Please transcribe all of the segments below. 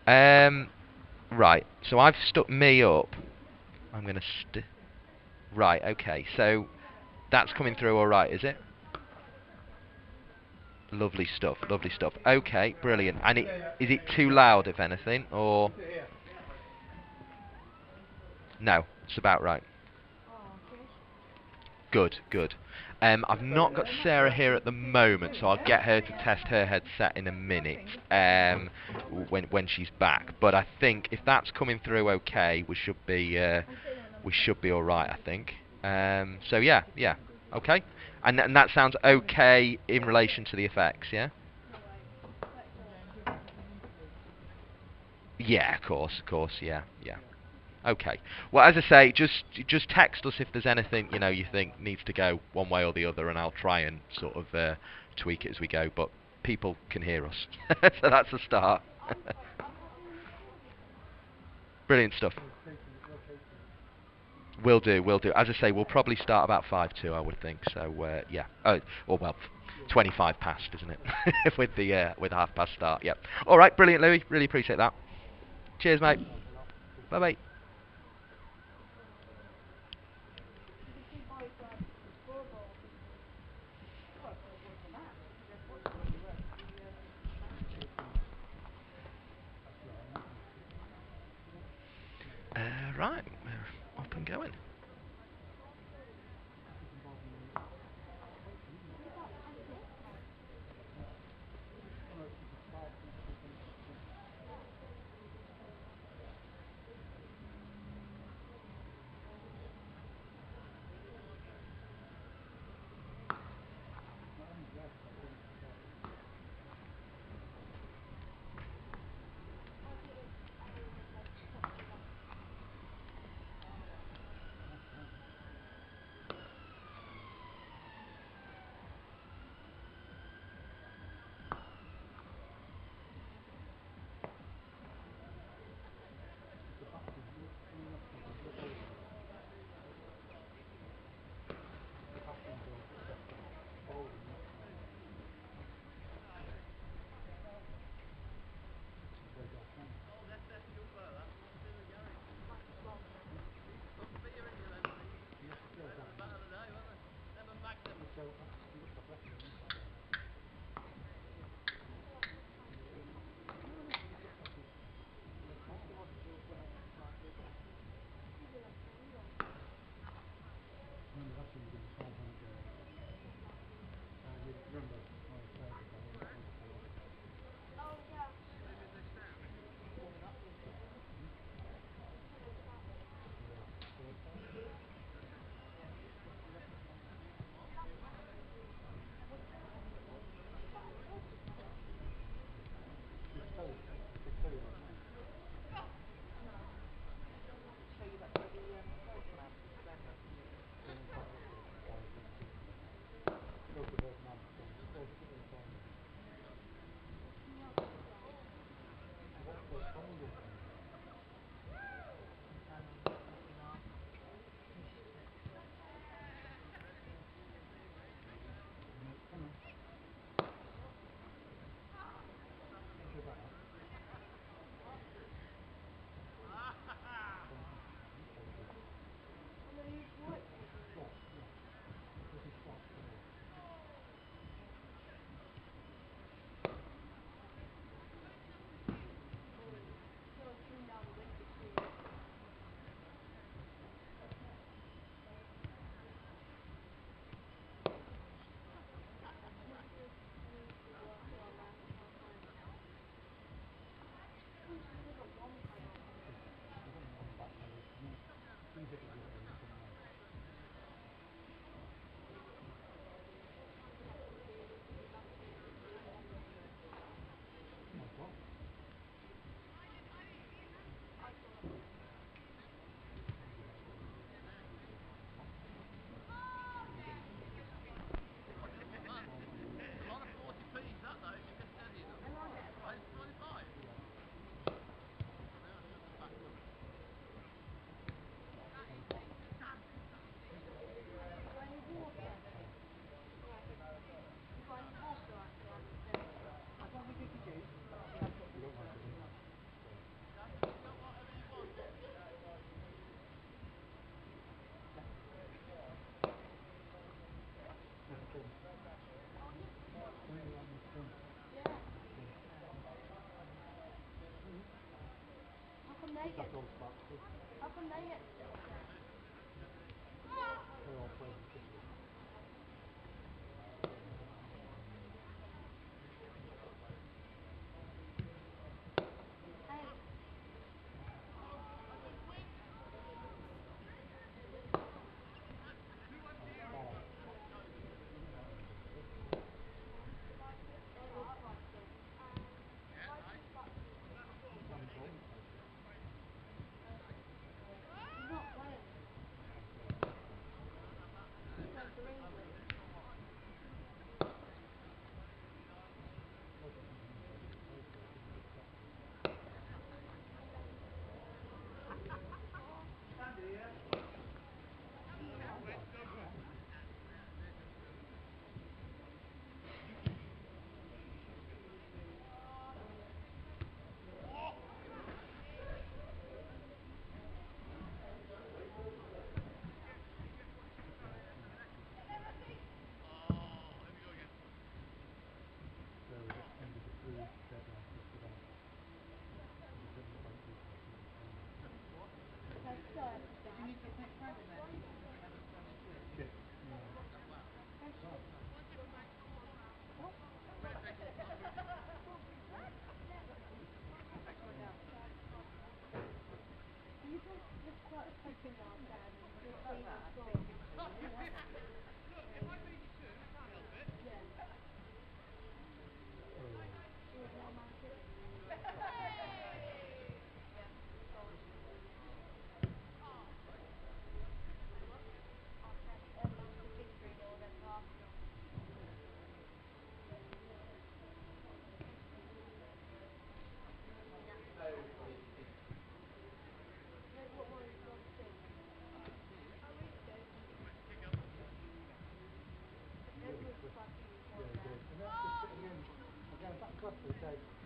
Right. So I've stuck me up. I'm gonna Right. Okay. So that's coming through all right, is it? Lovely stuff. Lovely stuff. Okay. Brilliant. And is it too loud, if anything, or no? It's about right. Good, good. I've not got Sarah here at the moment, so I'll get her to test her headset in a minute when she's back. But I think if that's coming through okay, we should be all right. I think. So yeah, yeah, okay. And that sounds okay in relation to the effects, yeah. Yeah, of course, yeah, yeah. Okay. Well, as I say, just text us if there's anything you think needs to go one way or the other, and I'll try and sort of tweak it as we go. But people can hear us, so that's a start. Brilliant stuff. Will do, will do. As I say, we'll probably start about 5 2, I would think. So yeah. Oh, or well, 25 past, isn't it? With the half past start. Yep. All right. Brilliant, Louis. Really appreciate that. Cheers, mate. Bye bye. Right. We're up and going. That's all spots. How come they get stuck? They're all playing the same.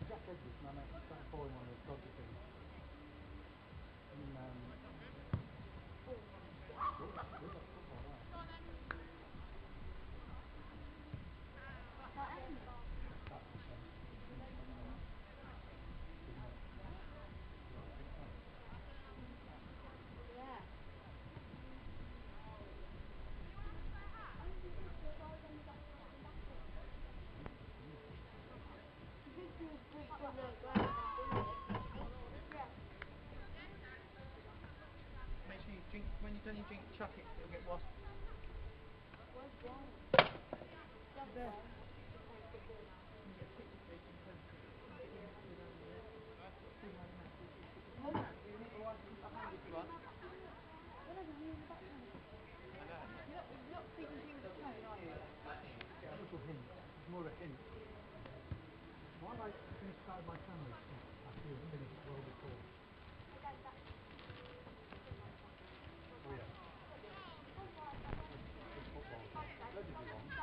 Jack Edwards, my mate, started falling on those dodgy things. Make sure you drink, when you've done your drink, chuck it, it'll get washed. There. More a hint. Why do I finish started my camera? I feel finished well before. Oh yeah. It's football. Allegedly wrong.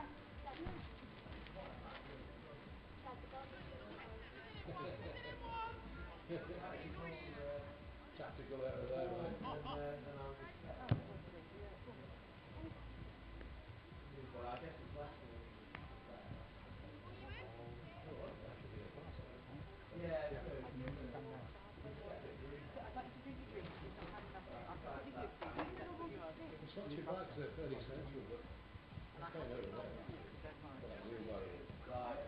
Tactical error there, right? And I was well, I guess it's last one. That should be a pass. Yeah, Yeah. Come now. it's not too bad because they're fairly central, but I can't over there. But I really worry. Right.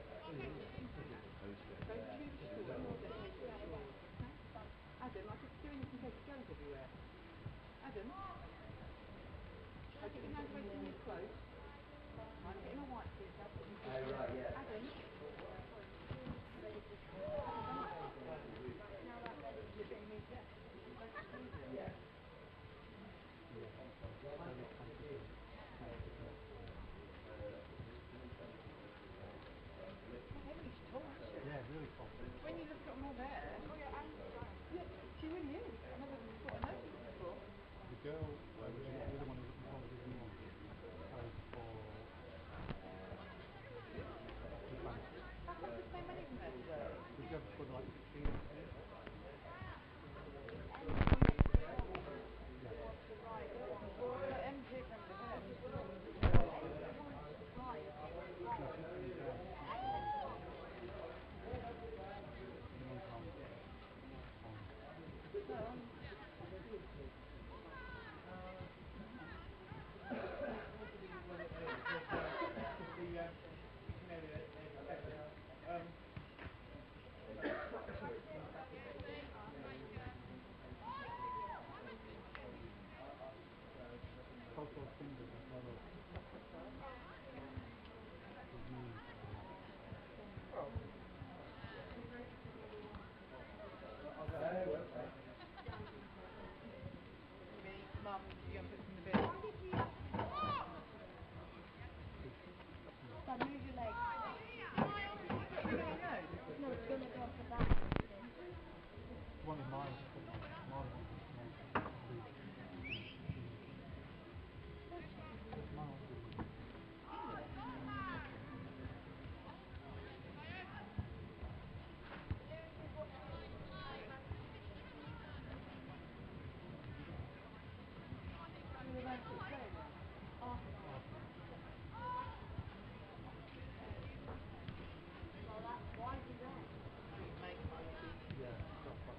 Adam, I just doing this in case it goes everywhere. Adam, I get your hands facing you close. I'm getting my white feet up. Right, yeah. Adam. only Miles football. Miles wants to promote league. Miles is Who are they still playing now? Arsenal. Arsenal. Why is he there? He's making money. Yeah, that's what.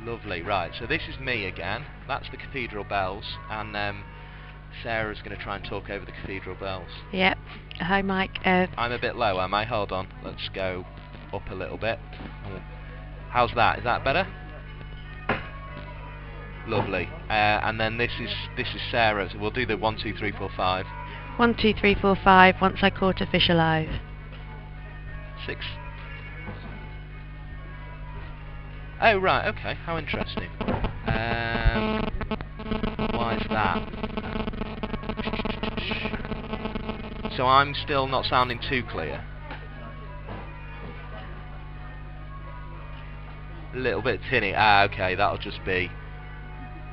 Lovely. Right. So this is me again. That's the cathedral bells, and Sarah's going to try and talk over the cathedral bells. Yep. Hi, Mike. I'm a bit low, am I? Hold on. Let's go up a little bit. How's that? Is that better? Lovely. And then this is Sarah. So we'll do the 1, 2, 3, 4, 5. 1, 2, 3, 4, 5. Once I caught a fish alive. 6. Oh right. Okay. How interesting. Why is that? So I'm still not sounding too clear. A little bit tinny. Ah, okay. That'll just be.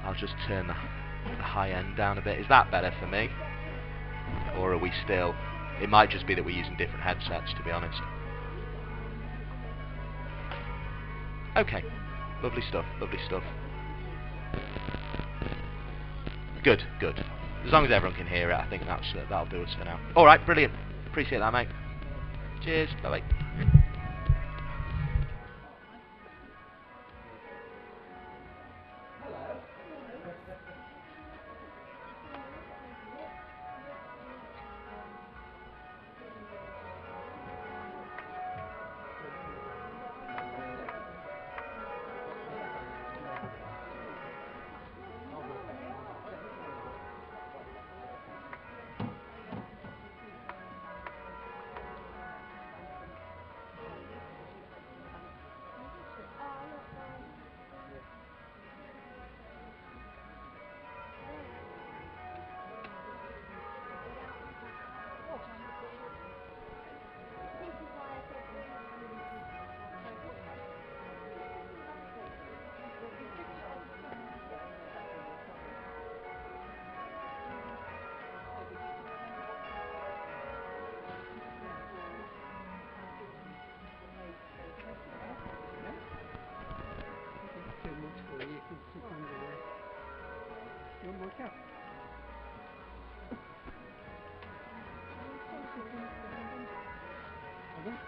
I'll just turn the high end down a bit. Is that better for me? Or are we still... It might just be that we're using different headsets, to be honest. Okay. Lovely stuff, lovely stuff. Good, good. As long as everyone can hear it, I think that'll do us for now. Alright, brilliant. Appreciate that, mate. Cheers. Bye-bye. Too much for you, you can sit on the way. You want more cap? Pardon?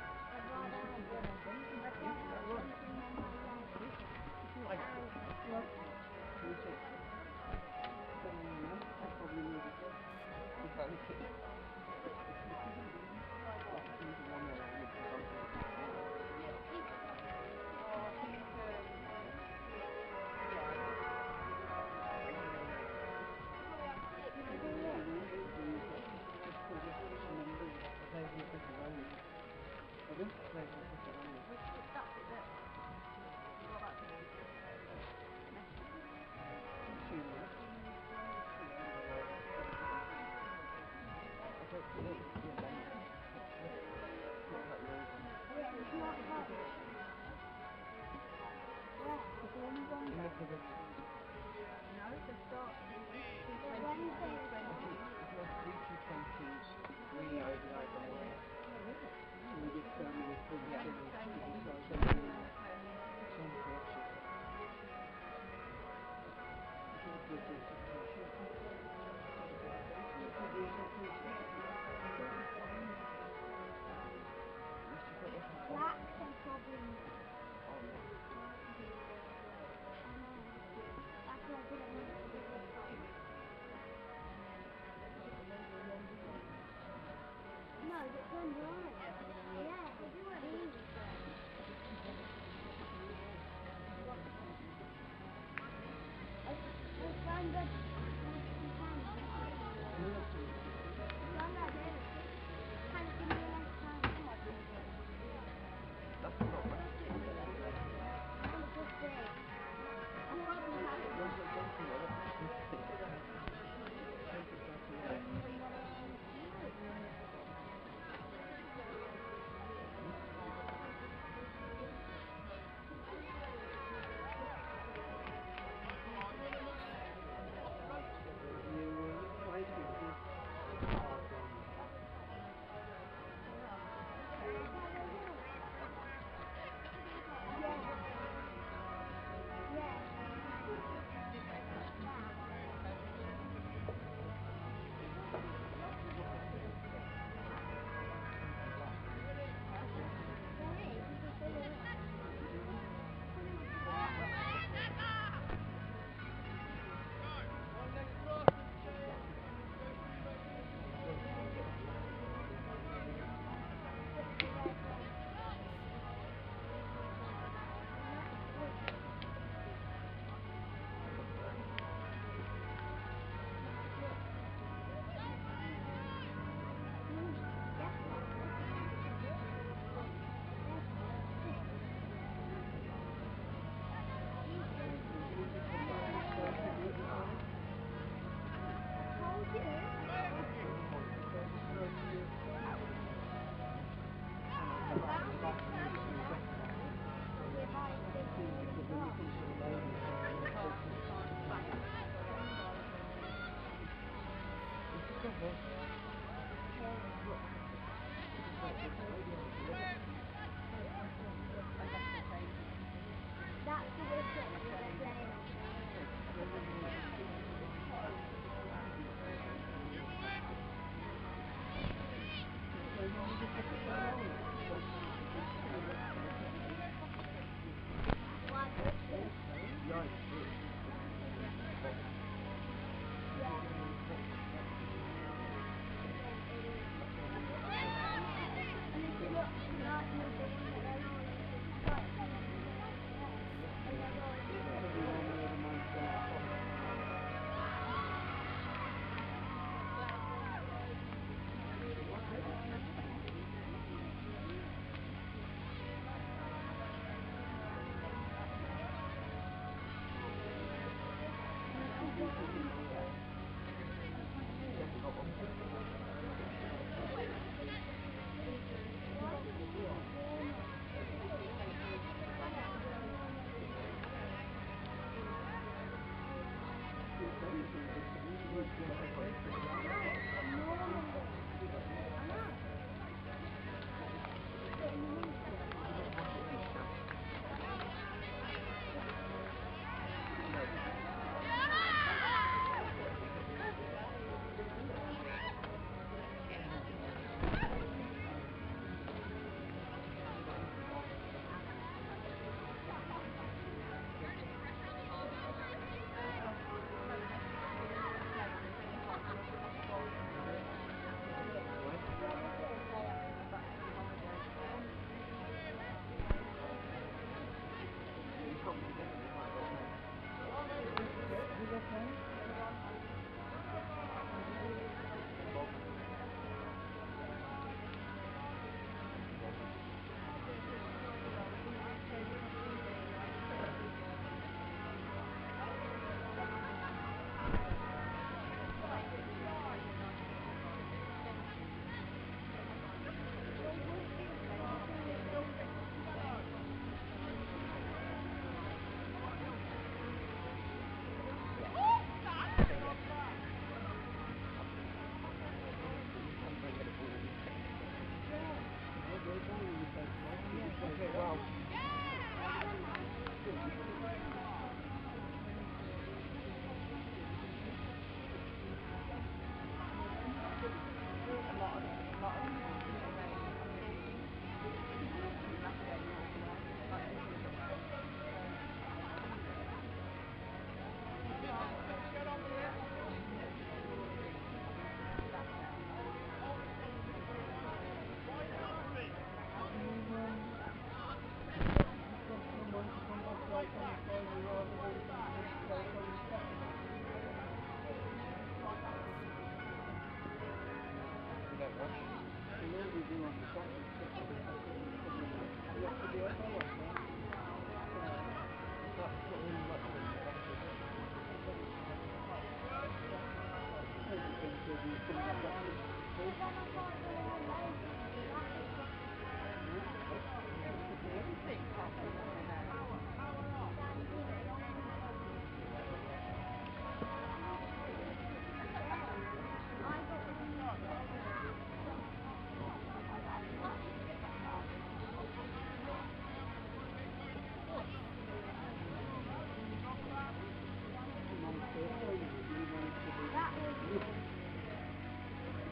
That was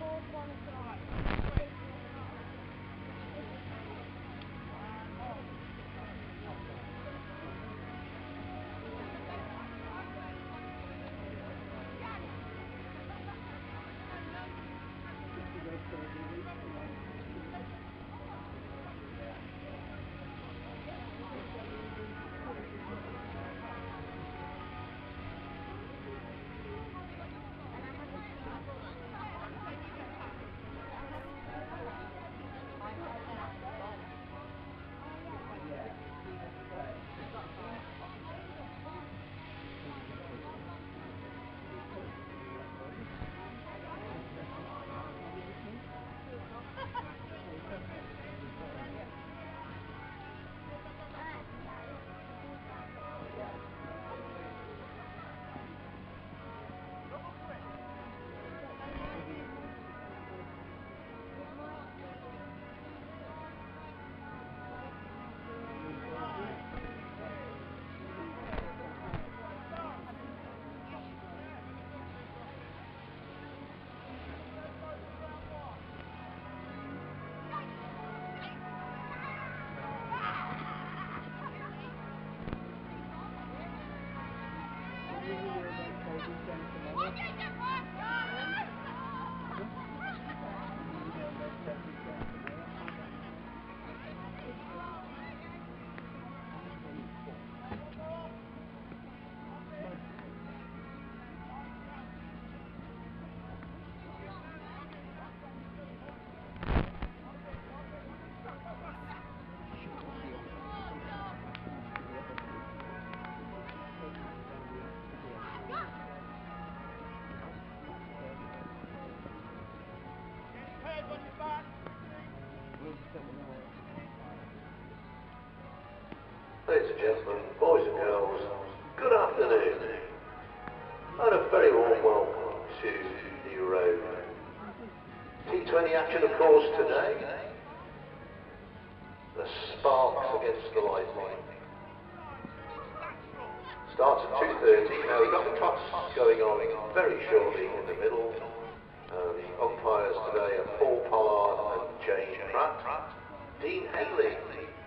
4-1 o'clock. Ladies and gentlemen, boys and girls, good afternoon, and a very warm welcome to New Road. T20 action, of course, today. The Sparks against the Lightning. Starts at 2:30. Now we've got the toss going on very shortly in the middle. The umpires today are Paul Pollard and Jane Pratt. Dean Headley,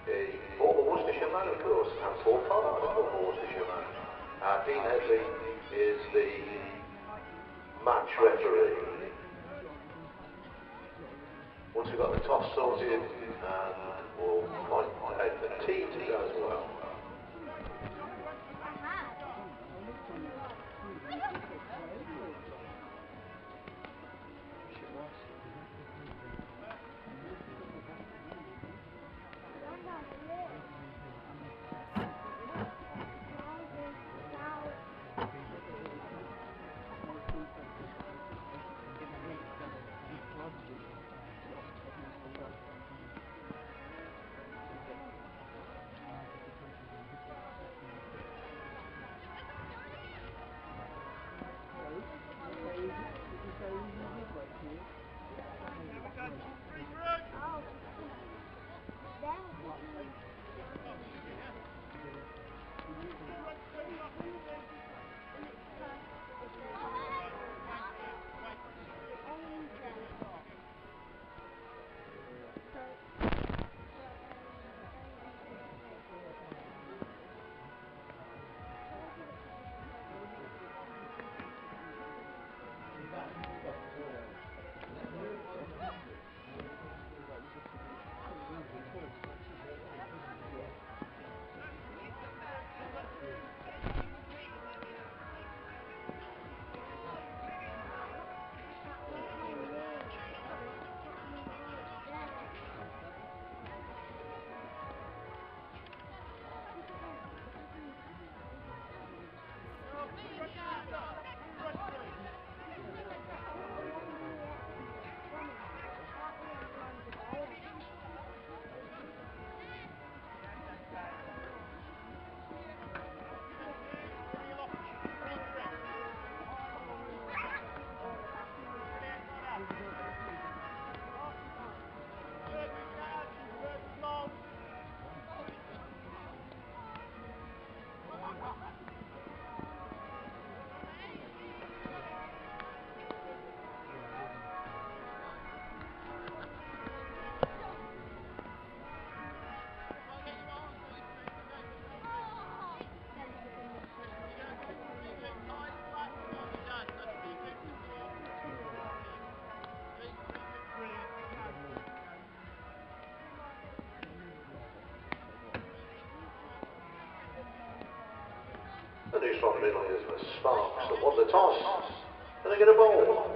a former Worcestershire man, of course, and Paul Pollard, a former Worcestershire man. Dean Headley is the match referee. Once we've got the toss sorted, and we'll point out the teams as well. The news from the middle is the Sparks that won the toss, and they're going to bowl.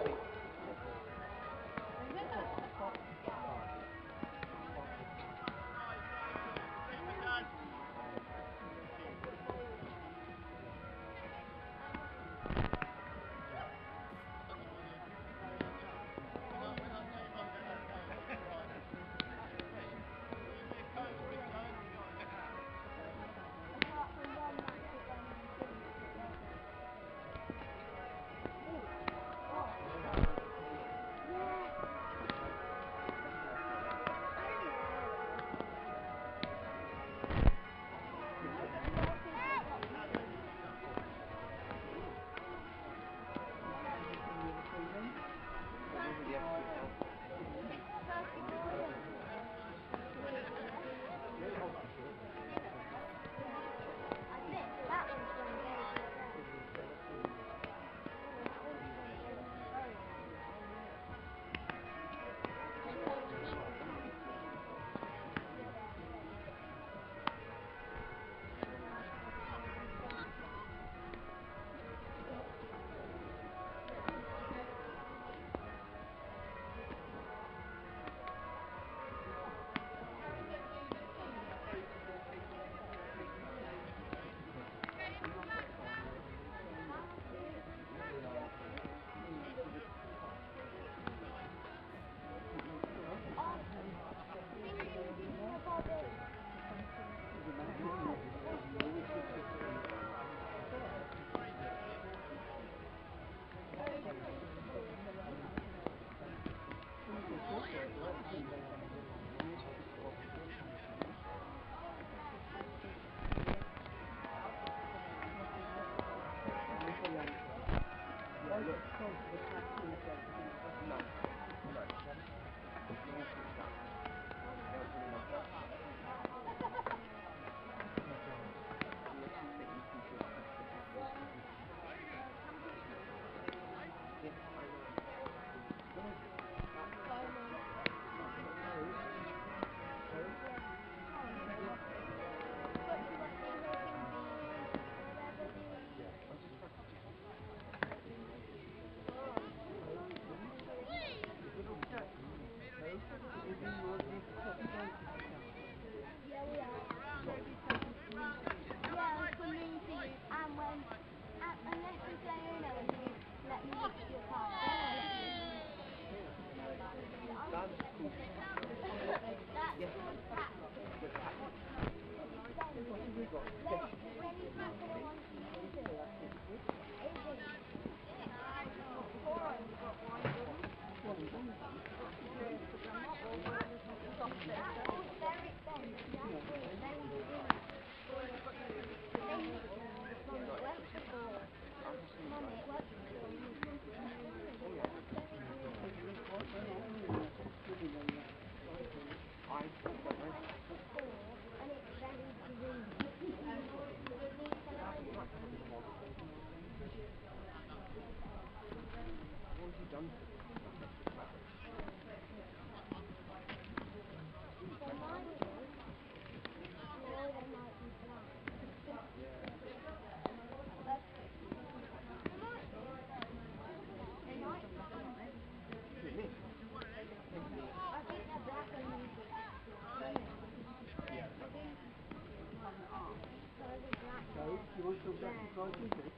You want some second prize, do you?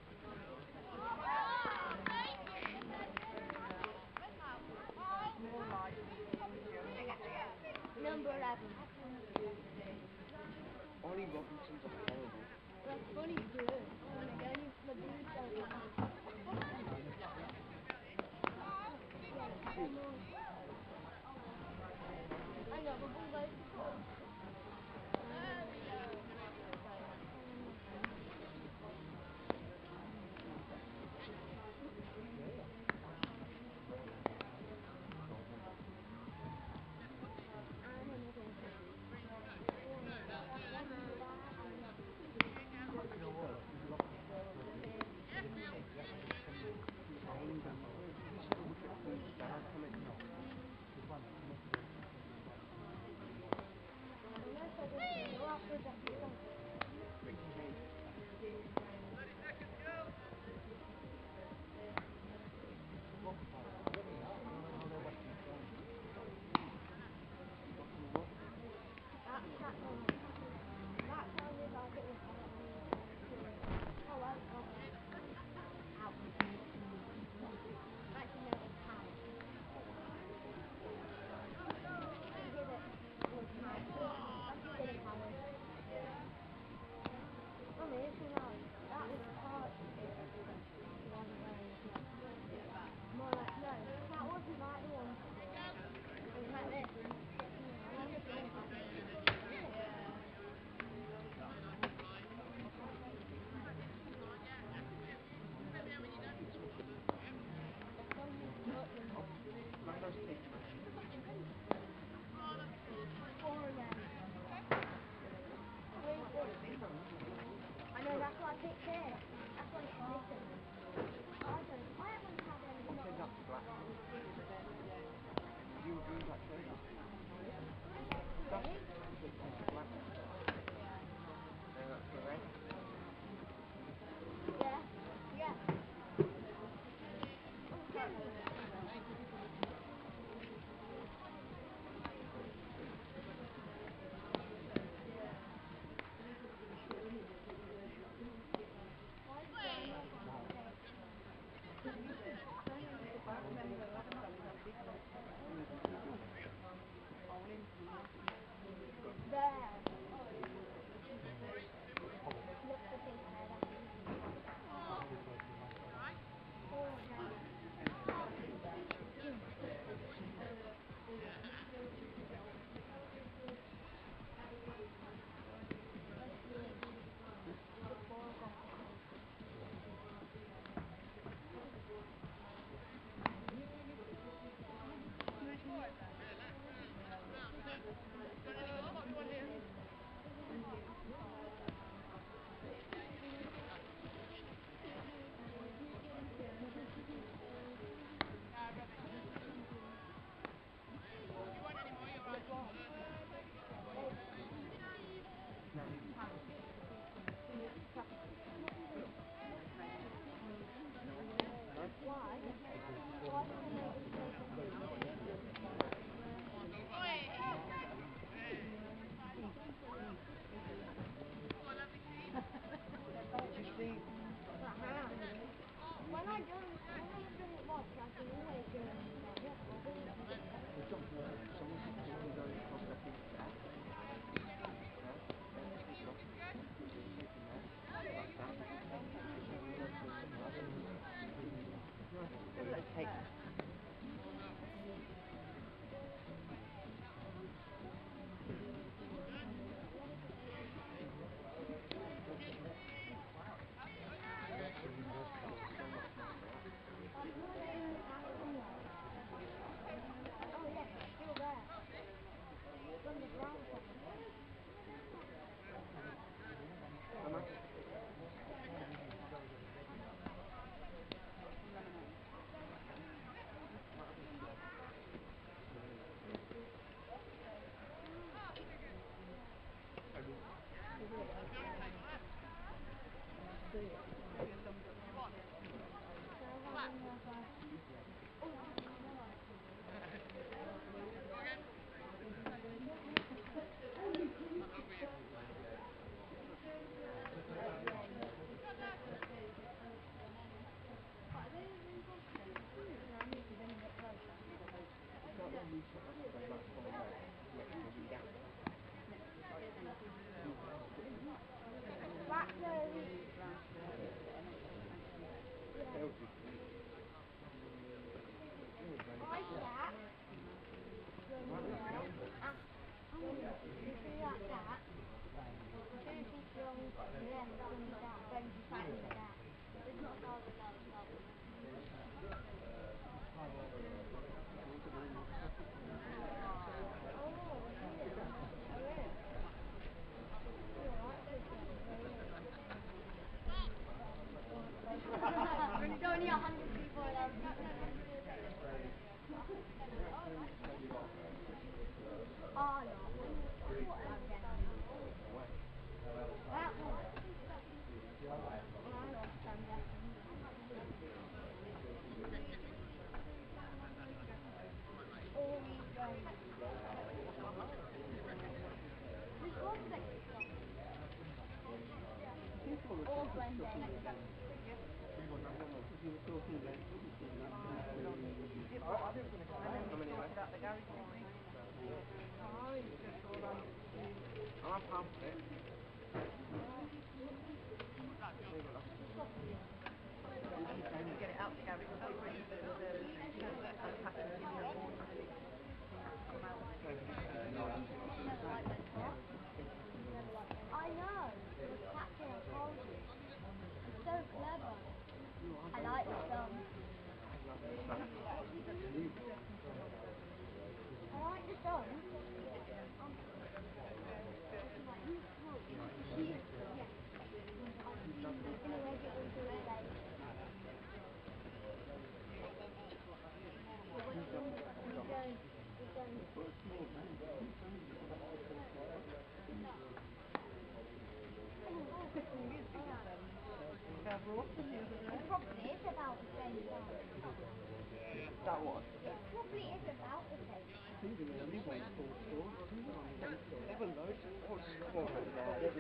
Number 11. Ollie Robinson's a horrible. That's funny, blue. Oh my god, the blue so I know, but blue light. There's only 100 people allowed. Oh no. I know. Captain, I told you. It's so clever. I like the song. I like the song. It probably is about the same time. That one. It probably is about the same time.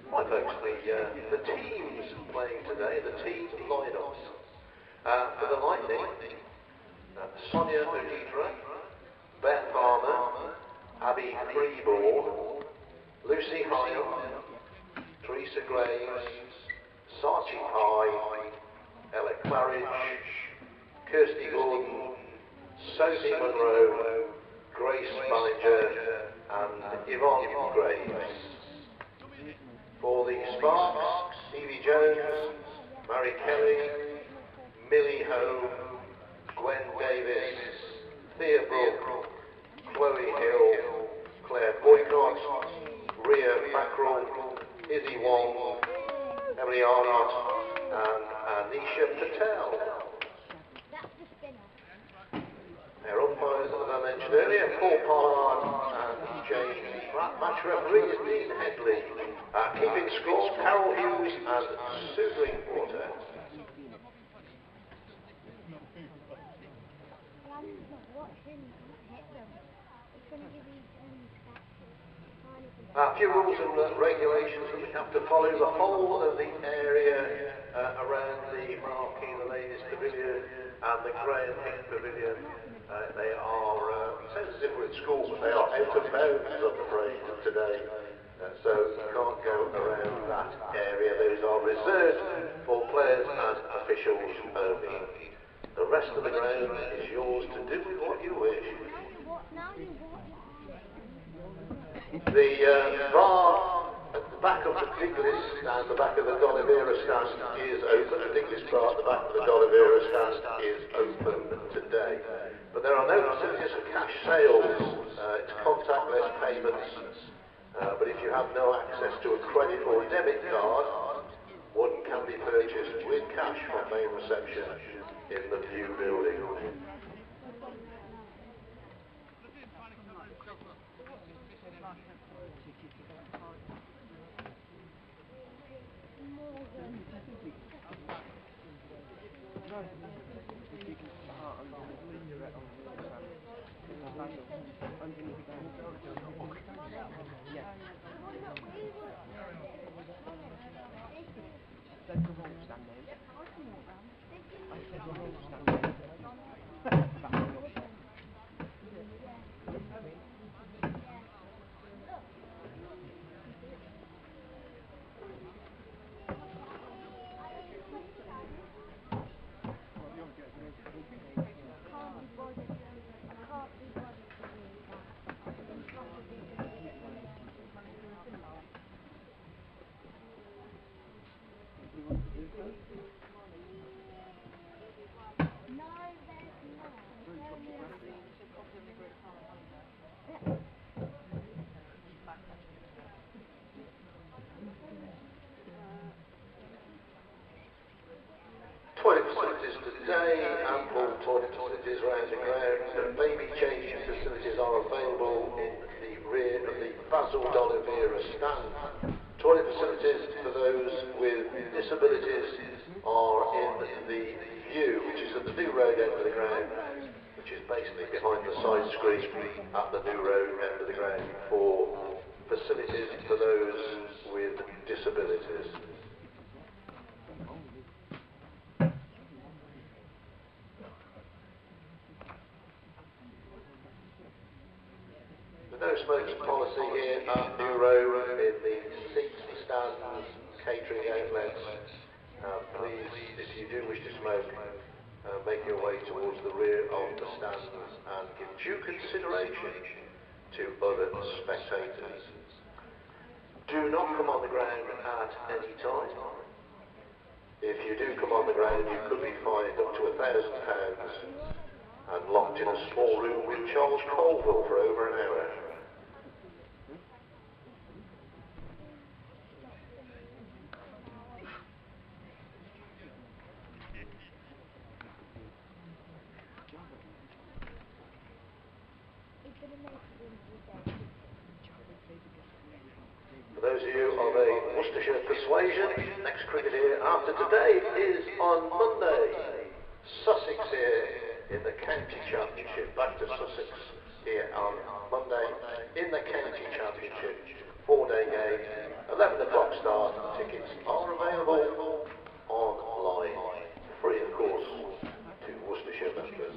Right folks, the teams playing today, the team lineups. For the Lightning, Sonia Udidra, Beth Farmer, Abby Freeborn, Lucy Hyam, Teresa Graves, Sachi Pye, Ella Claridge, Kirsty Gordon, Sophie Monroe, Grace Ballinger and Yvonne Graves. For the Sparks, Evie Jones, Mary Kelly, Millie Home, Gwen Davis, Thea Brook, Chloe Hill, Claire Boycott, Ria Mackerel, Izzy Wong, Emily Arnott and Anisha Patel. That's the spinner. Their umpires, as I mentioned earlier, Paul Pollard and James Pratt. Match referee is Dean Headley. Keeping score, Carol Hughes and Sue Drinkwater. Watch him hit them. It's going to give you 10 scratches. A few rules and regulations that we have to follow. The whole of the area around the marquee, the ladies' pavilion and the grey and pink pavilion, they are, sounds as if we're at school, but they are out of bounds, I'm afraid, today. So you can't go around that area. Those are reserved for players and officials only. The rest of the ground is yours to do with what you wish. Now you watch. The bar at the back of the Diglis and the back of the D'Oliveira stand is open. The Diglis bar at the back of the D'Oliveira stand is open today. But there are no facilities for cash sales. It's contactless payments. But if you have no access to a credit or debit card, one can be purchased with cash from main reception in the View building. facilities today, ample toilet facilities around the ground. Baby changing facilities are available in the rear of the Basil d'Oliveira stand. Toilet facilities for those with disabilities are in the view, which is at the New Road end of the ground, which is basically behind the side screen at the New Road end of the ground for facilities for those with disabilities. There's no smoking policy here at New Road in the seats, the stands, catering outlets. Please, if you do wish to smoke, make your way towards the rear of the stands and give due consideration to other spectators. Do not come on the ground at any time. If you do come on the ground, you could be fined up to £1,000 and locked in a small room with Charles Colville for over an hour. For those of you of a Worcestershire persuasion, next cricket here after today is on Monday. Sussex here in the County Championship. Back to Sussex here on Monday in the County Championship. 4-day game, 11 o'clock start. Tickets are available online. Free, of course, to Worcestershire members.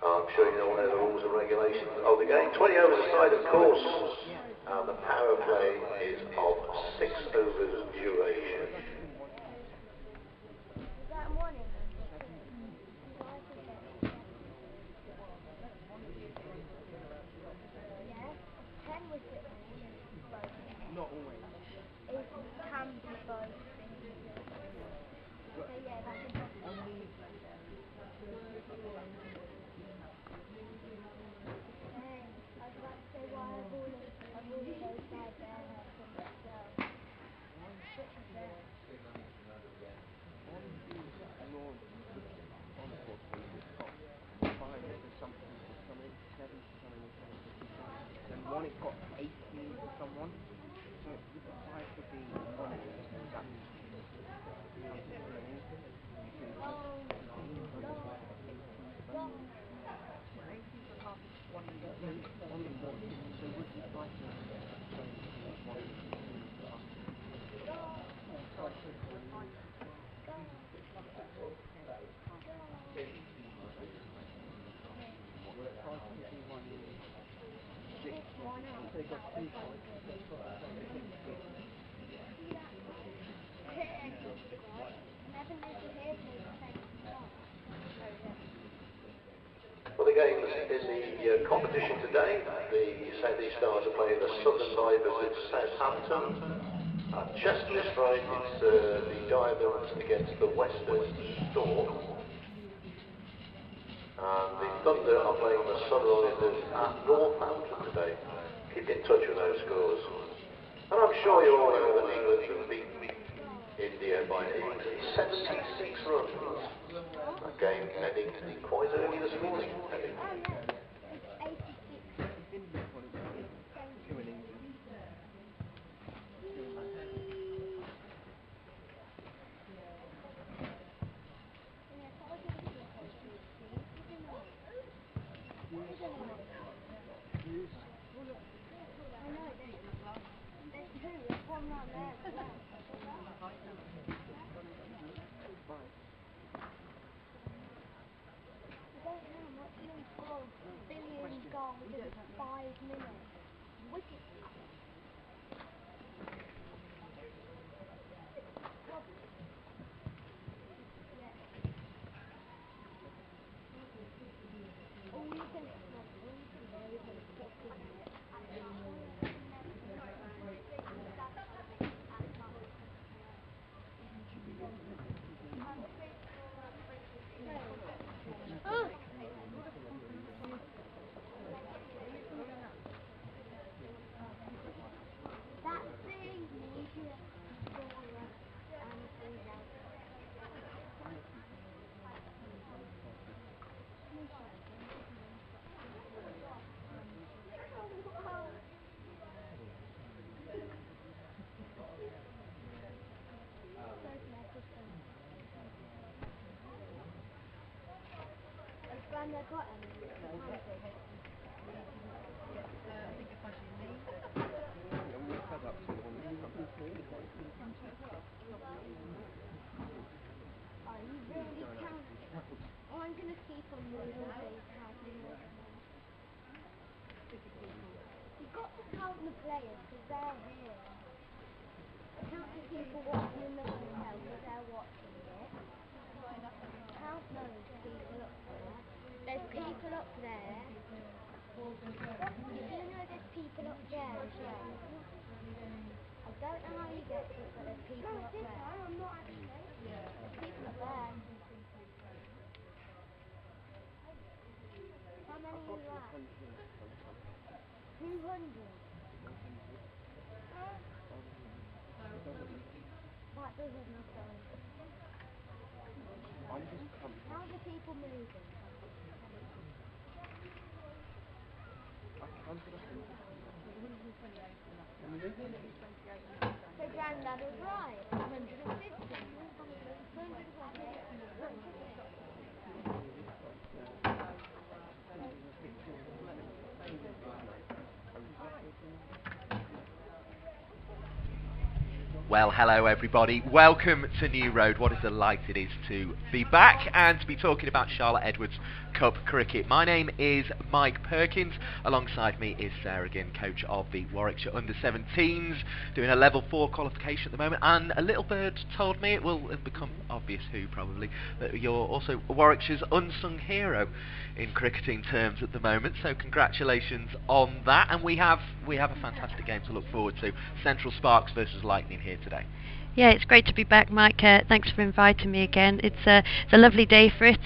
I'm sure you all know the rules and regulations of the game. 20 overs a side, of course, and the power play is of 6 overs duration. Not always. It can be both. So yeah, that's only. I was about to say why I've all those guys there from that girl. Which is there? And one it's got 18 for someone, so the 5 could be on it. Well, the games in the competition today, the South East Stars are playing the Southern Vipers at Southampton. At Chester Strike, it's the Diamonds against the Western Storm. And the Thunder are playing the Sunrisers at Northampton today. Keep in touch with those scores. And I'm sure you all know that England have beaten India by 76 runs. That game ending quite early this morning. Within 5 minutes. Wicked. And they've got any. I'm really fed up to one this time. Oh, you really count. Oh, I'm going to keep on moving these houses. You've got to count the players because they're here. Count the people watching in the hotel because they're watching it. Count those people up there. There's people up there. You do know there's people up there as well. I don't know how you get to it, but there's people up there. I'm not actually. There's people up there. How many are you at? 200. That doesn't matter. I'm just How do people moving? I counted 128. So Grandad was right. 150. 150. Well, hello everybody. Welcome to New Road. What a delight it is to be back and to be talking about Charlotte Edwards Cup cricket. My name is Mike Perkins. Alongside me is Sarah Ginn, coach of the Warwickshire Under-17s, doing a level 4 qualification at the moment. And a little bird told me, it will become obvious who probably, that you're also Warwickshire's unsung hero in cricketing terms at the moment. So congratulations on that. And we have a fantastic game to look forward to. Central Sparks versus Lightning here today. Yeah, it's great to be back, Mike. Thanks for inviting me again. It's a lovely day for it.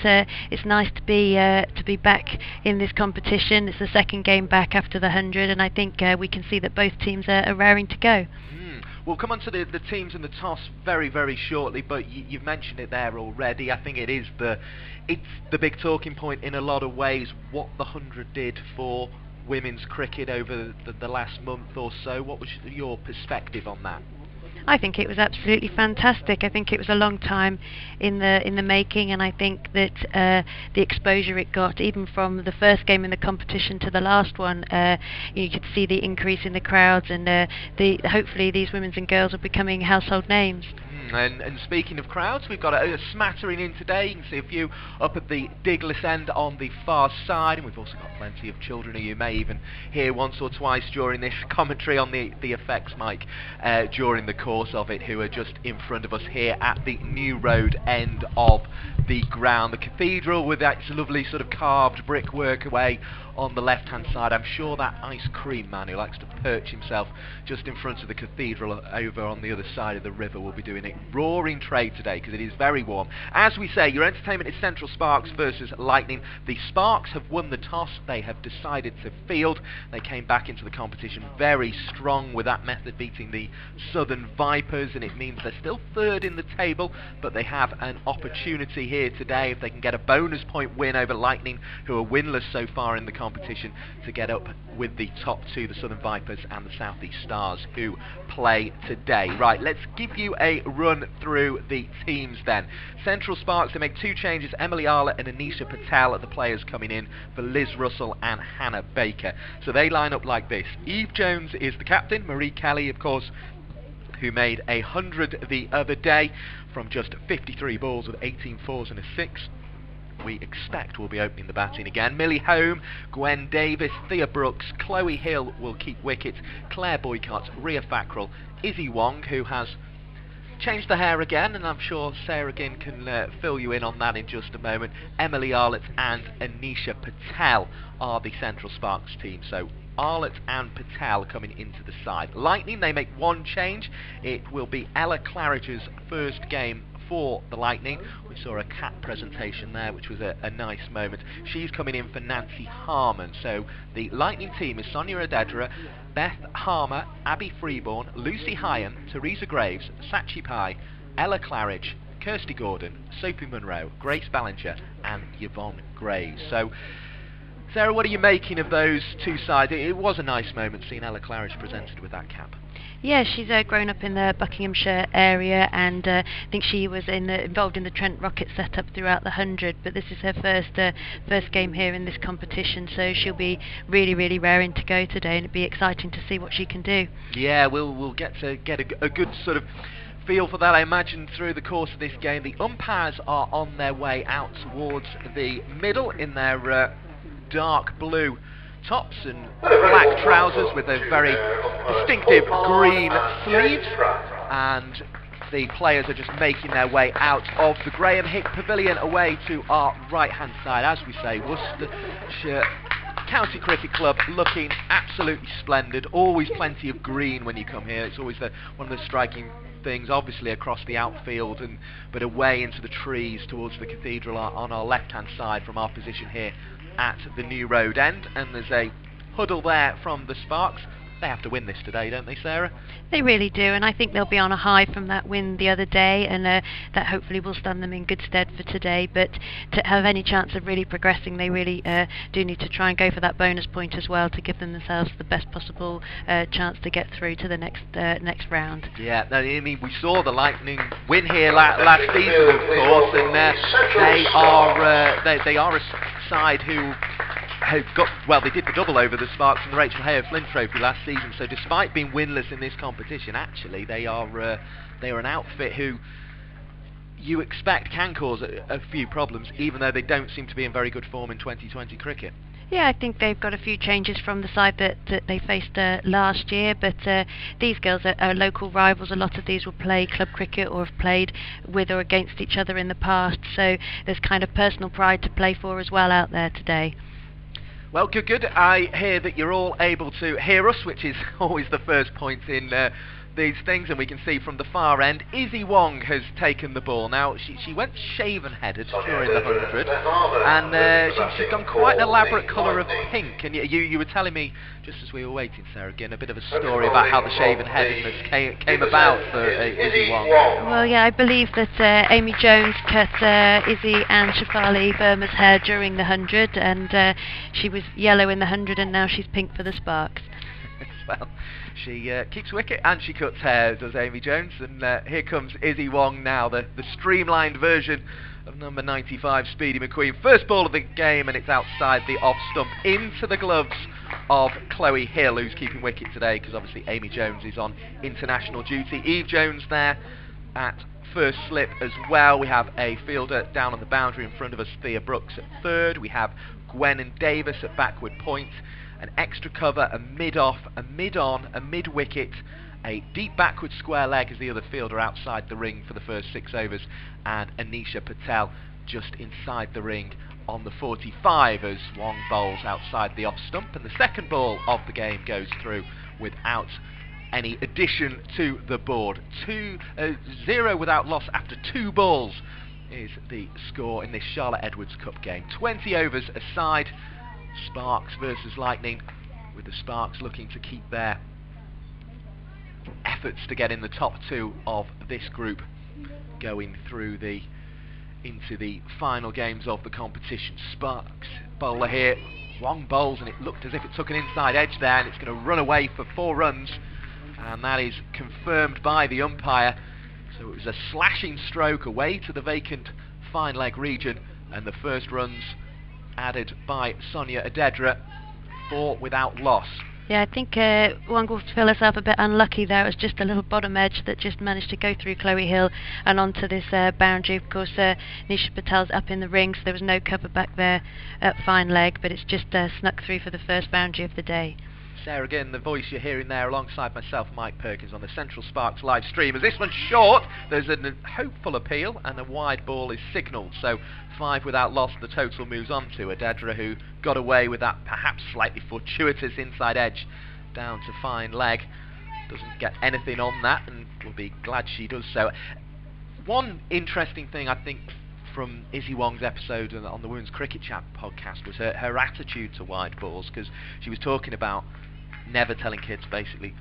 It's nice to be back in this competition. It's the second game back after the 100, and I think we can see that both teams are raring to go. We'll come on to the teams and the toss very, very shortly, but you've mentioned it there already. I think it's the big talking point in a lot of ways, what the 100 did for women's cricket over the last month or so. What was your perspective on that? I think it was absolutely fantastic. I think it was a long time in the making, and I think that the exposure it got, even from the first game in the competition to the last one, you could see the increase in the crowds, and hopefully these women's and girls are becoming household names. And speaking of crowds, we've got a smattering in today. You can see a few up at the Diglis end on the far side, and we've also got plenty of children who you may even hear once or twice during this commentary on the effects mic during the course of it, who are just in front of us here at the New Road end of the ground. The cathedral with that lovely sort of carved brickwork away on the left hand side. I'm sure that ice cream man who likes to perch himself just in front of the cathedral over on the other side of the river will be doing it roaring trade today, because it is very warm. As we say, your entertainment is Central Sparks versus Lightning. The Sparks have won the toss. They have decided to field. They came back into the competition very strong with that method, beating the Southern Vipers, and it means they're still third in the table, but they have an opportunity here today, if they can get a bonus point win over Lightning, who are winless so far in the competition, to get up with the top two, the Southern Vipers and the South East Stars, who play today. Right, let's give you a run through the teams then. Central Sparks, they make two changes. Emily Arlett and Anisha Patel are the players coming in for Liz Russell and Hannah Baker. So they line up like this. Eve Jones is the captain. Marie Kelly, of course, who made 100 the other day from just 53 balls with 18 fours and a 6. We expect will be opening the batting again. Millie Home, Gwen Davis, Thea Brooks, Chloe Hill will keep wicket, Claire Boycott, Ria Fackrell, Izzy Wong, who has changed the hair again, and I'm sure Sarah Ginn can fill you in on that in just a moment. Emily Arlett and Anisha Patel are the Central Sparks team. So Arlett and Patel coming into the side. Lightning, they make one change. It will be Ella Claridge's first game for the Lightning. We saw a cat presentation there, which was a nice moment. She's coming in for Nancy Harmon. So the Lightning team is Sonia Adedra, Beth Harmer, Abby Freeborn, Lucy Hyam, Teresa Graves, Sachi Pai, Ella Claridge, Kirsty Gordon, Sophie Munro, Grace Ballinger and Yvonne Graves. So Sarah, what are you making of those two sides? It was a nice moment seeing Ella Claridge presented with that cap. Yeah, she's grown up in the Buckinghamshire area, and I think she was involved in the Trent Rocket setup throughout the 100. But this is her first game here in this competition, so she'll be really raring to go today, and it'll be exciting to see what she can do. Yeah, we'll get a good sort of feel for that, I imagine, through the course of this game. The umpires are on their way out towards the middle in their dark blue tops and black trousers with a very distinctive green sleeves, and the players are just making their way out of the Graham Hick Pavilion away to our right hand side. As we say, Worcestershire County Cricket Club looking absolutely splendid. Always plenty of green when you come here. It's always one of the striking things, obviously across the outfield, but away into the trees towards the cathedral on our left hand side from our position here at the New Road end. And there's a huddle there from the Sparks. They have to win this today, don't they, Sarah? They really do, and I think they'll be on a high from that win the other day, and that hopefully will stand them in good stead for today. But to have any chance of really progressing, they really do need to try and go for that bonus point as well to give themselves the best possible chance to get through to the next round. Yeah, no, I mean, we saw the Lightning win here last season, of course, and they are a side who they did the double over the Sparks and the Rachel Hayo Flint Trophy last season. So despite being winless in this competition, actually they are an outfit who you expect can cause a few problems, even though they don't seem to be in very good form in 2020 cricket. Yeah, I think they've got a few changes from the side that they faced last year, but these girls are local rivals. A lot of these will play club cricket or have played with or against each other in the past, so there's kind of personal pride to play for as well out there today. Well, good. I hear that you're all able to hear us, which is always the first point in these things, and we can see from the far end, Izzy Wong has taken the ball. Now, she went shaven-headed during the 100, and she's gone quite an elaborate colour of pink, and you were telling me, just as we were waiting, Sarah, again, a bit of a story about how the shaven-headedness came about for Izzy Wong. Well, yeah, I believe that Amy Jones cut Izzy and Shafali Verma's hair during the 100, and she was yellow in the 100, and now she's pink for the Sparks. Well, she keeps wicket and she cuts hair, does Amy Jones, and here comes Izzy Wong now, the streamlined version of number 95, Speedy McQueen. First ball of the game, and it's outside the off stump into the gloves of Chloe Hill, who's keeping wicket today, because obviously Amy Jones is on international duty. Eve Jones there at first slip as well. We have a fielder down on the boundary in front of us, Thea Brooks at third. We have Gwen and Davis at backward point. An extra cover, a mid-off, a mid-on, a mid-wicket, a deep backward square leg as the other fielder outside the ring for the first 6 overs, and Anisha Patel just inside the ring on the 45 as Wong bowls outside the off stump, and the second ball of the game goes through without any addition to the board. 0 without loss after 2 balls is the score in this Charlotte Edwards Cup game. 20 overs aside. Sparks versus Lightning, with the Sparks looking to keep their efforts to get in the top 2 of this group going through into the final games of the competition. Sparks bowler here, Wong bowls, and it looked as if it took an inside edge there, and it's going to run away for 4 runs, and that is confirmed by the umpire. So it was a slashing stroke away to the vacant fine leg region, and the first runs added by Sonia Adedra, 4 without loss. Yeah, I think Wong will feel herself a bit unlucky there. It was just a little bottom edge that just managed to go through Chloe Hill and onto this boundary. Of course, Nisha Patel's up in the ring, so there was no cover back there at fine leg, but it's just snuck through for the first boundary of the day. Sarah, again, the voice you're hearing there alongside myself, Mike Perkins, on the Central Sparks live stream. As this one's short, there's a hopeful appeal and a wide ball is signalled. So 5 without loss, the total moves on to Adedra, who got away with that perhaps slightly fortuitous inside edge down to fine leg. Doesn't get anything on that, and we'll be glad she does so. One interesting thing, I think, from Izzy Wong's episode on the Women's Cricket Chat podcast was her attitude to wide balls, because she was talking about never telling kids basically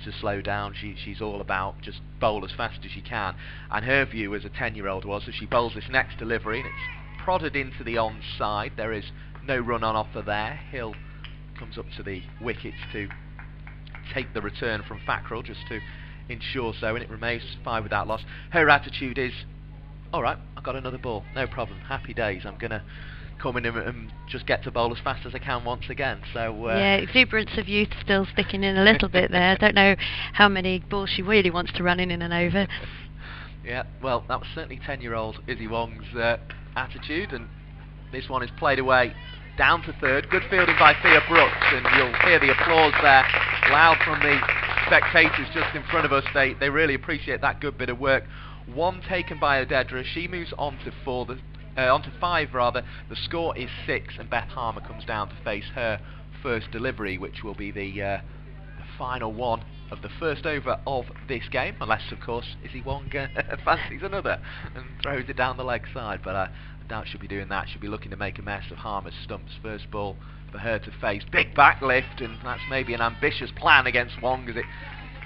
to slow down. She's all about just bowl as fast as you can, and her view as a 10-year-old was that she bowls this next delivery and it's prodded into the onside. There is no run on offer there. Hill comes up to the wickets to take the return from Fackrell just to ensure so, and it remains 5 without loss. Her attitude is, alright, I've got another ball, no problem, happy days, I'm going to come in and just get to bowl as fast as I can once again. So yeah, exuberance of youth still sticking in a little bit there. I don't know how many balls she really wants to run in and over. Yeah, well, that was certainly 10-year-old Izzy Wong's attitude, and this one is played away down to third. Good fielding by Thea Brooks, and you'll hear the applause there loud from the spectators just in front of us. They really appreciate that good bit of work. One taken by Odedra. She moves on to onto 5 rather. The score is 6, and Beth Harmer comes down to face her first delivery, which will be the final one of the first over of this game, unless of course Izzy Wong fancies another and throws it down the leg side, but I doubt she'll be doing that. She'll be looking to make a mess of Harmer's stumps. First ball for her to face. Big backlift, and that's maybe an ambitious plan against Wong as it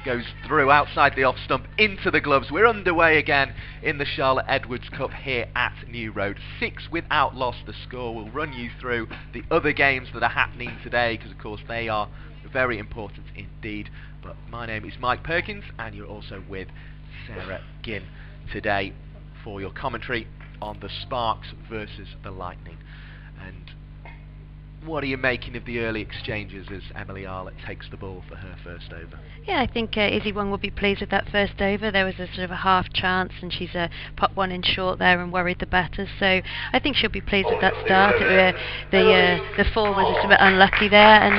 goes through outside the off stump into the gloves. We're underway again in the Charlotte Edwards Cup here at New Road. 6 without loss the score. We'll run you through the other games that are happening today, because of course they are very important indeed. But my name is Mike Perkins, and you're also with Sarah Ginn today for your commentary on the Sparks versus the Lightning. And what are you making of the early exchanges as Emily Arlett takes the ball for her first over? Yeah, I think Izzy Wong will be pleased with that first over. There was a sort of a half chance, and she's popped one in short there and worried the batters. So I think she'll be pleased with that start. The fall was just a bit unlucky there, and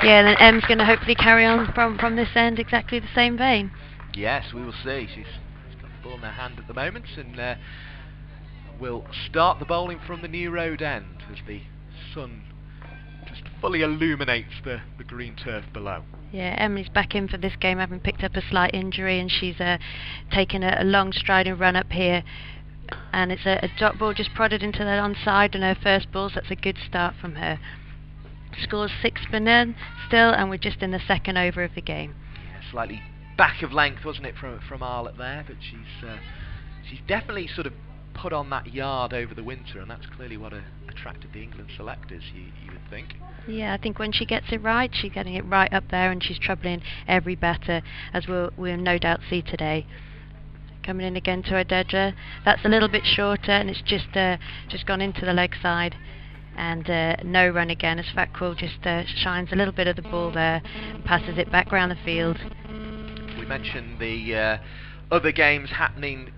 yeah, then Em's going to hopefully carry on from this end exactly the same vein. Yes, we will see. She's got the ball in her hand at the moment, and will start the bowling from the New Road end as the sun just fully illuminates the green turf below. Yeah, Emily's back in for this game, having picked up a slight injury, and she's taken a long striding run up here, and it's a dot ball just prodded into the onside on her first ball, so that's a good start from her. Scores 6 for none still, and we're just in the second over of the game. Yeah, slightly back of length, wasn't it, from Arlett there, but she's definitely sort of put on that yard over the winter, and that's clearly what attracted the England selectors, you would think. Yeah, I think when she gets it right, she's getting it right up there, and she's troubling every batter, as we'll no doubt see today. Coming in again to Odedra, that's a little bit shorter, and it's just gone into the leg side, and no run again as Fackrell just shines a little bit of the ball there and passes it back round the field. We mentioned the other games happening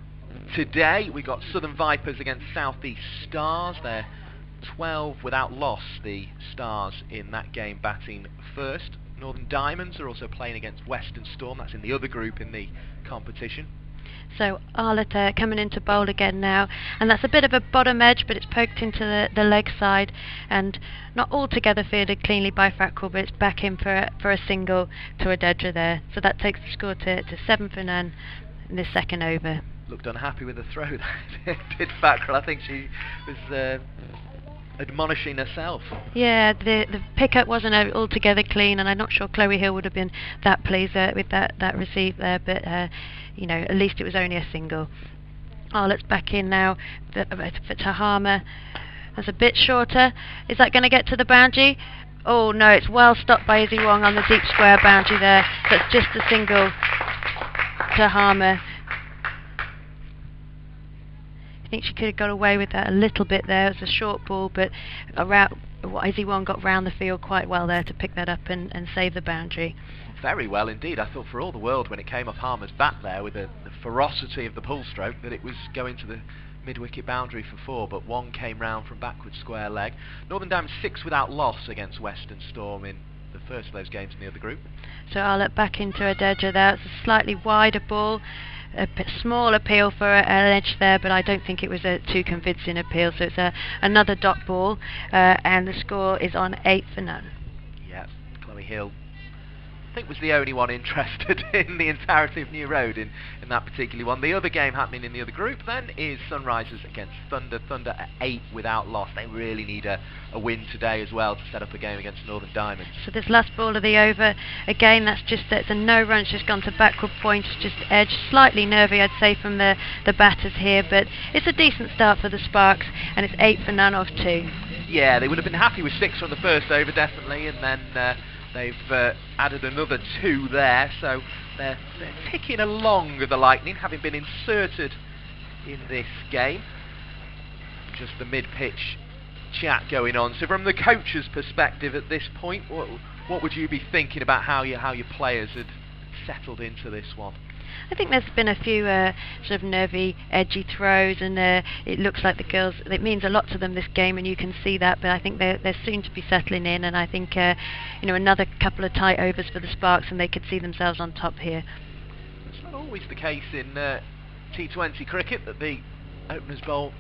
today. We got Southern Vipers against South East Stars. They're 12 without loss, the Stars in that game batting first. Northern Diamonds are also playing against Western Storm. That's in the other group in the competition. So Arlett coming into bowl again now, and that's a bit of a bottom edge, but it's poked into the leg side, and not altogether fielded cleanly by Fackrell, but it's back in for a single to Odedra there. So that takes the score to 7 for none in this second over. Looked unhappy with the throw, did Fackrell. I think she was admonishing herself. Yeah, the pickup wasn't altogether clean, and I'm not sure Chloe Hill would have been that pleased with that receive there, but you know, at least it was only a single. Arlett's back in now for Harmer. That's a bit shorter. Is that going to get to the boundary? Oh no, it's well stopped by Izzy Wong on the deep square boundary there. So it's just a single to Harmer. I think she could have got away with that a little bit there. It was a short ball, but Izzy Wong got round the field quite well there to pick that up and save the boundary. Very well indeed. I thought for all the world when it came off Harmer's bat there with the ferocity of the pull stroke that it was going to the mid-wicket boundary for 4, but Wong came round from backward square leg. Northern Diamonds 6 without loss against Western Storm in the first of those games in the other group. So Arlett back into Odedra there. It's a slightly wider ball. A small appeal for an edge there, but I don't think it was a too convincing appeal, so it's another dot ball, and the score is on 8 for none. Yeah, Chloe Hill, I think, was the only one interested in the entirety of New Road in that particular one. The other game happening in the other group then is Sunrisers against Thunder. Thunder at 8 without loss. They really need a win today as well to set up a game against Northern Diamonds. So this last ball of the over, again, it's a no run. It's just gone to backward point, just edge, slightly nervy I'd say from the batters here, but it's a decent start for the Sparks, and it's 8 for none off 2. Yeah, they would have been happy with 6 from the first over definitely, and then They've added another 2 there, so they're ticking along with the Lightning, having been inserted in this game. Just the mid-pitch chat going on. So from the coach's perspective at this point, what would you be thinking about how your players had settled into this one? I think there's been a few sort of nervy, edgy throws, and it looks like the girls, it means a lot to them this game, and you can see that, but I think they're soon to be settling in, and I think another couple of tight overs for the Sparks and they could see themselves on top here. It's not always the case in T20 cricket that the openers bowl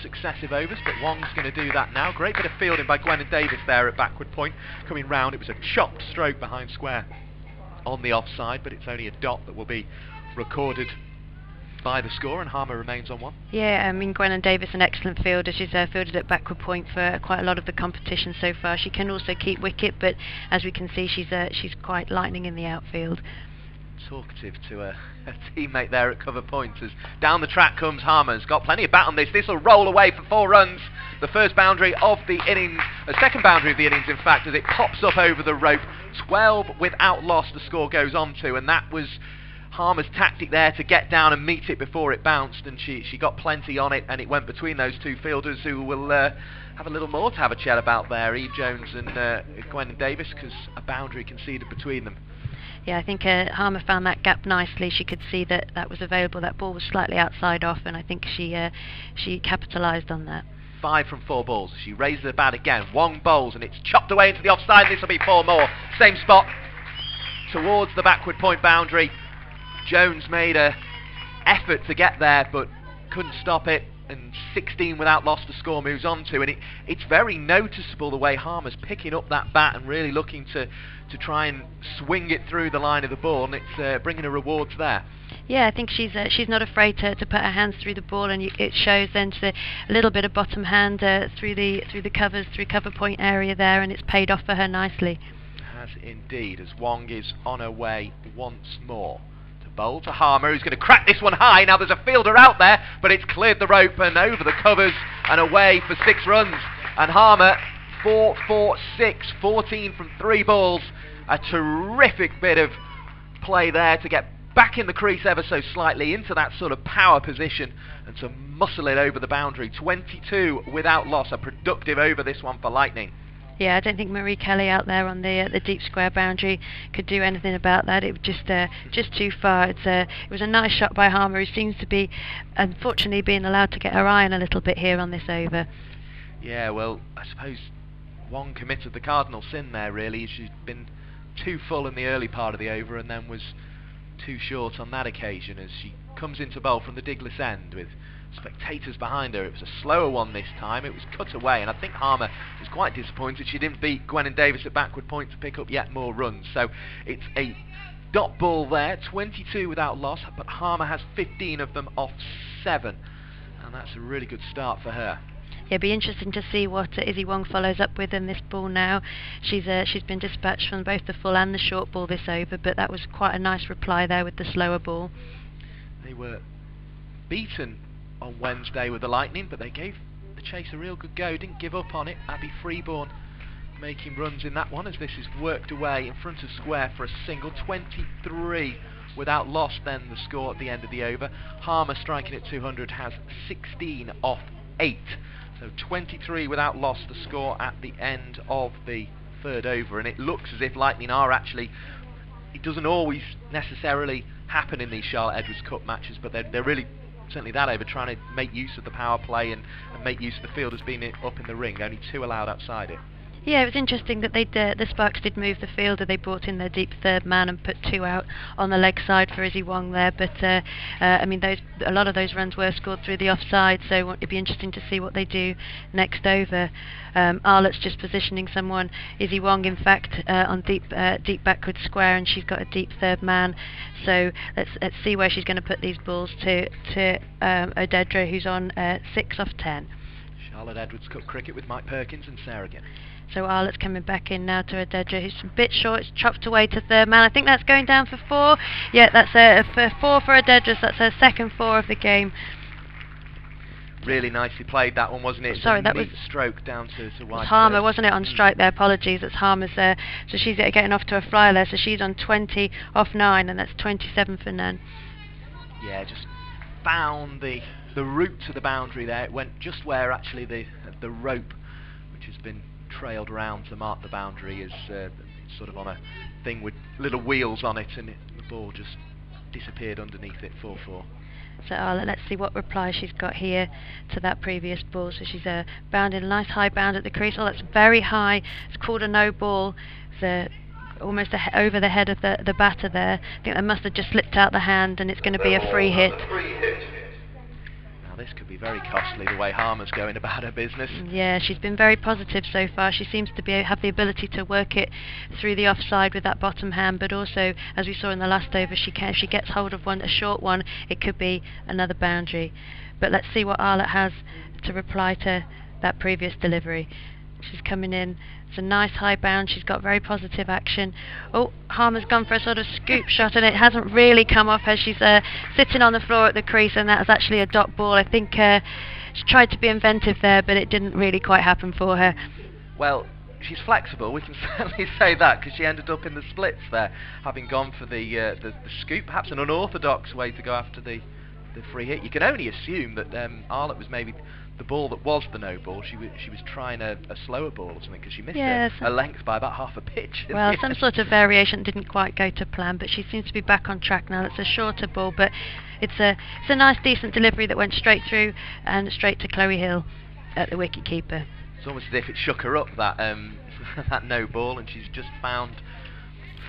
successive overs, but Wong's going to do that now. Great bit of fielding by Gwen and Davis there at backward point. Coming round, it was a chopped stroke behind square on the offside, but it's only a dot that will be recorded by the score, and Harmer remains on 1. Yeah, I mean, Gwen and Davis, an excellent fielder. She's fielded at backward point for quite a lot of the competition so far. She can also keep wicket, but as we can see, she's quite lightning in the outfield. Talkative to a teammate there at cover point as down the track comes Harmer's got plenty of bat on this. This will roll away for 4 runs. The first boundary of the innings, the second boundary of the innings in fact, as it pops up over the rope. 12 without loss the score goes on to, and that was Harmer's tactic there to get down and meet it before it bounced, and she got plenty on it, and it went between those 2 fielders who will have a little more to have a chat about there, Eve Jones and Gwen and Davis, because a boundary conceded between them. Yeah, I think Harmer found that gap nicely. She could see that was available. That ball was slightly outside off, and I think she capitalised on that. 5 from 4 balls. She raises the bat again. Wong bowls, and it's chopped away into the offside. This will be 4 more. Same spot towards the backward point boundary. Jones made a effort to get there, but couldn't stop it. And 16 without loss the score moves on to, and it's very noticeable the way Harmer's picking up that bat and really looking to try and swing it through the line of the ball, and it's bringing her rewards there. Yeah, I think she's not afraid to put her hands through the ball, and it shows then a little bit of bottom hand through the covers, through cover point area there, and it's paid off for her nicely. Has indeed, as Wong is on her way once more. Bowl to Harmer, who's going to crack this one high. Now there's a fielder out there, but it's cleared the rope and over the covers and away for 6 runs. And Harmer, 4-4-6, 14 from 3 balls. A terrific bit of play there to get back in the crease ever so slightly into that sort of power position and to muscle it over the boundary. 22 without loss, a productive over this one for Lightning. Yeah, I don't think Marie Kelly out there on the deep square boundary could do anything about that. It was just too far. It was a nice shot by Harmer, who seems to be, unfortunately, being allowed to get her iron a little bit here on this over. Yeah, well, I suppose Wong committed the cardinal sin there, really. She'd been too full in the early part of the over and then was too short on that occasion as she comes into bowl from the Diglis end with spectators behind her. It was a slower one this time. It was cut away, and I think Harmer was quite disappointed she didn't beat Gwen and Davis at backward point to pick up yet more runs. So it's a dot ball there, 22 without loss, but Harmer has 15 of them off 7, and that's a really good start for her. Yeah, it'll be interesting to see what Izzy Wong follows up with in this ball now. She's been dispatched from both the full and the short ball this over, but that was quite a nice reply there with the slower ball. They were beaten on Wednesday with the Lightning, but they gave the chase a real good go, didn't give up on it. Abby Freeborn making runs in that one as this is worked away in front of square for a single. 23 without loss then the score at the end of the over. Harmer striking at 200 has 16 off 8, so 23 without loss the score at the end of the 3rd over, and it looks as if Lightning are actually, it doesn't always necessarily happen in these Charlotte Edwards Cup matches, but they're really, certainly that over, trying to make use of the power play and make use of the fielders being up in the ring. Only 2 allowed outside it. Yeah, it was interesting that the Sparks did move the fielder. They brought in their deep 3rd man and put 2 out on the leg side for Izzy Wong there. But I mean, a lot of those runs were scored through the offside, so it'd be interesting to see what they do next over. Arlett's just positioning someone, Izzy Wong in fact, on deep backward square, and she's got a deep 3rd man. So let's see where she's going to put these balls to Odedra, who's on 6 off 10. Charlotte Edwards Cup cricket with Mike Perkins and Sarah Gibb. So Arlett's coming back in now to Odedra, who's a bit short. It's chopped away to 3rd man. I think that's going down for 4. Yeah, that's for 4 for Odedra, so that's her second 4 of the game. Really nicely played that one, wasn't it? Sorry, A that neat was stroke down to It was wide Harmer, third. wasn't it, on strike there? Apologies, it's Harmer's there. So she's getting off to a flyer there. So she's on 20 off 9, and that's 27 for none. Yeah, just found the route to the boundary there. It went just where actually the rope, which has been trailed around to mark the boundary, is sort of on a thing with little wheels on it, and the ball just disappeared underneath it. 4-4. So let's see what reply she's got here to that previous ball. So she's bounding a nice high bound at the crease. Oh, that's very high. It's called a no ball. It's almost over the head of the batter there. I think that must have just slipped out the hand, and it's going to be a free hit. Now this could be very costly, the way Harmer's going about her business. Yeah, she's been very positive so far. She seems to have the ability to work it through the offside with that bottom hand, but also, as we saw in the last over, if she gets hold of a short one, it could be another boundary. But let's see what Arlott has to reply to that previous delivery. She's coming in. It's a nice high bound. She's got very positive action. Oh, Harmer's gone for a sort of scoop shot, and it hasn't really come off her. She's sitting on the floor at the crease, and that was actually a dot ball. I think she tried to be inventive there, but it didn't really quite happen for her. Well, she's flexible, we can certainly say that, because she ended up in the splits there, having gone for the scoop, perhaps an unorthodox way to go after the free hit. You can only assume that Arlott was maybe the ball that was the no ball. She was trying a slower ball or something, because she missed a length by about half a pitch. Well, some sort of variation didn't quite go to plan, but she seems to be back on track now. It's a shorter ball, but it's a nice, decent delivery that went straight through and straight to Chloe Hill at the wicketkeeper. It's almost as if it shook her up, that that no ball, and she's just found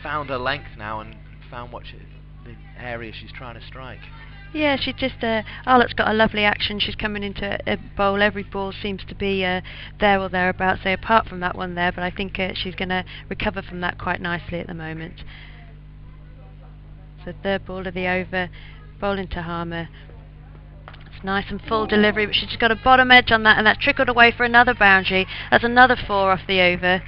her length now and found the area she's trying to strike. Yeah, she just Arlott's got a lovely action. She's coming into a bowl. Every ball seems to be there or thereabouts, so apart from that one there, but I think she's going to recover from that quite nicely at the moment. So third ball of the over, bowling to Harmer. It's nice and full delivery, but she's just got a bottom edge on that, and that's trickled away for another boundary. That's another 4 off the over.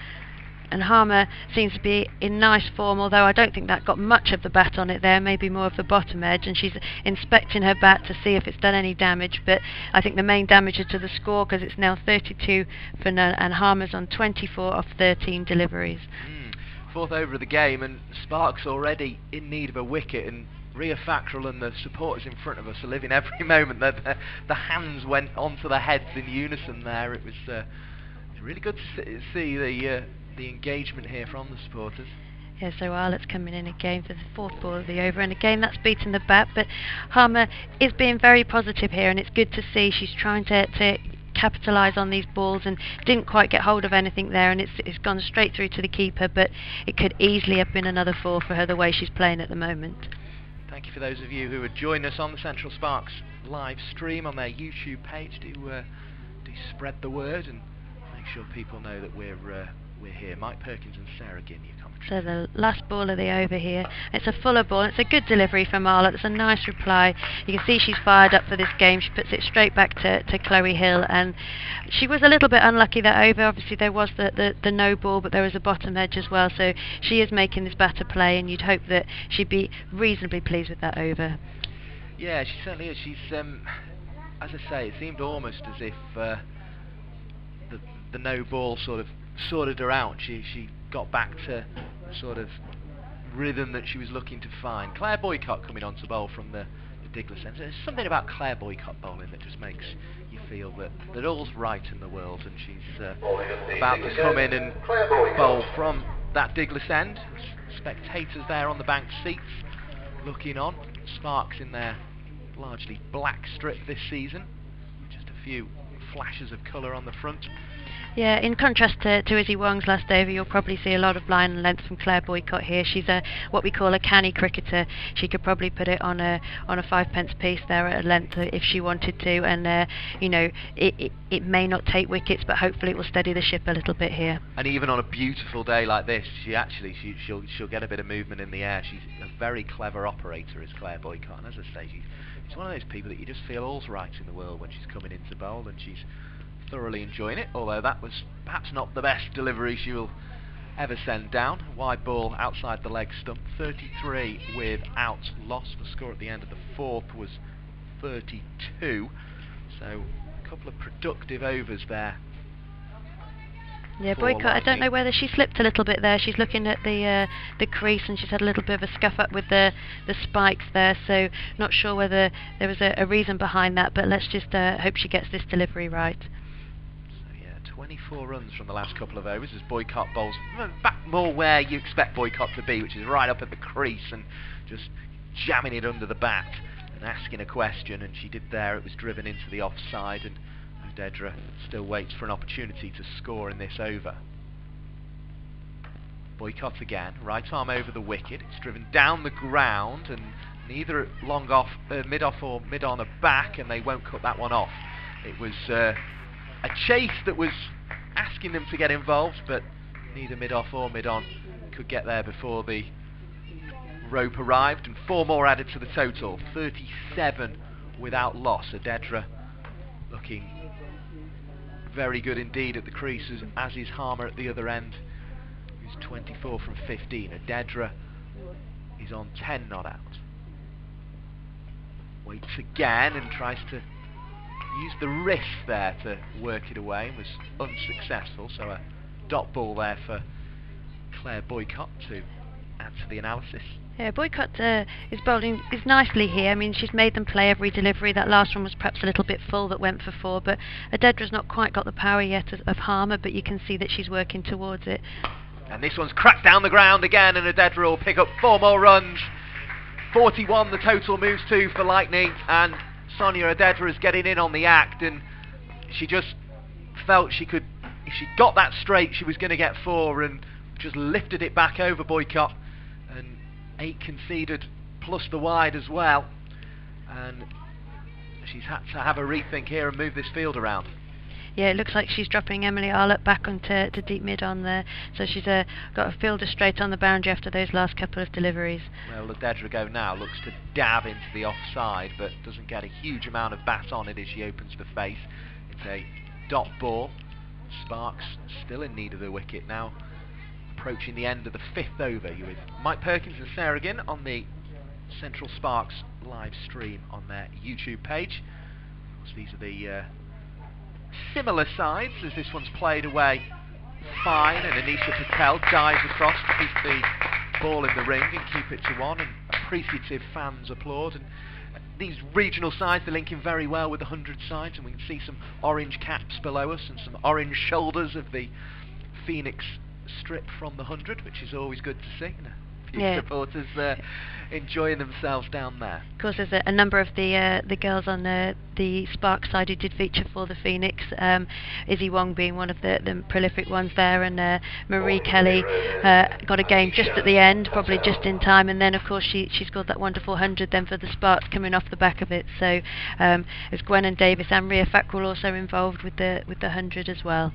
And Harmer seems to be in nice form, although I don't think that got much of the bat on it there, maybe more of the bottom edge, and she's inspecting her bat to see if it's done any damage, but I think the main damage is to the score, because it's now 32 for none, and Harmer's on 24 off 13 deliveries. Fourth over of the game, and Sparks already in need of a wicket, and Ria Fackrell and the supporters in front of us are living every moment. The hands went onto the heads in unison there. It was really good to see the engagement here from the supporters. Yeah, so Arlott's coming in again for the fourth ball of the over, and again that's beating the bat, but Harmer is being very positive here, and it's good to see. She's trying to capitalise on these balls and didn't quite get hold of anything there, and it's gone straight through to the keeper, but it could easily have been another 4 for her the way she's playing at the moment. Thank you for those of you who would join us on the Central Sparks live stream on their YouTube page. Do spread the word and make sure people know that we're here. Mike Perkins and Sarah Ginn, your commentary. So the last ball of the over here, it's a fuller ball. It's a good delivery from Arlott. It's a nice reply. You can see she's fired up for this game. She puts it straight back to Chloe Hill, and she was a little bit unlucky that over. Obviously there was the no ball, but there was a bottom edge as well, so she is making this batter play, and you'd hope that she'd be reasonably pleased with that over. Yeah, she certainly is. She's as I say, it seemed almost as if the no ball sort of sorted her out. She got back to the sort of rhythm that she was looking to find. Claire Boycott coming on to bowl from the Digler Centre. There's something about Claire Boycott bowling that just makes you feel that all's right in the world, and she's about to come in and bowl from that Digler end. Spectators there on the bank seats looking on. Sparks in their largely black strip this season, just a few flashes of colour on the front. Yeah, in contrast to Izzy Wong's last over, you'll probably see a lot of line and length from Claire Boycott here. She's what we call a canny cricketer. She could probably put it on a 5-pence piece there at a length if she wanted to, and it may not take wickets, but hopefully it will steady the ship a little bit here. And even on a beautiful day like this, she'll get a bit of movement in the air. She's a very clever operator, is Claire Boycott, and as I say, she's one of those people that you just feel all's right in the world when she's coming into bowl, and she's thoroughly enjoying it, although that was perhaps not the best delivery she will ever send down. Wide ball outside the leg stump. 33 without loss. The score at the end of the fourth was 32, so couple of productive overs there. Yeah, for Boycott, I don't Lightning. know whether she slipped a little bit there. She's looking at the crease, and she's had a little bit of a scuff up with the spikes there, so not sure whether there was a reason behind that, but let's just hope she gets this delivery right. So yeah, 24 runs from the last couple of overs as Boycott bowls back more where you expect Boycott to be, which is right up at the crease and just jamming it under the bat and asking a question, and she did there. It was driven into the offside, and Dedra still waits for an opportunity to score in this over. Boycott again, right arm over the wicket. It's driven down the ground, and neither long off, mid-off or mid-on are back, and they won't cut that one off. It was a chase that was asking them to get involved, but neither mid-off or mid-on could get there before the rope arrived, and 4 more added to the total. 37 without loss. Dedra looking very good indeed at the creases, as is Harmer at the other end, who's 24 from 15. Dedra is on 10 not out. Waits again and tries to use the wrist there to work it away, and was unsuccessful, so a dot ball there for Claire Boycott to add to the analysis. Yeah, Boycott is bowling is nicely here. I mean, she's made them play every delivery. That last one was perhaps a little bit full, that went for 4, but Dedra's not quite got the power yet of Harmer, but you can see that she's working towards it. And this one's cracked down the ground again, and Dedra will pick up 4 more runs. 41 the total moves to for Lightning, and Sonia Dedra is getting in on the act, and she just felt she could, if she got that straight, she was going to get 4, and just lifted it back over Boycott, and 8 conceded plus the wide as well, and she's had to have a rethink here and move this field around. Yeah, it looks like she's dropping Emily Arlott back onto deep mid on there, so she's got a fielder straight on the boundary after those last couple of deliveries. Well, the Dedra go now looks to dab into the offside, but doesn't get a huge amount of bat on it as she opens the face. It's a dot ball. Sparks still in need of the wicket now, approaching the end of the 5th over. You're with Mike Perkins and Sarah Ginn on the Central Sparks live stream on their YouTube page. Of course, these are the similar sides as this one's played away fine, and Anisha Patel dives across to keep the ball in the ring and keep it to 1, and appreciative fans applaud. And these regional sides, they're linking very well with the 100 sides, and we can see some orange caps below us and some orange shoulders of the Phoenix strip from the 100, which is always good to see. And a few supporters enjoying themselves down there. Of course, there's a number of the girls on the Spark side who did feature for the Phoenix. Izzy Wong being one of the prolific ones there, and Marie Kelly got a game just at the end, probably just in time, and then of course she scored that wonderful 100 then for the Sparks coming off the back of it. So as Gwen and Davis and Ria Fack were also involved with the 100 as well.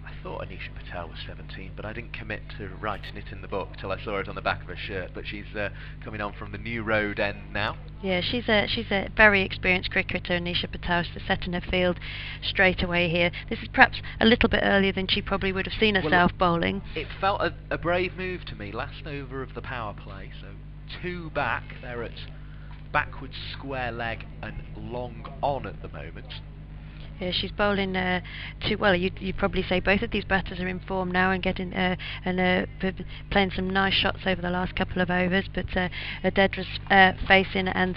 I thought Anisha Patel was 17, but I didn't commit to writing it in the book till I saw it on the back of her shirt. But she's coming on from the New Road end now. Yeah, she's a very experienced cricketer, Anisha Patel, setting her field straight away here. This is perhaps a little bit earlier than she probably would have seen herself bowling. It felt a brave move to me. Last over of the power play, so 2 back. They're at backwards square leg and long on at the moment. Yeah, she's bowling too well. You'd probably say both of these batters are in form now and getting playing some nice shots over the last couple of overs. But Dedra's facing, and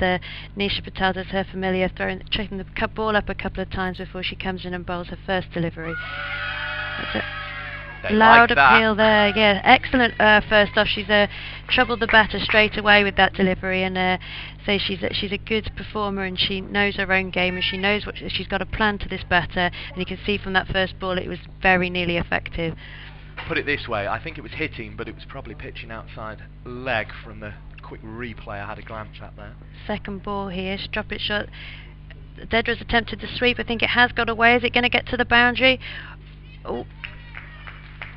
Nisha Patel does her familiar, checking the ball up a couple of times before she comes in and bowls her first delivery. That's loud appeal there. Yeah, excellent. First off, she's troubled the batter straight away with that delivery, and so she's a good performer, and she knows her own game, and she knows what she's got a plan to this batter, and you can see from that first ball it was very nearly effective. Put it this way, I think it was hitting, but it was probably pitching outside leg from the quick replay I had a glance at there. Second ball here, drop it short. Dedra's attempted to sweep. I think it has got away. Is it going to get to the boundary? Oh.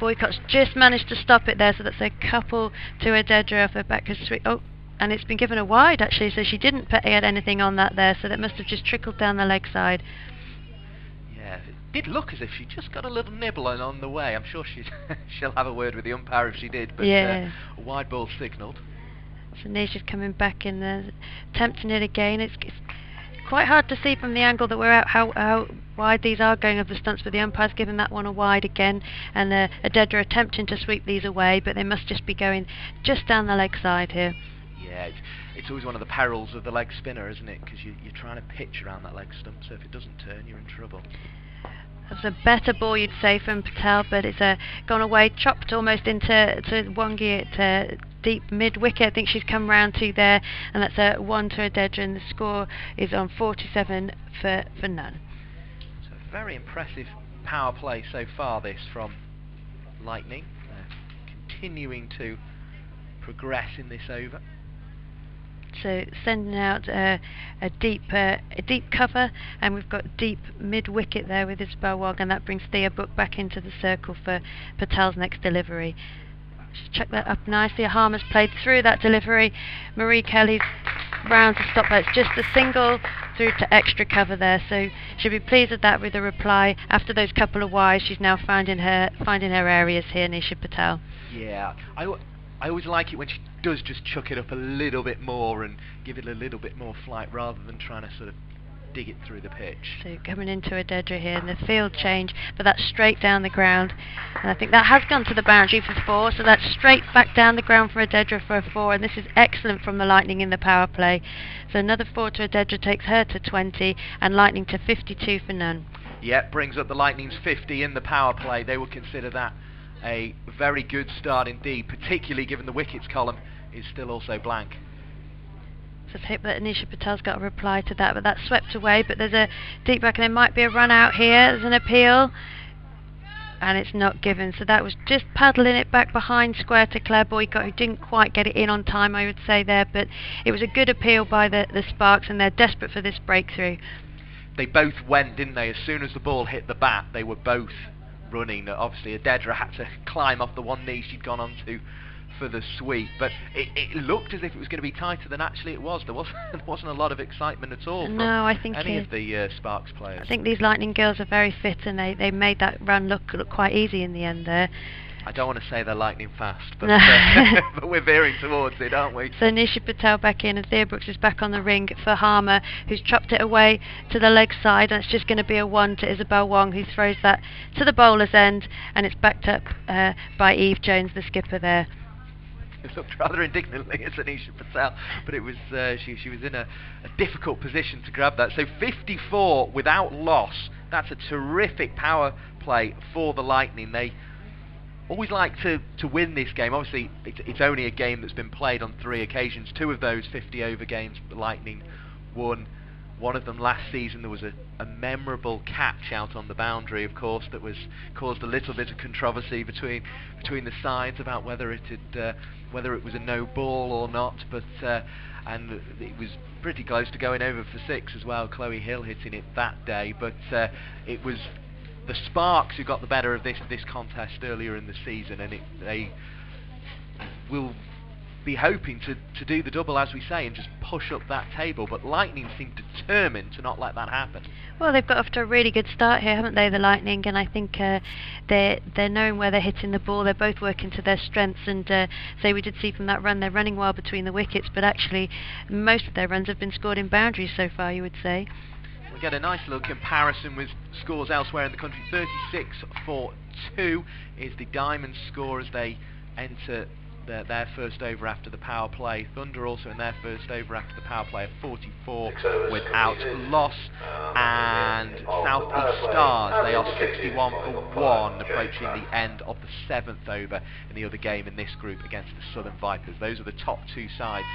Boycott's just managed to stop it there, so that's a couple to Dedra off her back. Oh, and it's been given a wide actually, so she didn't add anything on that there, so that must have just trickled down the leg side. Yeah, it did look as if she just got a little nibble on the way. I'm sure she'll have a word with the umpire if she did, but a wide ball signalled. So Nisha's coming back in there, attempting it again. It's quite hard to see from the angle that we're at how wide these are going of the stumps, but the umpire's giving that one a wide again, and Adedra attempting to sweep these away, but they must just be going just down the leg side here. Yeah, it's always one of the perils of the leg spinner, isn't it? Because you're trying to pitch around that leg stump, so if it doesn't turn, you're in trouble. That's a better ball, you'd say, from Patel, but it's gone away, chopped almost into Wangi at deep mid-wicket. I think she's come round to there, and that's a 1 to Adedra, and the score is on 47 for none. So very impressive power play so far, this from Lightning. Continuing to progress in this over. So sending out a deep cover, and we've got deep mid-wicket there with Isabel Wog, and that brings Thea Book back into the circle for Patel's next delivery. Just chuck that up nicely. Harmer's played through that delivery. Marie Kelly's round to stop that. It's just a single through to extra cover there, so she'll be pleased with that with a reply. After those couple of wides, she's now finding her areas here, Nisha Patel. Yeah, I always like it when she does just chuck it up a little bit more and give it a little bit more flight rather than trying to sort of dig it through the pitch. So coming into Adedra here, and the field change, but that's straight down the ground. And I think that has gone to the boundary for 4, so that's straight back down the ground for Adedra for a 4, and this is excellent from the Lightning in the power play. So another 4 to Adedra takes her to 20, and Lightning to 52 for none. Yeah, brings up the Lightning's 50 in the power play. They will consider that a very good start indeed, particularly given the wickets column is still also blank. So let's hope that Anisha Patel's got a reply to that, but that's swept away. But there's a deep back, and there might be a run out here. There's an appeal, and it's not given. So that was just paddling it back behind square to Claire Boycott, who didn't quite get it in on time, I would say there. But it was a good appeal by the Sparks, and they're desperate for this breakthrough. They both went, didn't they? As soon as the ball hit the bat, they were both running. Obviously, Adedra had to climb off the one knee she'd gone onto for the sweep, but it looked as if it was going to be tighter than actually it was. There wasn't a lot of excitement at all from I think any of the Sparks players. I think these Lightning girls are very fit, and they made that run look quite easy in the end there. I don't want to say they're lightning fast, but, but we're veering towards it, aren't we? So Nisha Patel back in, and Thea Brooks is back on the ring for Harmer, who's chopped it away to the leg side, and it's just going to be a 1 to Isabel Wong, who throws that to the bowler's end, and it's backed up by Eve Jones, the skipper there. It looked rather indignantly at Anisha Patel, but it was she was in a difficult position to grab that. So 54 without loss. That's a terrific power play for the Lightning. They always like to win this game. Obviously, it's only a game that's been played on 3 occasions. 2 of those 50-over games, the Lightning won. One of them last season. There was a memorable catch out on the boundary, of course, that caused a little bit of controversy between the sides about whether it was a no ball or not. But and it was pretty close to going over for 6 as well. Chloe Hill hitting it that day, but it was the Sparks who got the better of this contest earlier in the season, and they will be hoping to do the double, as we say, and just push up that table, but Lightning seem determined to not let that happen. Well, they've got off to a really good start here, haven't they, the Lightning, and I think they're knowing where they're hitting the ball. They're both working to their strengths, and so we did see from that run, they're running well between the wickets, but actually most of their runs have been scored in boundaries so far, you would say. We get a nice little comparison with scores elsewhere in the country. 36-4-2 is the Diamond score as they enter their first over after the power play. Thunder also in their first over after the power play of 44 without loss. And South East Stars, they are 61-1, approaching the end of the 7th over in the other game in this group against the Southern Vipers. Those are the top 2 sides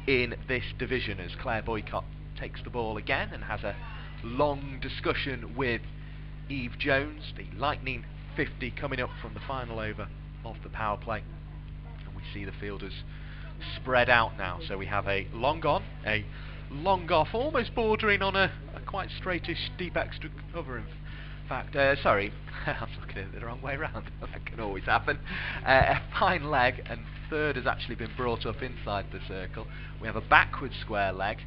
in this division, as Claire Boycott takes the ball again and has a long discussion with Eve Jones. The Lightning 50 coming up from the final over of the power play. We see the fielders spread out now, so we have a long on, a long off, almost bordering on a quite straightish deep extra cover. In fact, sorry, I'm looking at it the wrong way round. That can always happen. A fine leg, and third has actually been brought up inside the circle. We have a backward square leg,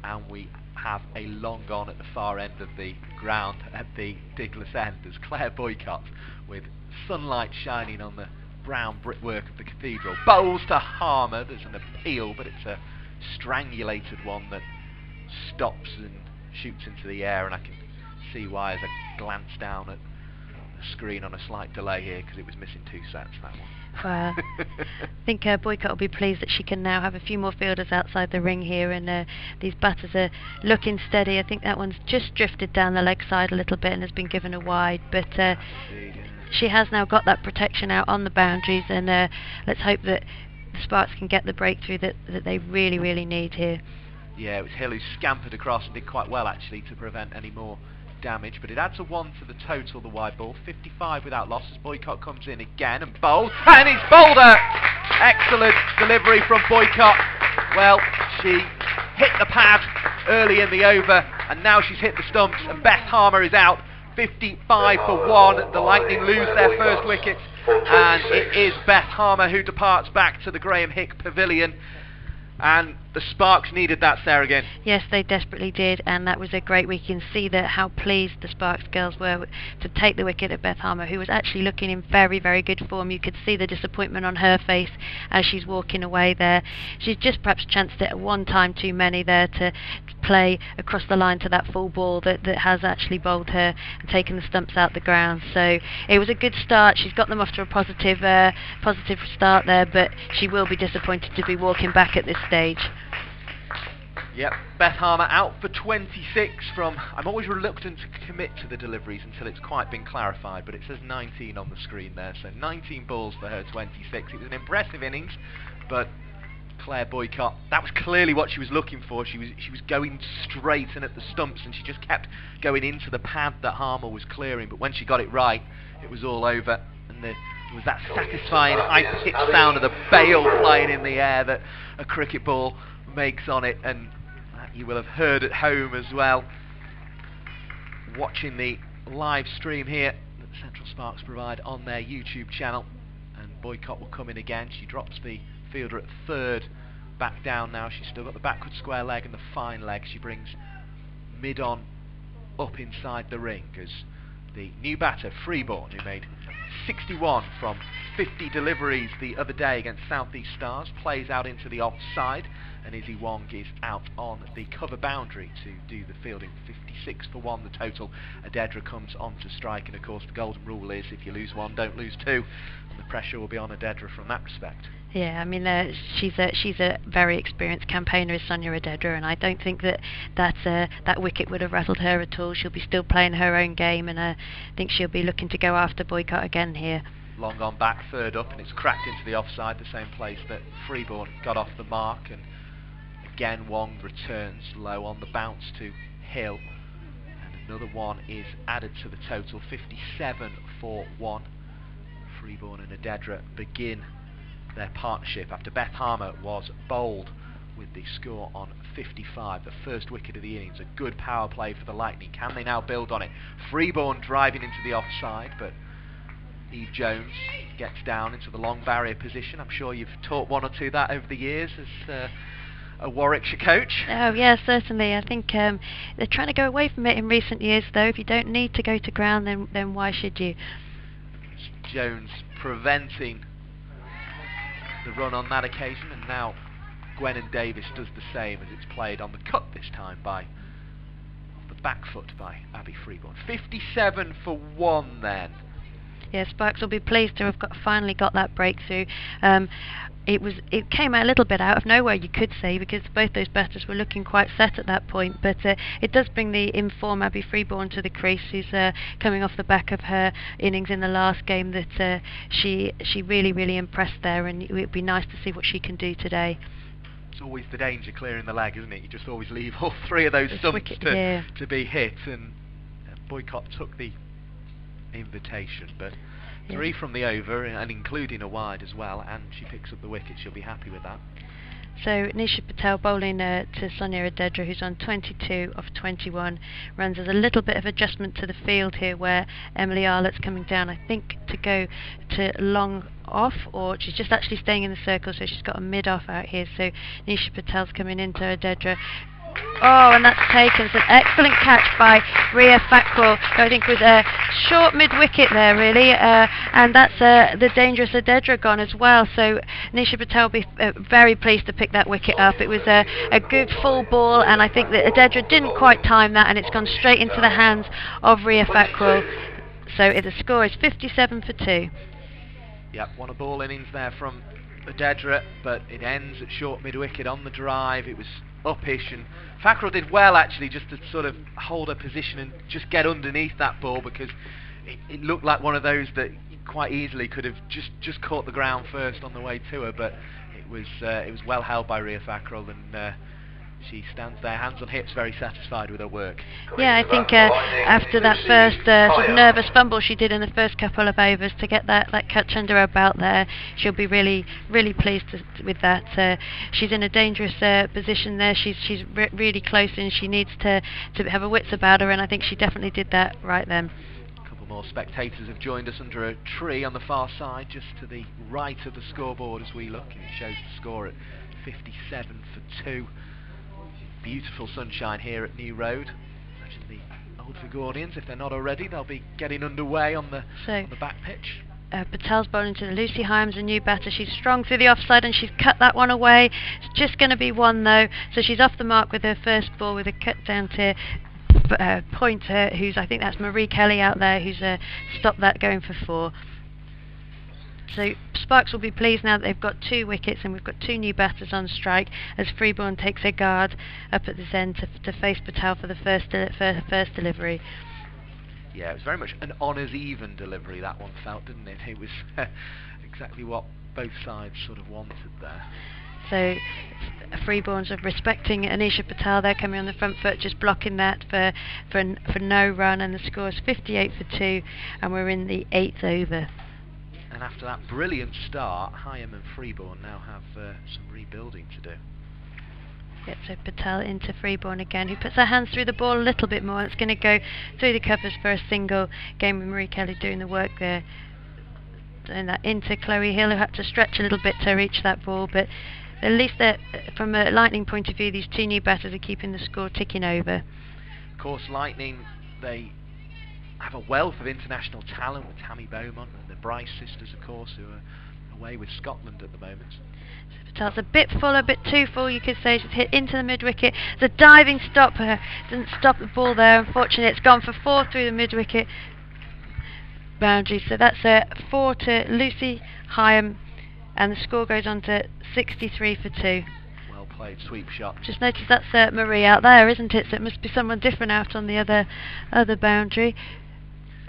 and we have a long on at the far end of the ground at the Diglas end, as Claire Boycott, with sunlight shining on the brown brickwork of the cathedral, bowls to Harmer. There's an appeal, but it's a strangulated one that stops, and shoots into the air, and I can see why as I glance down at the screen on a slight delay here, because it was missing 2 sets, that one. Well, I think Boycott will be pleased that she can now have a few more fielders outside the ring here, and these batters are looking steady. I think that one's just drifted down the leg side a little bit and has been given a wide, but she has now got that protection out on the boundaries, and let's hope that the Sparks can get the breakthrough that they really, really need here. Yeah, it was Hill who scampered across and did quite well actually to prevent any more damage, but it adds a 1 to the total, the wide ball. 55 without loss as Boycott comes in again and bowls, and he's bowled her! Excellent delivery from Boycott. Well, she hit the pad early in the over, and now she's hit the stumps, and Beth Harmer is out. 55 for 1. The Lightning lose their first wicket, and it is Beth Harmer who departs back to the Graham Hick Pavilion. And the Sparks needed that, Sarah, again. Yes, they desperately did, and that was a great week. You can see that how pleased the Sparks girls were to take the wicket at Beth Harmer, who was actually looking in very, very good form. You could see the disappointment on her face as she's walking away there. She's just perhaps chanced it at one time too many there to play across the line to that full ball that has actually bowled her and taken the stumps out the ground. So it was a good start. She's got them off to a positive start there, but she will be disappointed to be walking back at this stage. Yep, Beth Harmer out for 26 from... I'm always reluctant to commit to the deliveries until it's quite been clarified, but it says 19 on the screen there, so 19 balls for her 26. It was an impressive innings, but Claire Boycott, that was clearly what she was looking for. She was going straight in at the stumps, and she just kept going into the pad that Harmer was clearing, but when she got it right, it was all over, and there was that satisfying high-pitched sound of the bail flying in the air that a cricket ball makes on it, and you will have heard at home as well, watching the live stream here that Central Sparks provide on their YouTube channel. And Boycott will come in again. She drops the fielder at third, back down now. She's still got the backward square leg and the fine leg. She brings mid-on up inside the ring as the new batter, Freeborn, who made 61 from 50 deliveries the other day against South East Stars, plays out into the offside, and Izzy Wong is out on the cover boundary to do the fielding. 56 for 1 the total. Adedra comes on to strike, and of course the golden rule is if you lose 1, don't lose 2, and the pressure will be on Adedra from that respect. Yeah, I mean she's a very experienced campaigner, is Sonia Adedra, and I don't think that wicket would have rattled her at all. She'll be still playing her own game, and I think she'll be looking to go after Boycott again here. Long on back, third up, and it's cracked into the offside, the same place that Freeborn got off the mark, and again Wong returns low on the bounce to Hill, and another one is added to the total. 57 for 1. Freeborn and Adedra begin their partnership after Beth Harmer was bowled with the score on 55, the first wicket of the innings. A good power play for the Lightning. Can they now build on it? Freeborn driving into the offside, but Eve Jones gets down into the long barrier position. I'm sure you've taught one or two that over the years as a Warwickshire coach. Oh yeah, certainly. I think they're trying to go away from it in recent years, though. If you don't need to go to ground, then why should you? Jones preventing the run on that occasion, and now Gwennon Davis does the same as it's played on the cut this time by the back foot by Abby Freeborn. 57 for 1 then. Yeah, Sparks will be pleased to have finally got that breakthrough. It came a little bit out of nowhere, you could say, because both those batters were looking quite set at that point, but it does bring the in-form Abby Freeborn to the crease, who's coming off the back of her innings in the last game that she really, really impressed there, and it would be nice to see what she can do today. It's always the danger clearing the leg, isn't it? You just always leave all 3 of those stumps to be hit, and Boycott took the invitation, but 3 from the over, and including a wide as well, and she picks up the wicket. She'll be happy with that. So Nisha Patel bowling to Sonia Adedra, who's on 22 of 21. Runs as a little bit of adjustment to the field here, where Emily Arlett's coming down, I think, to go to long off, or she's just actually staying in the circle, so she's got a mid-off out here. So Nisha Patel's coming into Adedra. Oh, and that's taken. So an excellent catch by Ria Fackwell, who I think was a short mid-wicket there, really. And that's the dangerous Adedra gone as well. So Nisha Patel will be very pleased to pick that wicket up. It was a good full ball, and I think that Adedra didn't quite time that, and it's gone straight into the hands of Ria Fackwell. So the score is 57 for 2. Yep, won a ball innings there from Adedra, but it ends at short mid-wicket on the drive. It was uppish, and Fackrell did well actually just to sort of hold her position and just get underneath that ball, because it looked like one of those that quite easily could have just caught the ground first on the way to her, but it was well held by Ria Fackrell, and she stands there, hands on hips, very satisfied with her work. Yeah, I think after that first sort of nervous fumble she did in the first couple of overs, to get that catch under her belt there, she'll be really pleased with that. She's in a dangerous position there. She's really close, and she needs to have her wits about her, and I think she definitely did that right then. A couple more spectators have joined us under a tree on the far side, just to the right of the scoreboard as we look, and it shows the score at 57 for 2. Beautiful sunshine here at New Road. Imagine the Old Vic audience, if they're not already, they'll be getting underway on the back pitch. Patel's bowling to Lucy Hyams, a new batter. She's strong through the offside, and she's cut that one away. It's just going to be one though, so she's off the mark with her first ball with a cut down to pointer, who's, I think that's Marie Kelly out there, who's stopped that going for 4. So Sparks will be pleased now that they've got 2 wickets, and we've got 2 new batters on strike, as Freeborn takes her guard up at this end to face Patel for the first delivery. Yeah, it was very much an honours even delivery, that one felt, didn't it? It was exactly what both sides sort of wanted there. So Freeborns are respecting Anisha Patel. They're coming on the front foot, just blocking that for no run, and the score is 58 for 2, and we're in the 8th over. And after that brilliant start, Hyam and Freeborn now have some rebuilding to do. Yep, so Patel into Freeborn again, who puts her hands through the ball a little bit more. It's going to go through the covers for a single. Game with Marie Kelly doing the work there. And that into Chloe Hill, who had to stretch a little bit to reach that ball, but at least from a Lightning point of view, these 2 new batters are keeping the score ticking over. Of course, Lightning, they have a wealth of international talent with Tammy Beaumont and the Bryce sisters, of course, who are away with Scotland at the moment. So Patel's a bit full, a bit too full, you could say. She's hit into the mid-wicket. It's a diving stop. Didn't stop the ball there. Unfortunately, it's gone for 4 through the mid-wicket boundary. So that's 4 to Lucy Hyam, and the score goes on to 63 for 2. Well played, sweep shot. Just noticed that's Marie out there, isn't it? So it must be someone different out on the other boundary.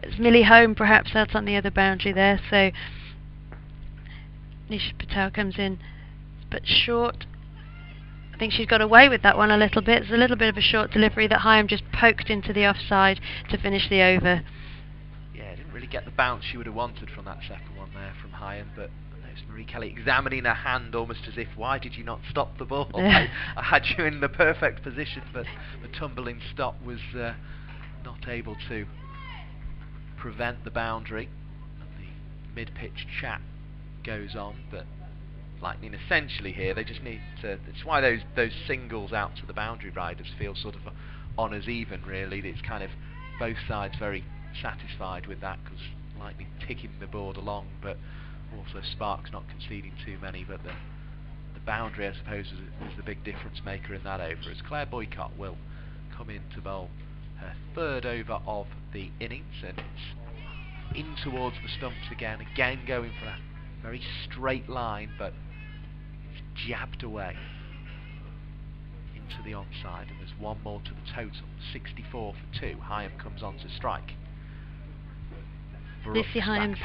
It's Millie Home perhaps out on the other boundary there. So Nisha Patel comes in, but short. I think she's got away with that one a little bit. It's a little bit of a short delivery that Hyam just poked into the offside to finish the over. Yeah, didn't really get the bounce she would have wanted from that second one there from Hyam, but there's Marie Kelly examining her hand almost as if, why did you not stop the ball? I had you in the perfect position, but the tumbling stop was not able to prevent the boundary. And the mid-pitch chat goes on, but Lightning essentially here, they just need to, it's why those singles out to the boundary riders feel sort of honours even, really. It's kind of both sides very satisfied with that, because Lightning ticking the board along, but also Sparks not conceding too many. But the boundary, I suppose, is the big difference maker in that over, as Claire Boycott will come in to bowl her 3rd over of the innings, and it's in towards the stumps again going for a very straight line, but it's jabbed away into the onside, and there's 1 more to the total. 64 for 2. Hyam comes on to strike. Lucy Hyam's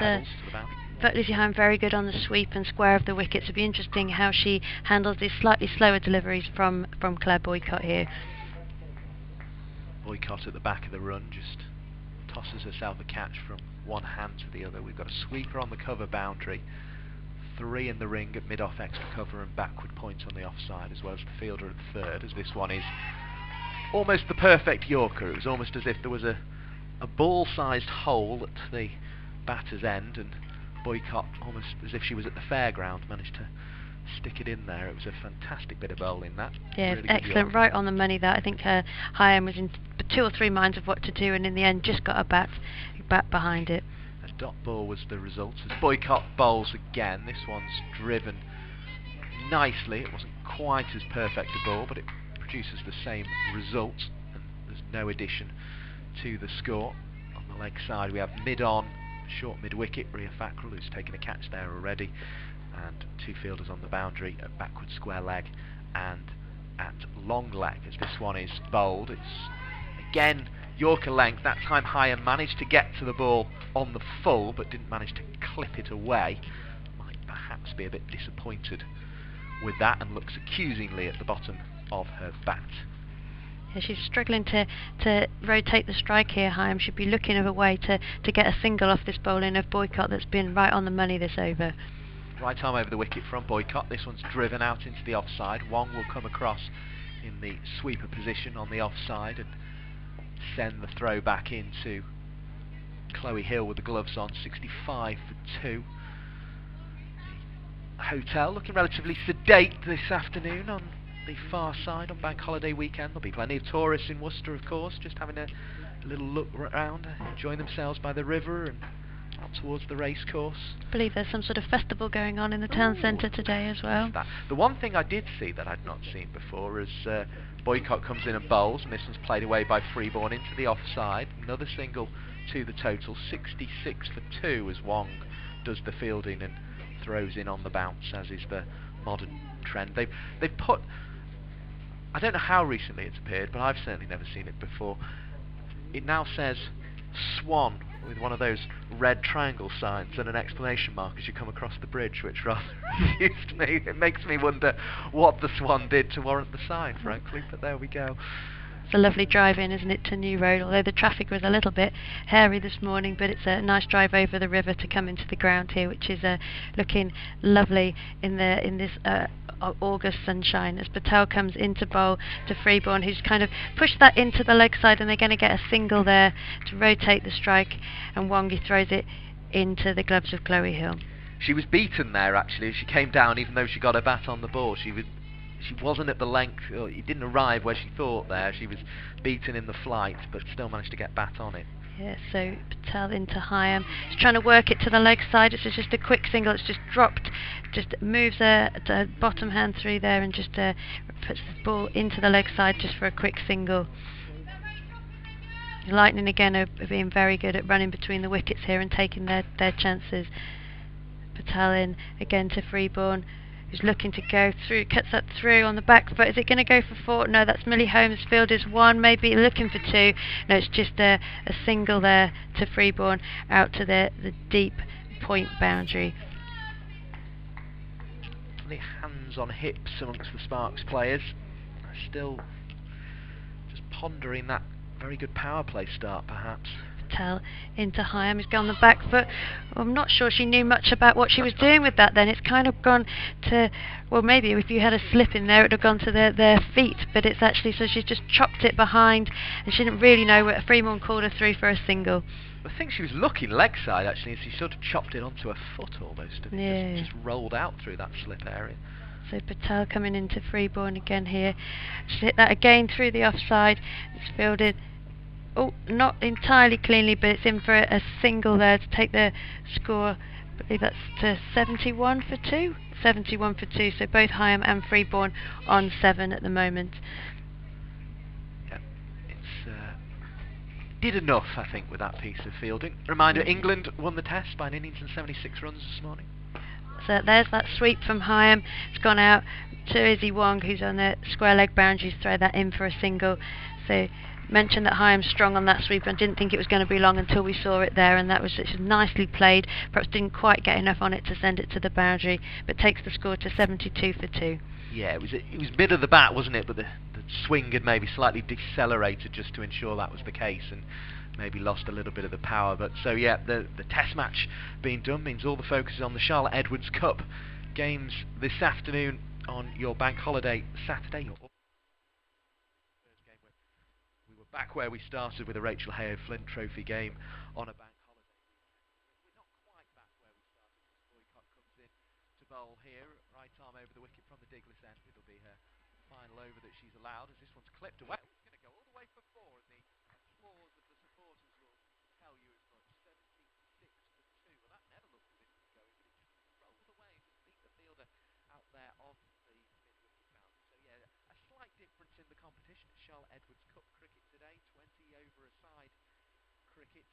Lucy Hyam very good on the sweep and square of the wickets. It'll be interesting how she handles these slightly slower deliveries from Claire Boycott here. Boycott at the back of the run just tosses herself a catch from one hand to the other. We've got a sweeper on the cover boundary, 3 in the ring at mid-off extra cover and backward point on the offside, as well as the fielder at the 3rd, as this one is almost the perfect Yorker. It was almost as if there was a ball-sized hole at the batter's end, and Boycott, almost as if she was at the fairground, managed to stick it in there. It was a fantastic bit of bowling, that. Yeah, Really good excellent, Yorker. right on the money that. I think Hyam was in 2 or 3 minds of what to do, and in the end just got a bat behind it. A dot ball was the result as Boycott bowls again. This one's driven nicely. It wasn't quite as perfect a ball, but it produces the same result, and there's no addition to the score. On the leg side we have mid-on, short mid-wicket, Ria Thakral, who's taken a catch there already, and 2 fielders on the boundary at backward square leg and at long leg, as this one is bowled. It's again Yorker length. That time Hyam managed to get to the ball on the full, but didn't manage to clip it away. Might perhaps be a bit disappointed with that, and looks accusingly at the bottom of her bat. Yeah, she's struggling to rotate the strike here. Hyam should be looking of a way to get a single off this bowling of Boycott that's been right on the money this over. Right arm over the wicket from Boycott. This one's driven out into the offside. Wong will come across in the sweeper position on the offside and send the throw back into Chloe Hill with the gloves on. 65 for 2. The hotel looking relatively sedate this afternoon on the far side on Bank Holiday weekend. There'll be plenty of tourists in Worcester, of course, just having a little look around, enjoying themselves by the river and out towards the race course. I believe there's some sort of festival going on in the town centre today as well. The one thing I did see that I'd not seen before is Boycott comes in and bowls, and this one's played away by Freeborn into the offside. Another single to the total, 66 for 2 as Wong does the fielding and throws in on the bounce, as is the modern trend. They've put, I don't know how recently it's appeared, but I've certainly never seen it before. It now says Swan with one of those red triangle signs and an exclamation mark as you come across the bridge, which rather amused me. It makes me wonder what the Swan did to warrant the sign, frankly, but there we go. It's a lovely drive in, isn't it, to New Road, although the traffic was a little bit hairy this morning, but it's a nice drive over the river to come into the ground here, which is looking lovely in this August sunshine as Patel comes into bowl to Freeborn, who's kind of pushed that into the leg side, and they're going to get a single there to rotate the strike, and Wongi throws it into the gloves of Chloe Hill. She was beaten there actually. She came down even though she got her bat on the ball. She wasn't at the length, or it didn't arrive where she thought there. She was beaten in the flight, but still managed to get bat on it. Yeah, so Patel into Hyam. She's trying to work it to the leg side. It's just a quick single. It's just dropped, just moves the bottom hand through there and just puts the ball into the leg side just for a quick single. Lightning again are being very good at running between the wickets here and taking their chances. Patel in again to Freeborn, who's looking to go through, cuts that through on the back foot. Is it going to go for 4? No, that's Millie Holmes. Field is 1, maybe looking for 2. No, it's just a single there to Freeborn out to the deep point boundary. The hands on hips amongst the Sparks players. Still just pondering that very good power play start, perhaps. Patel into Hyam, he's gone on the back foot. Well, I'm not sure she knew much about what she was doing with that then. It's kind of gone to, well, maybe if you had a slip in there it would have gone to their feet, but it's actually, so she's just chopped it behind, and she didn't really know where Freeborn called her through for a single. I think she was looking leg side actually, and she sort of chopped it onto her foot almost, and it just rolled out through that slip area. So Patel coming into Freeborn again here. She hit that again through the offside. It's fielded, oh, not entirely cleanly, but it's in for a single there to take the score. I believe that's to 71 for 2. 71 for 2. So both Hyam and Freeborn on 7 at the moment. Yeah, it's did enough, I think, with that piece of fielding. Reminder: England won the Test by an innings and 76 runs this morning. So there's that sweep from Hyam. It's gone out to Izzy Wong, who's on the square leg boundaries, throw that in for a single. So mentioned that Hyam's strong on that sweep, and didn't think it was going to be long until we saw it there, and that was nicely played. Perhaps didn't quite get enough on it to send it to the boundary, but takes the score to 72 for 2. Yeah, it was mid of the bat, wasn't it? But the swing had maybe slightly decelerated just to ensure that was the case, and maybe lost a little bit of the power. But so yeah, the Test match being done means all the focus is on the Charlotte Edwards Cup games this afternoon on your Bank Holiday Saturday. We were back where we started with a Rachel Hayo Flint Trophy game on a Bank Holiday. We're not quite back where we started. Boycott comes in to bowl here. right arm over the wicket from the Diglis end. It'll be her final over that she's allowed as this one's clipped away. It's going to go all the way for 4, and the applause of the supporters will tell you as much. 76 for 2. Well, that never looked as if it was going, but it just rolled away and just beat the fielder out there on the mid-wicket boundary. So yeah, a slight difference in the competition at Charlotte Edwards Cup cricket today. 20 over a side cricket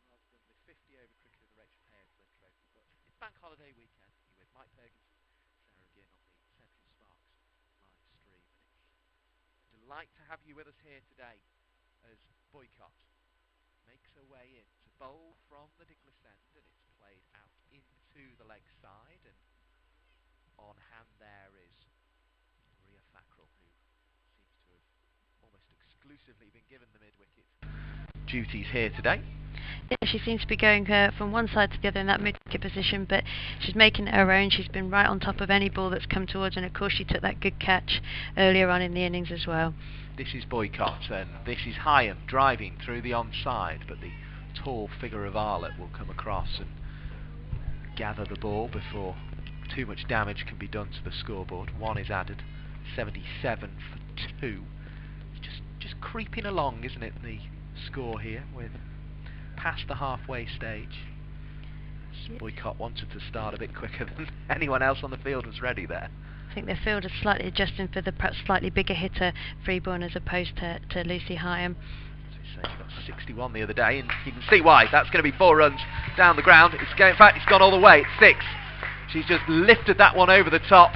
rather than the 50 over cricket of the Rachel Hayes Flint Trophy. But it's bank holiday weekend. You're with Mike Ferguson, Sarah Ginn on the Central Sparks live stream, and it's a delight to have you with us here today as Boycott makes her way in to bowl from the Diglis end, and it's played out into the leg side, and on hand there is Ria Fackrell, who seems to have almost exclusively been given the mid-wicket duties here today. Yeah, she seems to be going from one side to the other in that mid-wicket position, but she's making it her own. She's been right on top of any ball that's come towards her, and of course she took that good catch earlier on in the innings as well. This is Boycott, and this is Hyam driving through the onside, but the tall figure of Arlett will come across and gather the ball before too much damage can be done to the scoreboard. 1 is added, 77 for 2. It's just creeping along, isn't it, the score here, with past the halfway stage. Boycott wanted to start a bit quicker than anyone else on the field was ready there. I think the field is slightly adjusting for the perhaps slightly bigger hitter Freeborn as opposed to Lucy Hyam. As we say, she got 61 the other day, and you can see why. That's going to be 4 runs down the ground. In fact, it's gone all the way. It's 6. She's just lifted that one over the top.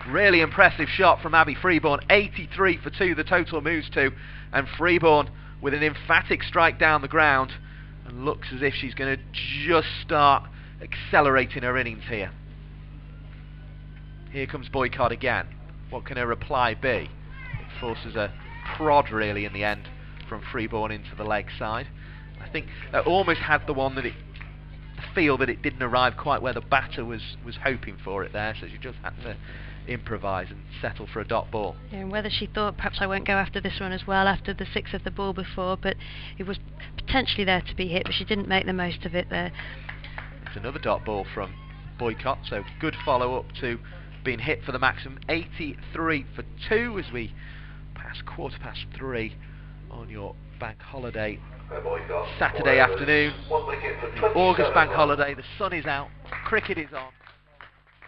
Really impressive shot from Abby Freeborn. 83 for 2 the total moves to, and Freeborn with an emphatic strike down the ground, and looks as if she's going to just start accelerating her innings here. Here comes Boycott again. What can her reply be? It forces a prod really in the end from Freeborn into the leg side. I think that almost had the one that it feel that it didn't arrive quite where the batter was hoping for it there, so she just had to improvise and settle for a dot ball. Yeah, and whether she thought perhaps I won't go after this one as well after the 6 of the ball before, but it was potentially there to be hit, but she didn't make the most of it there. It's another dot ball from Boycott, so good follow up to being hit for the maximum. 83 for 2 as we pass 3:15 on your bank holiday Saturday afternoon. The August bank holiday, the sun is out, cricket is on.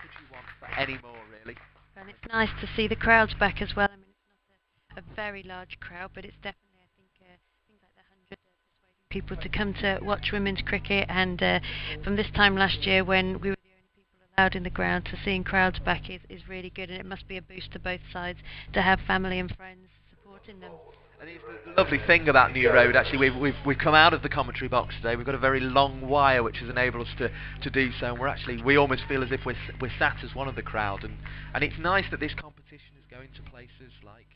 Could you want for any more, really? And it's nice to see the crowds back as well. I mean, it's not a very large crowd, but it's definitely, I think, things like the 100 persuading people to come to watch women's cricket. And from this time last year, when we were the only people allowed in the ground, to seeing crowds back is really good, and it must be a boost to both sides to have family and friends supporting them. And it's the lovely thing about New Road, actually, we've come out of the commentary box today. We've got a very long wire which has enabled us to do so, and we almost feel as if we're sat as one of the crowd, and it's nice that this competition is going to places like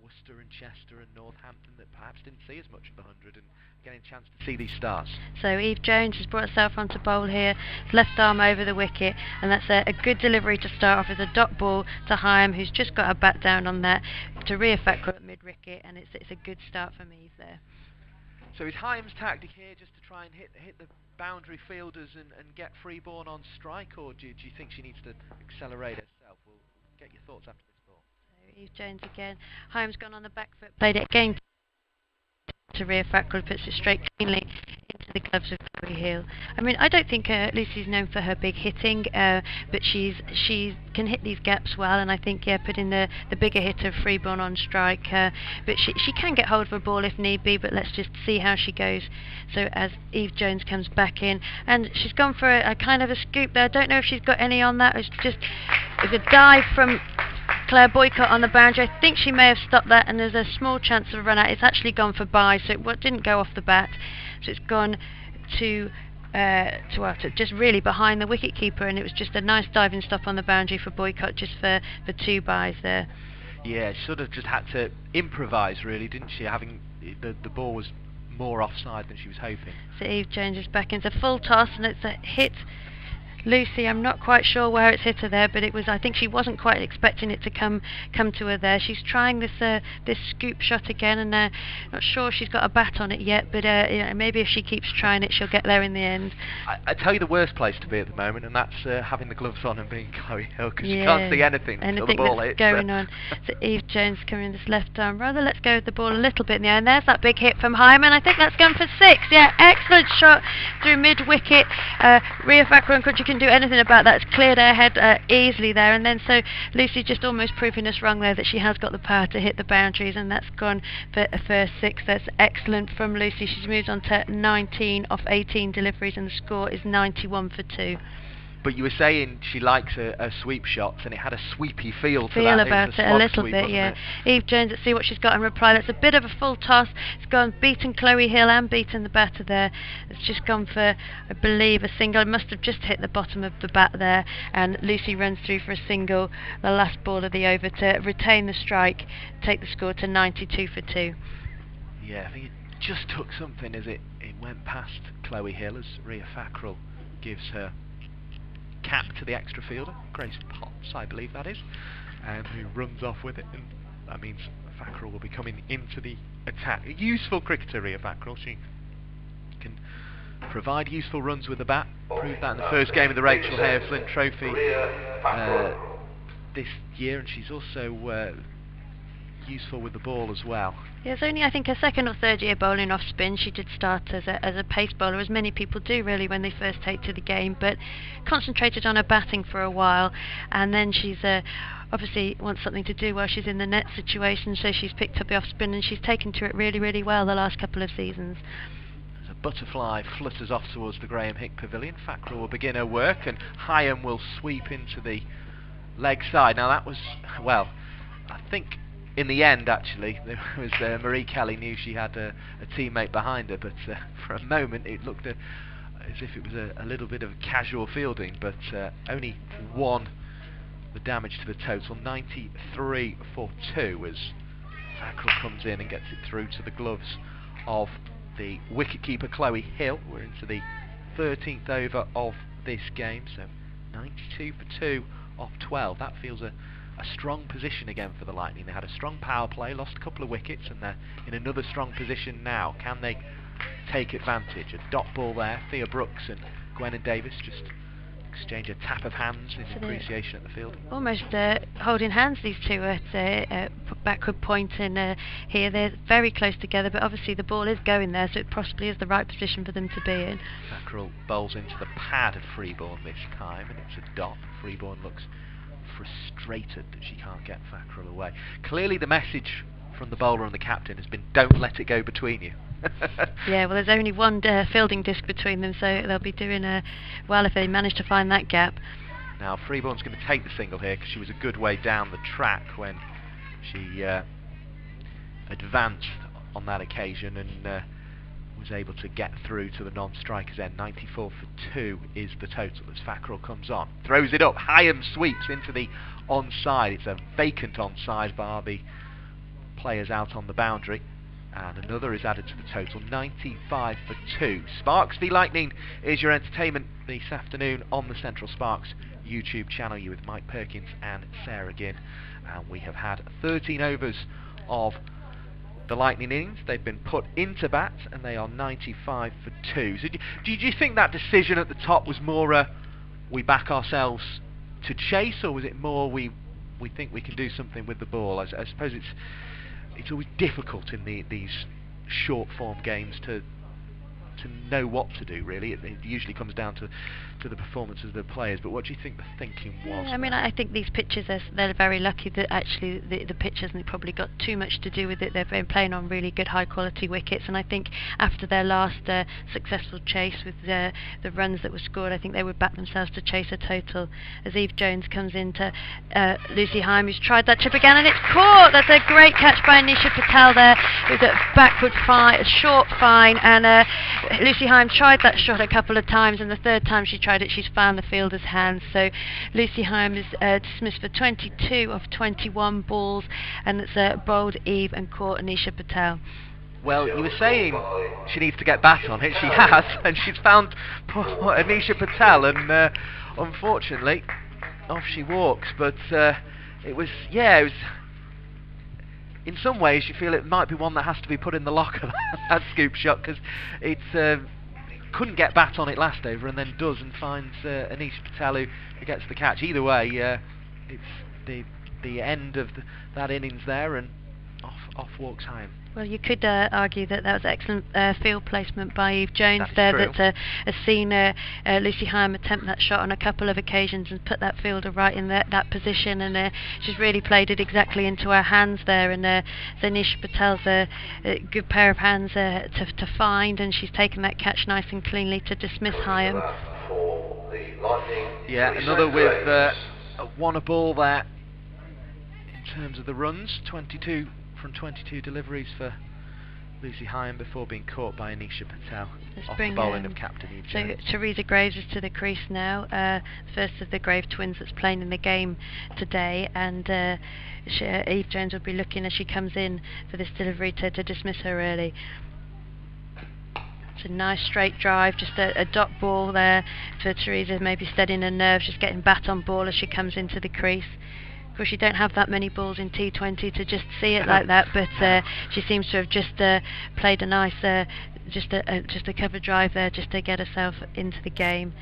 Worcester and Chester and Northampton that perhaps didn't see as much of the 100 and getting a chance to see these stars. So Eve Jones has brought herself onto bowl here, left arm over the wicket, and that's a good delivery to start off with a dot ball to Hyam, who's just got her bat down on that, to Ria Fackrell at mid-wicket, and it's a good start from Eve there. So is Hyam's tactic here just to try and hit the boundary fielders and get Freeborn on strike, or do you think she needs to accelerate herself? We'll get your thoughts after this ball. So Eve Jones again. Hyam's gone on the back foot, played it again to Ria Fackrell, puts it straight cleanly into the gloves of Chloe Hill. I mean, I don't think Lucy's known for her big hitting, but she can hit these gaps well, and I think putting the bigger hitter Freeborn on strike, but she can get hold of a ball if need be, but let's just see how she goes. So as Eve Jones comes back in, and she's gone for a kind of a scoop there. I don't know if she's got any on that. It's a dive from Claire Boycott on the boundary. I think she may have stopped that, and there's a small chance of a run out. It's actually gone for bye, so it didn't go off the bat. So it's gone to just really behind the wicket-keeper, and it was just a nice diving stop on the boundary for Boycott, just for 2 byes there. Yeah, she sort of just had to improvise, really, didn't she? Having the ball was more offside than she was hoping. So Eve Jones is back into full toss, and it's a hit Lucy, I'm not quite sure where it's hit her there, but it was. I think she wasn't quite expecting it to come to her there. She's trying this scoop shot again, and not sure she's got a bat on it yet, but maybe if she keeps trying it, she'll get there in the end. I tell you the worst place to be at the moment, and that's having the gloves on and being Chloe Hill, because you can't see anything until the ball that's hits. going on. So Eve Jones coming this left arm. Rather, let's go with the ball a little bit in the air, and there's that big hit from Hyman. I think that's gone for 6. Yeah, excellent shot through mid-wicket. Ria Thakral, could you can do anything about that. It's cleared her head easily there, and then so Lucy just almost proving us wrong there that she has got the power to hit the boundaries, and that's gone for a first 6. That's excellent from Lucy. She's moved on to 19 off 18 deliveries, and the score is 91 for 2. But you were saying she likes her sweep shots, and it had a sweepy feel to Feel that. about it a little sweep, bit, yeah. It? Eve Jones, let's see what she's got in reply. That's a bit of a full toss. It's gone, beaten Chloe Hill and beaten the batter there. It's just gone for, I believe, a single. It must have just hit the bottom of the bat there, and Lucy runs through for a single, the last ball of the over, to retain the strike, take the score to 92 for 2. Yeah, I think it just took something as it went past Chloe Hill, as Ria Thakral gives her cap to the extra fielder, Grace Potts, I believe that is, who runs off with it, and that means Thakral will be coming into the attack. A useful cricketer, Ria Thakral. She can provide useful runs with the bat. Proved that in the first game of the Rachel Hare Flint Trophy this year, and she's also useful with the ball as well. Yeah, it's only, I think, her second or third year bowling off spin. She did start as a pace bowler, as many people do really when they first take to the game, but concentrated on her batting for a while, and then she's obviously wants something to do while she's in the net situation, so she's picked up the off spin, and she's taken to it really, really well the last couple of seasons. As a butterfly flutters off towards the Graham Hick Pavilion, Thakral will begin her work, and Hyam will sweep into the leg side. Now that was, well, I think in the end, actually, there was Marie Kelly knew she had a teammate behind her, but for a moment it looked as if it was a little bit of casual fielding, but only one the damage to the total, 93 for 2, as Thakral comes in and gets it through to the gloves of the wicketkeeper Chloe Hill. We're into the 13th over of this game, so 92 for 2 off 12. That feels a strong position again for the Lightning. They had a strong power play, lost a couple of wickets, and they're in another strong position now. Can they take advantage? A dot ball there. Thea Brooks and Gwennon Davis just exchange a tap of hands in appreciation at the field. Almost holding hands, these two, at backward point, and here they're very close together, but obviously the ball is going there, so it possibly is the right position for them to be in. Thakral bowls into the pad of Freeborn this time, and it's a dot. Freeborn looks frustrated that she can't get Thakral away. Clearly the message from the bowler and the captain has been, don't let it go between you. Yeah, well, there's only one fielding disc between them, so they'll be doing well if they manage to find that gap. Now Freeborn's going to take the single here, because she was a good way down the track when she advanced on that occasion, and was able to get through to the non-striker's end. 94 for 2 is the total as Thakral comes on. Throws it up. Hyam sweeps into the onside. It's a vacant onside bar the players out on the boundary. And another is added to the total. 95 for 2. Sparks v Lightning is your entertainment this afternoon on the Central Sparks YouTube channel. You with Mike Perkins and Sarah Ginn. And we have had 13 overs of the Lightning innings. They've been put into bat, and they are 95 for 2. So do you think that decision at the top was more we back ourselves to chase, or was it more we think we can do something with the ball? I suppose it's always difficult in these short form games to know what to do, really. It usually comes down to the performances of the players, but what do you think the thinking was? Yeah, I mean, I think these pitches, they're very lucky that actually the pitch hasn't probably got too much to do with it. They've been playing on really good high quality wickets, and I think after their last successful chase with the runs that were scored, I think they would back themselves to chase a total. As Eve Jones comes into Lucy Hyam, who's tried that chip again, and it's caught. That's a great catch by Anisha Patel there with a backward fine, a short fine, and Lucy Hyam tried that shot a couple of times, and the third time she tried it, she's found the fielder's hands. So Lucy Hyam is dismissed for 22 of 21 balls, and it's bowled Eve and caught Anisha Patel. Well, you were saying she needs to get bat on it. She has, and she's found poor Anisha Patel, and unfortunately, off she walks. But it was, in some ways you feel it might be one that has to be put in the locker, that scoop shot, because it couldn't get bat on it last over and then does and finds Anisha Patel who gets the catch. Either way, it's the end of that innings there, and off walks home. Well, you could argue that was excellent field placement by Eve Jones That's there. true. That has seen Lucy Hyam attempt that shot on a couple of occasions and put that fielder right in that position, and she's really played it exactly into her hands there. And Anisha Patel's a good pair of hands to find, and she's taken that catch nice and cleanly to dismiss Hyam. Yeah, another with one a ball there in terms of the runs. 22 from 22 deliveries for Lucy Hyam before being caught by Anisha Patel. Off the bowling of Captain Eve Jones. So Teresa Graves is to the crease now, first of the Grave twins that's playing in the game today, and Eve Jones will be looking as she comes in for this delivery to dismiss her early. It's a nice straight drive, just a dot ball there for Teresa, maybe steadying her nerves, just getting bat on ball as she comes into the crease. Of course, you don't have that many balls in T20 to just see it like that, but she seems to have just played a nice, just a cover drive there, just to get herself into the game.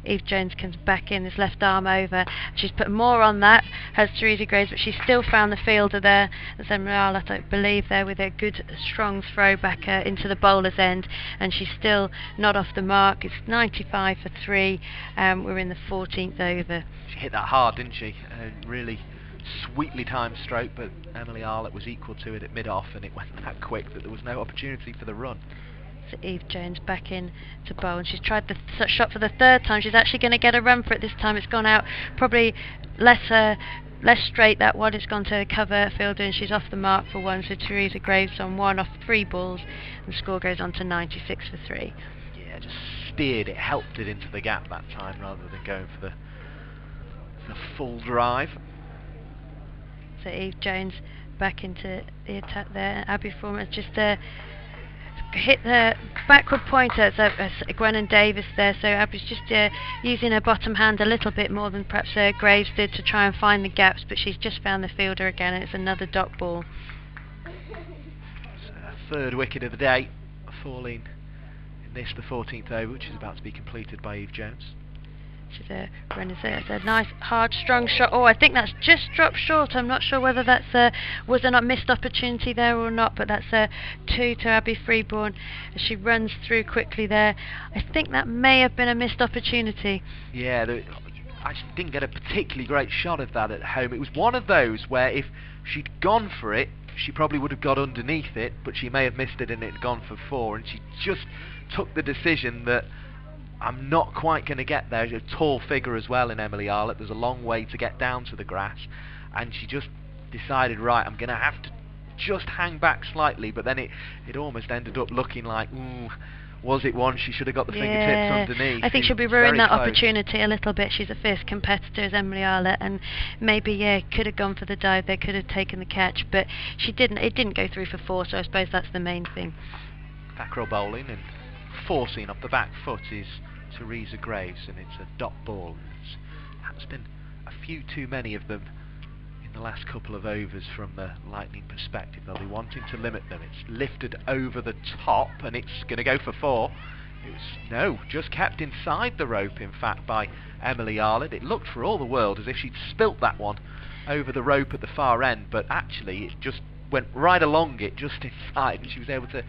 Eve Jones comes back in, his left arm over. She's put more on that, has Teresa Graves, but she's still found the fielder there. That's Emily, I believe, there with a good, strong throw back into the bowler's end, and she's still not off the mark. It's 95 for 3. We're in the 14th over. She hit that hard, didn't she? Really sweetly timed stroke, but Emily Arlett was equal to it at mid-off, and it went that quick that there was no opportunity for the run. So Eve Jones back in to bowl, and she's tried the shot for the third time. She's actually going to get a run for it this time. It's gone out probably less straight, that one. It's gone to cover fielder, and she's off the mark for one. So Teresa Graves on 1 off 3 balls, and the score goes on to 96 for 3. Yeah, just steered it, helped it into the gap that time rather than going for the full drive. So Eve Jones back into the attack there. Abby Foreman just hit the backward pointer as Gwennon Davis there, so Abby's just using her bottom hand a little bit more than perhaps Graves did to try and find the gaps, but she's just found the fielder again, and it's another dot ball. So, third wicket of the day, falling in this, the 14th over, which is about to be completed by Eve Jones. She's it's a nice, hard, strong shot. Oh, I think that's just dropped short. I'm not sure whether that's was there not missed opportunity there or not, but that's 2 to Abby Freeborn as she runs through quickly there. I think that may have been a missed opportunity. Yeah, I didn't get a particularly great shot of that at home. It was one of those where if she'd gone for it, she probably would have got underneath it, but she may have missed it and it had gone for 4, and she just took the decision that I'm not quite going to get there. She's a tall figure as well in Emily Arlett. There's a long way to get down to the grass, and she just decided, right, I'm going to have to just hang back slightly, but then it almost ended up looking like, was it one she should have got the fingertips underneath? I think she'll be ruining that opportunity a little bit. She's a fierce competitor as Emily Arlett, and maybe could have gone for the dive there, could have taken the catch, but she didn't. It didn't go through for 4, so I suppose that's the main thing. Back row bowling and forcing off the back foot is Teresa Graves, and it's a dot ball. There's been a few too many of them in the last couple of overs from the Lightning perspective. They'll be wanting to limit them. It's lifted over the top, and it's going to go for 4. Just kept inside the rope, in fact, by Emily Arlett. It looked for all the world as if she'd spilt that one over the rope at the far end, but actually it just went right along it, just inside, and she was able to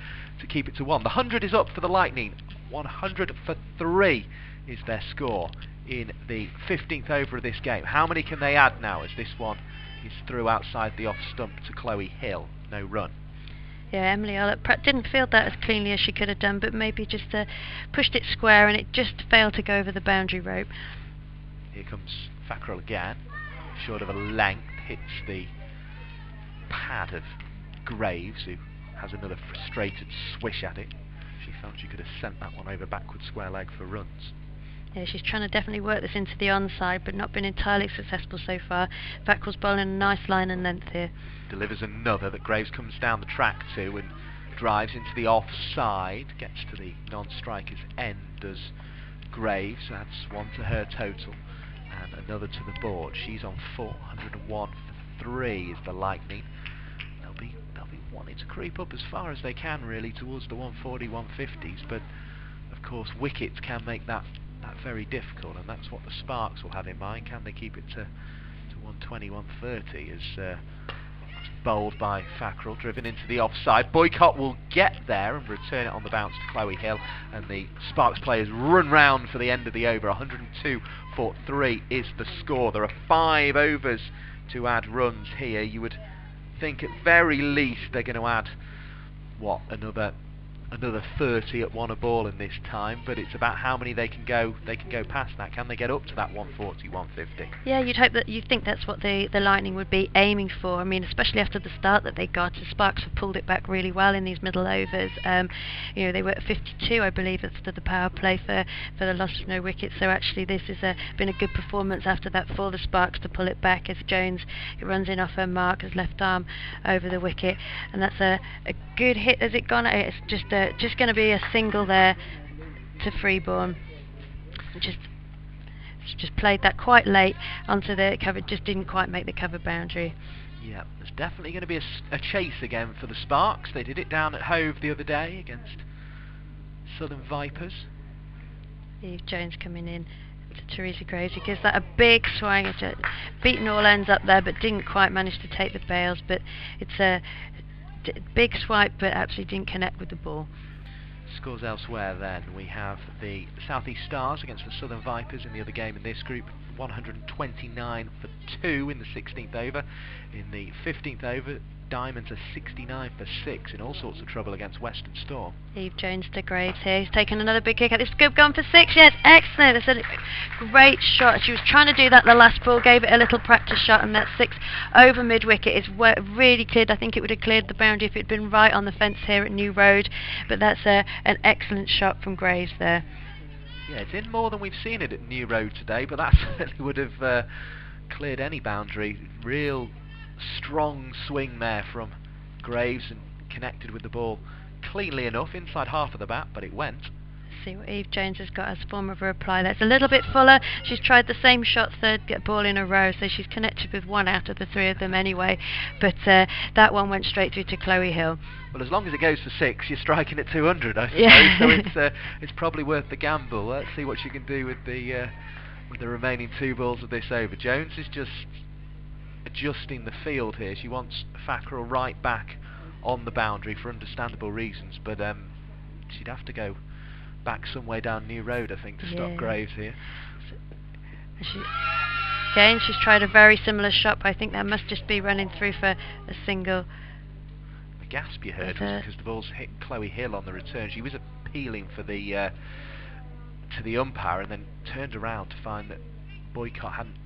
keep it to 1. The 100 is up for the Lightning. 100 for 3 is their score in the 15th over of this game. How many can they add now as this one is through outside the off stump to Chloe Hill? No run. Yeah, Emily Arlett didn't field that as cleanly as she could have done, but maybe just pushed it square, and it just failed to go over the boundary rope. Here comes Fackrell again. Short of a length, hits the pad of Graves, who has another frustrated swish at it. She felt she could have sent that one over backward square leg for runs. Yeah, she's trying to definitely work this into the onside, but not been entirely successful so far. Fackrell's bowling a nice line and length here. Delivers another that Graves comes down the track to and drives into the offside, gets to the non-striker's end as Graves adds 1 to her total and another to the board. She's on 401 for 3 is the Lightning. They'll be wanting to creep up as far as they can really towards the 140, 150s, but of course wickets can make that very difficult, and that's what the Sparks will have in mind. Can they keep it to 120, 130 as bowled by Fackrell, driven into the offside. Boycott will get there and return it on the bounce to Chloe Hill, and the Sparks players run round for the end of the over. 102 for 3 is the score. There are 5 overs to add runs here. You would think at very least they're going to add, what, another 30 at 1 a ball in this time, but it's about how many they can go past that. Can they get up to that 140, 150? Yeah, you'd think that's what the Lightning would be aiming for. I mean, especially after the start that they got, the Sparks have pulled it back really well in these middle overs. They were at 52, I believe, after the power play for the loss of no wickets. So actually, this has been a good performance after that for the Sparks to pull it back. As Jones runs in off her mark, his left arm over the wicket, and that's a good hit. Has it gone? It's just going to be a single there to Freeborn. Just played that quite late onto the cover, just didn't quite make the cover boundary. Yeah, there's definitely going to be a chase again for the Sparks. They did it down at Hove the other day against Southern Vipers. Eve Jones coming in to Teresa Graves. He gives that a big swing. It's beaten all ends up there, but didn't quite manage to take the bails. But it's a big swipe, but actually didn't connect with the ball. Scores elsewhere then. We have the South East Stars against the Southern Vipers in the other game in this group. 129 for 2 in the 16th over. In the 15th over, Diamonds are 69 for 6 in all sorts of trouble against Western Storm. Eve Jones to Graves here. He's taken another big kick at this. Good gone for 6. Yes, excellent. It's a great shot. She was trying to do that the last ball, gave it a little practice shot, and that 6 over mid wicket is really cleared. I think it would have cleared the boundary if it had been right on the fence here at New Road, but that's an excellent shot from Graves there. Yeah, it's in more than we've seen it at New Road today, but that certainly would have cleared any boundary. Real strong swing there from Graves and connected with the ball cleanly enough inside half of the bat, but it went. Let's see what Eve Jones has got as form of a reply. That's a little bit fuller. She's tried the same shot, third ball in a row, so she's connected with 1 out of the 3 of them anyway, but that one went straight through to Chloe Hill. Well, as long as it goes for 6, you're striking at 200, I suppose. Yeah. So it's probably worth the gamble. Let's see what she can do with the remaining 2 balls of this over. Jones is just adjusting the field here. She wants Fackrell right back on the boundary for understandable reasons, but she'd have to go back some way down New Road, I think, to stop Graves here. She's tried a very similar shot, but I think that must just be running through for a single. The gasp you heard was because the ball's hit Chloe Hill on the return. She was appealing for the to the umpire, and then turned around to find that Boycott hadn't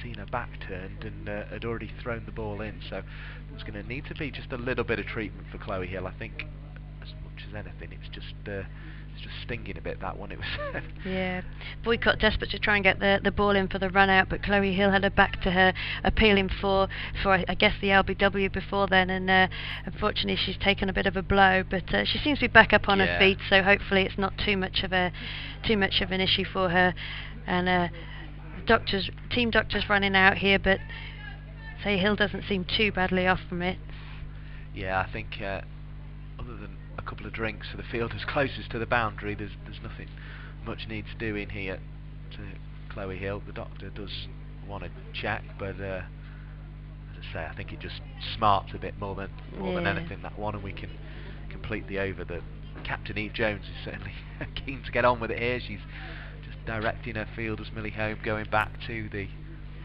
seen her back turned and had already thrown the ball in. So there's going to need to be just a little bit of treatment for Chloe Hill. I think as much as anything, it's just stinging a bit, that one. It was yeah, Boycott desperate to try and get the ball in for the run out, but Chloe Hill had her back to her, appealing for I guess the LBW before then, and unfortunately she's taken a bit of a blow, but she seems to be back up on her feet, so hopefully it's not too much of an issue for her. And team doctors running out here, but say Hill doesn't seem too badly off from it. Yeah, I think other than a couple of drinks for the fielders closest to the boundary, there's nothing much needs doing here to Chloe Hill. The doctor does want to check, but as I say, I think it just smarts a bit more than anything, that one, and we can complete the over. The Captain Eve Jones is certainly keen to get on with it here. She's just directing her fielders, Millie Home, going back to the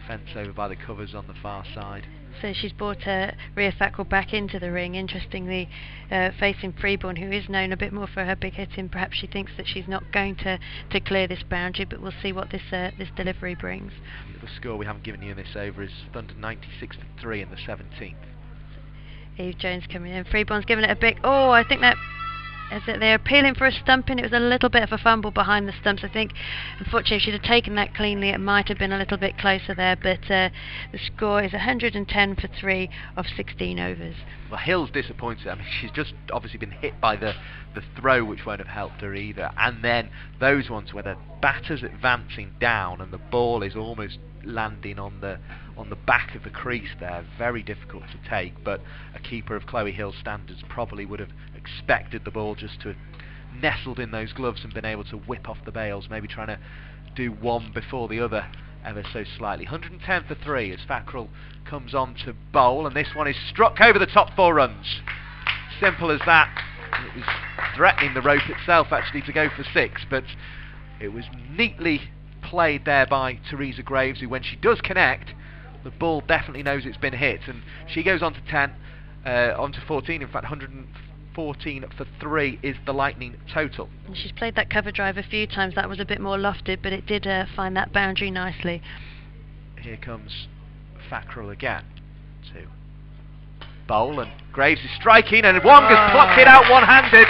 fence over by the covers on the far side. So she's brought Rhea Fackrell back into the ring, interestingly facing Freeborn, who is known a bit more for her big hitting. Perhaps she thinks that she's not going to clear this boundary, but we'll see what this delivery brings. The score we haven't given you in this over is Thunder 96 for 3 in the 17th. Eve Jones coming in. Freeborn's giving it a big... Oh, I think that They're appealing for a stumping. It was a little bit of a fumble behind the stumps. I think, unfortunately, if she'd have taken that cleanly, it might have been a little bit closer there. But the score is 110 for 3 of 16 overs. Well, Hill's disappointed. I mean, she's just obviously been hit by the throw, which won't have helped her either. And then those ones where the batter's advancing down and the ball is almost landing on the back of the crease there, very difficult to take. But a keeper of Chloe Hill's standards probably would have expected the ball just to have nestled in those gloves and been able to whip off the bails, maybe trying to do one before the other ever so slightly. 110 for 3 as Fackrell comes on to bowl, and this one is struck over the top 4 runs. Simple as that. It was threatening the rope itself actually to go for 6, but it was neatly played there by Teresa Graves, who when she does connect, the ball definitely knows it's been hit, and she goes on to 10, on to 14, in fact 114 for 3 is the Lightning total. And she's played that cover drive a few times. That was a bit more lofted, but it did find that boundary nicely. Here comes Fackrell again to bowl, and Graves is striking, and Wong has plucked it out one-handed.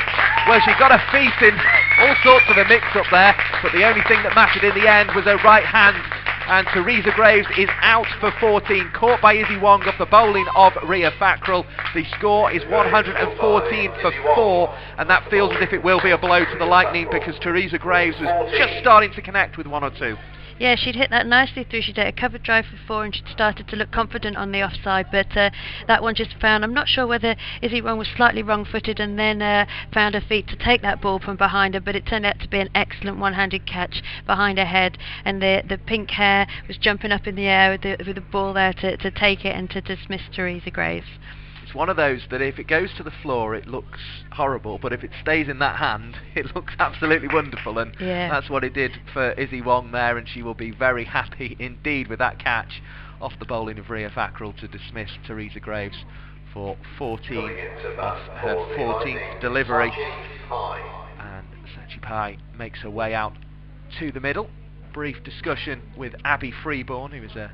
Well, she got her feet in all sorts of a mix-up there, but the only thing that mattered in the end was her right hand, and Teresa Graves is out for 14, caught by Izzy Wong off the bowling of Rhea Fackrell. The score is 114 for 4, and that feels as if it will be a blow to the Lightning, because Teresa Graves was just starting to connect with 1 or 2. Yeah, she'd hit that nicely through. She did a cover drive for 4 and she'd started to look confident on the offside, but that one just found, I'm not sure whether Izzy Wong was slightly wrong-footed and then found her feet to take that ball from behind her, but it turned out to be an excellent one-handed catch behind her head, and the pink hair was jumping up in the air with the ball there to take it and to dismiss Teresa Graves. It's one of those that if it goes to the floor it looks horrible, but if it stays in that hand it looks absolutely wonderful, and that's what it did for Izzy Wong there, and she will be very happy indeed with that catch off the bowling of Rhea Fackrell to dismiss Teresa Graves for 14 off her 14th delivery. And Sachi Pai makes her way out to the middle. Brief discussion with Abby Freeborn, who is a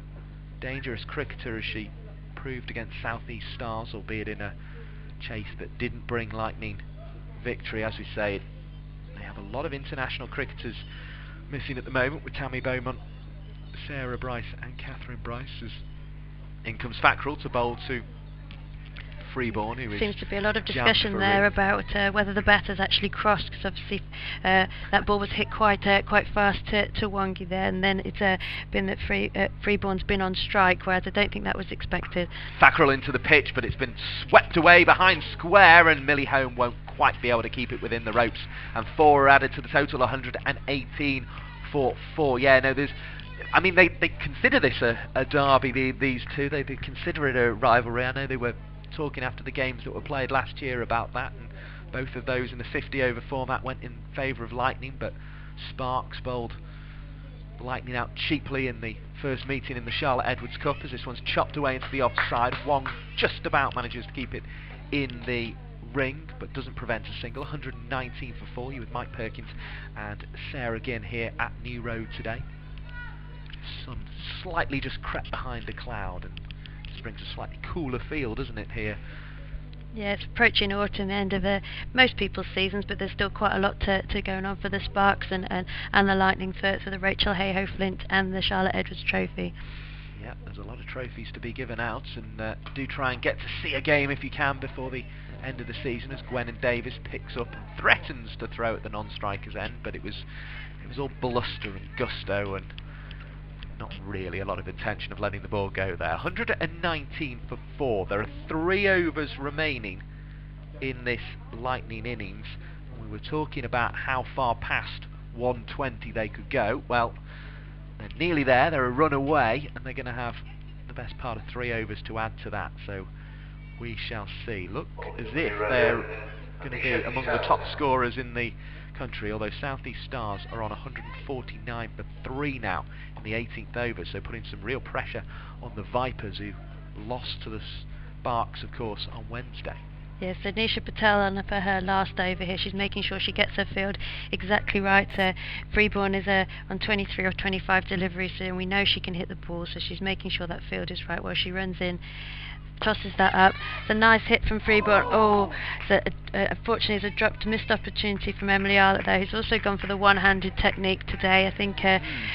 dangerous cricketer as she proved against South East Stars, albeit in a chase that didn't bring Lightning victory. As we say, they have a lot of international cricketers missing at the moment, with Tammy Beaumont, Sarah Bryce and Catherine Bryce. As in comes Fackrell to bowl to Freeborn, who seems to be a lot of discussion there about whether the batters actually crossed, because obviously that ball was hit quite fast to Wongi there, and then it's been that Freeborn's been on strike, whereas I don't think that was expected. Fackrell into the pitch, but it's been swept away behind square, and Millie Holm won't quite be able to keep it within the ropes, and 4 are added to the total, 118 for 4. Yeah, no, there's, I mean, they consider this a derby, these two. They consider it a rivalry. I know they were talking after the games that were played last year about that, and both of those in the 50-over format went in favour of Lightning, but Sparks bowled Lightning out cheaply in the first meeting in the Charlotte Edwards Cup, as this one's chopped away into the offside. Wong just about manages to keep it in the ring, but doesn't prevent a single. 119 for 4, you with Mike Perkins and Sarah Ginn here at New Road today. Sun slightly just crept behind a cloud, and brings a slightly cooler feel, doesn't it, here? Yeah, it's approaching autumn, the end of most people's seasons, but there's still quite a lot to going on for the Sparks and the Lightning for the Rachel Hayhoe Flint and the Charlotte Edwards Trophy. Yeah, there's a lot of trophies to be given out, and do try and get to see a game if you can before the end of the season, as Gwen Davis picks up and threatens to throw at the non-striker's end, but it was all bluster and gusto, and not really a lot of intention of letting the ball go there. 119 for 4. There are 3 overs remaining in this Lightning innings. We were talking about how far past 120 they could go. Well, they're nearly there. They're a run away, and they're going to have the best part of 3 overs to add to that. So we shall see. Look as if they're going to be among the top scorers in the country, although South East Stars are on 149 for 3 now in the 18th over, so putting some real pressure on the Vipers, who lost to the Sparks, of course, on Wednesday. Yes, so Nisha Patel on for her last over here. She's making sure she gets her field exactly right. Freeborn is on 23 or 25 deliveries, and we know she can hit the ball, so she's making sure that field is right while she runs in tosses that up. It's a nice hit from Freeborn. Oh, unfortunately it's a dropped, missed opportunity from Emily Arlett there, who's also gone for the one-handed technique today. I think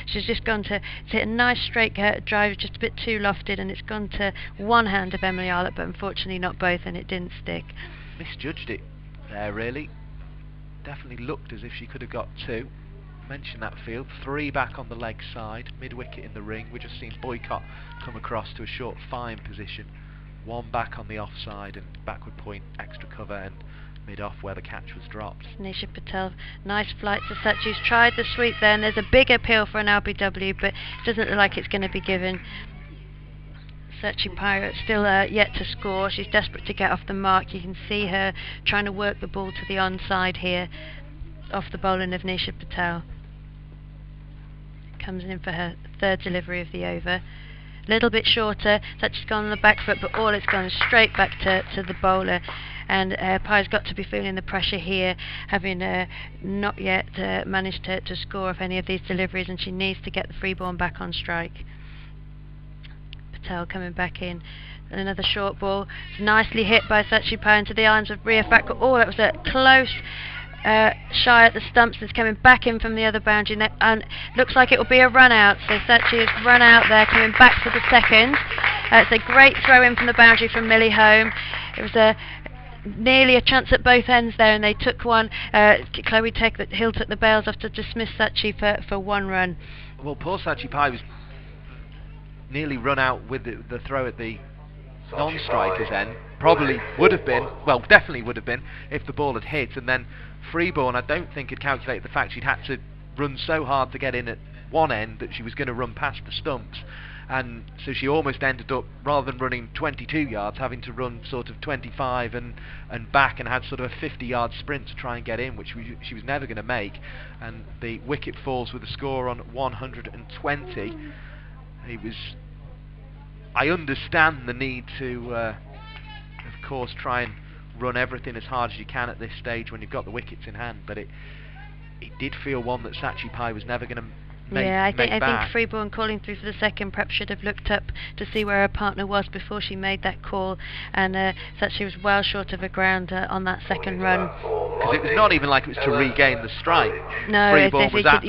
she's just gone to hit a nice straight drive, just a bit too lofted, and it's gone to one hand of Emily Arlett, but unfortunately not both, and it didn't stick. Misjudged it there, really. Definitely looked as if she could have got two. Mentioned that field, 3 back on the leg side, mid-wicket in the ring. We've just seen Boycott come across to a short fine position. 1 back on the offside and backward point, extra cover, and mid-off where the catch was dropped. Nisha Patel, nice flight to Sachi's tried the sweep there, and there's a big appeal for an LBW, but it doesn't look like it's going to be given. Sachi Pirate still yet to score. She's desperate to get off the mark. You can see her trying to work the ball to the onside here, off the bowling of Nisha Patel. Comes in for her 3rd delivery of the over. Little bit shorter, Sachi's gone on the back foot, but all it's gone straight back to the bowler. And Pi's got to be feeling the pressure here, having not yet managed to score off any of these deliveries, and she needs to get the Freeborn back on strike. Patel coming back in. And another short ball. It's nicely hit by Sachi Pai into the arms of Ria Fakra. Oh, that was a close shy at the stumps. That's coming back in from the other boundary, and looks like it will be a run out. So Sachi has run out there, coming back for the second. It's a great throw in from the boundary from Millie Home. It was nearly a chance at both ends there, and they took one. Chloe Hill took the bails off to dismiss Sachi for 1 run. Well, poor Sachi Pai was nearly run out with the throw at the non-striker's end. Probably would have been, well, definitely would have been, if the ball had hit. And then Freeborn, I don't think, had calculated the fact she'd had to run so hard to get in at one end that she was going to run past the stumps. And so she almost ended up, rather than running 22 yards, having to run sort of 25 and back, and had sort of a 50-yard sprint to try and get in, which she was never going to make. And the wicket falls with a score on 120. It was... I understand the need to, of course, try and run everything as hard as you can at this stage when you've got the wickets in hand, but it did feel one that Sachi Pai was never going to make I think back. Freeborn calling through for the second perhaps should have looked up to see where her partner was before she made that call, and Sachi was well short of her ground on that second run. Because it was not even like it was to regain the strike. No, you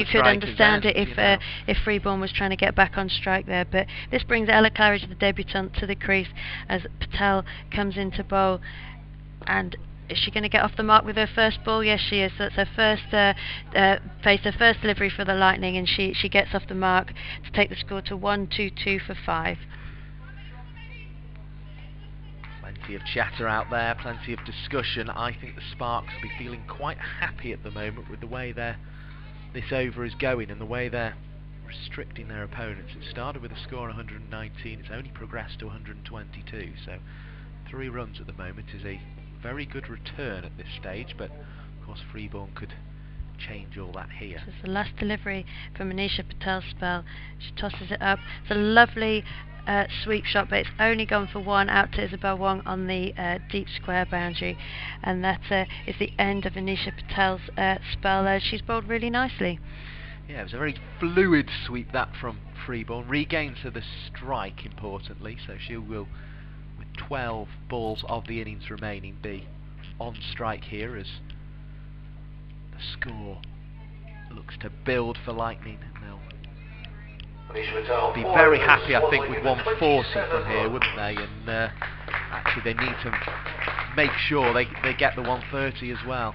could understand end, it if Freeborn was trying to get back on strike there. But this brings Ella Claridge, the debutant, to the crease as Patel comes into bowl. And is she going to get off the mark with her first ball? Yes, she is. So that's her first her first delivery for the Lightning, and she gets off the mark to take the score to 1-2-2 for 5. Plenty of chatter out there, plenty of discussion. I think the Sparks will be feeling quite happy at the moment with the way this over is going and the way they're restricting their opponents. It started with a score on 119. It's only progressed to 122. So 3 runs at the moment is a very good return at this stage, but of course Freeborn could change all that here. This is the last delivery from Manisha Patel's spell. She tosses it up. It's a lovely sweep shot, but it's only gone for 1 out to Isabel Wong on the deep square boundary, and that is the end of Manisha Patel's spell. She's bowled really nicely. Yeah, it was a very fluid sweep that from Freeborn. Regains her the strike, importantly, so she will, 12 balls of the innings remaining, be on strike here as the score looks to build for Lightning, and they'll be very happy, I think, with 140 from here, wouldn't they? And actually they need to make sure they get the 130 as well,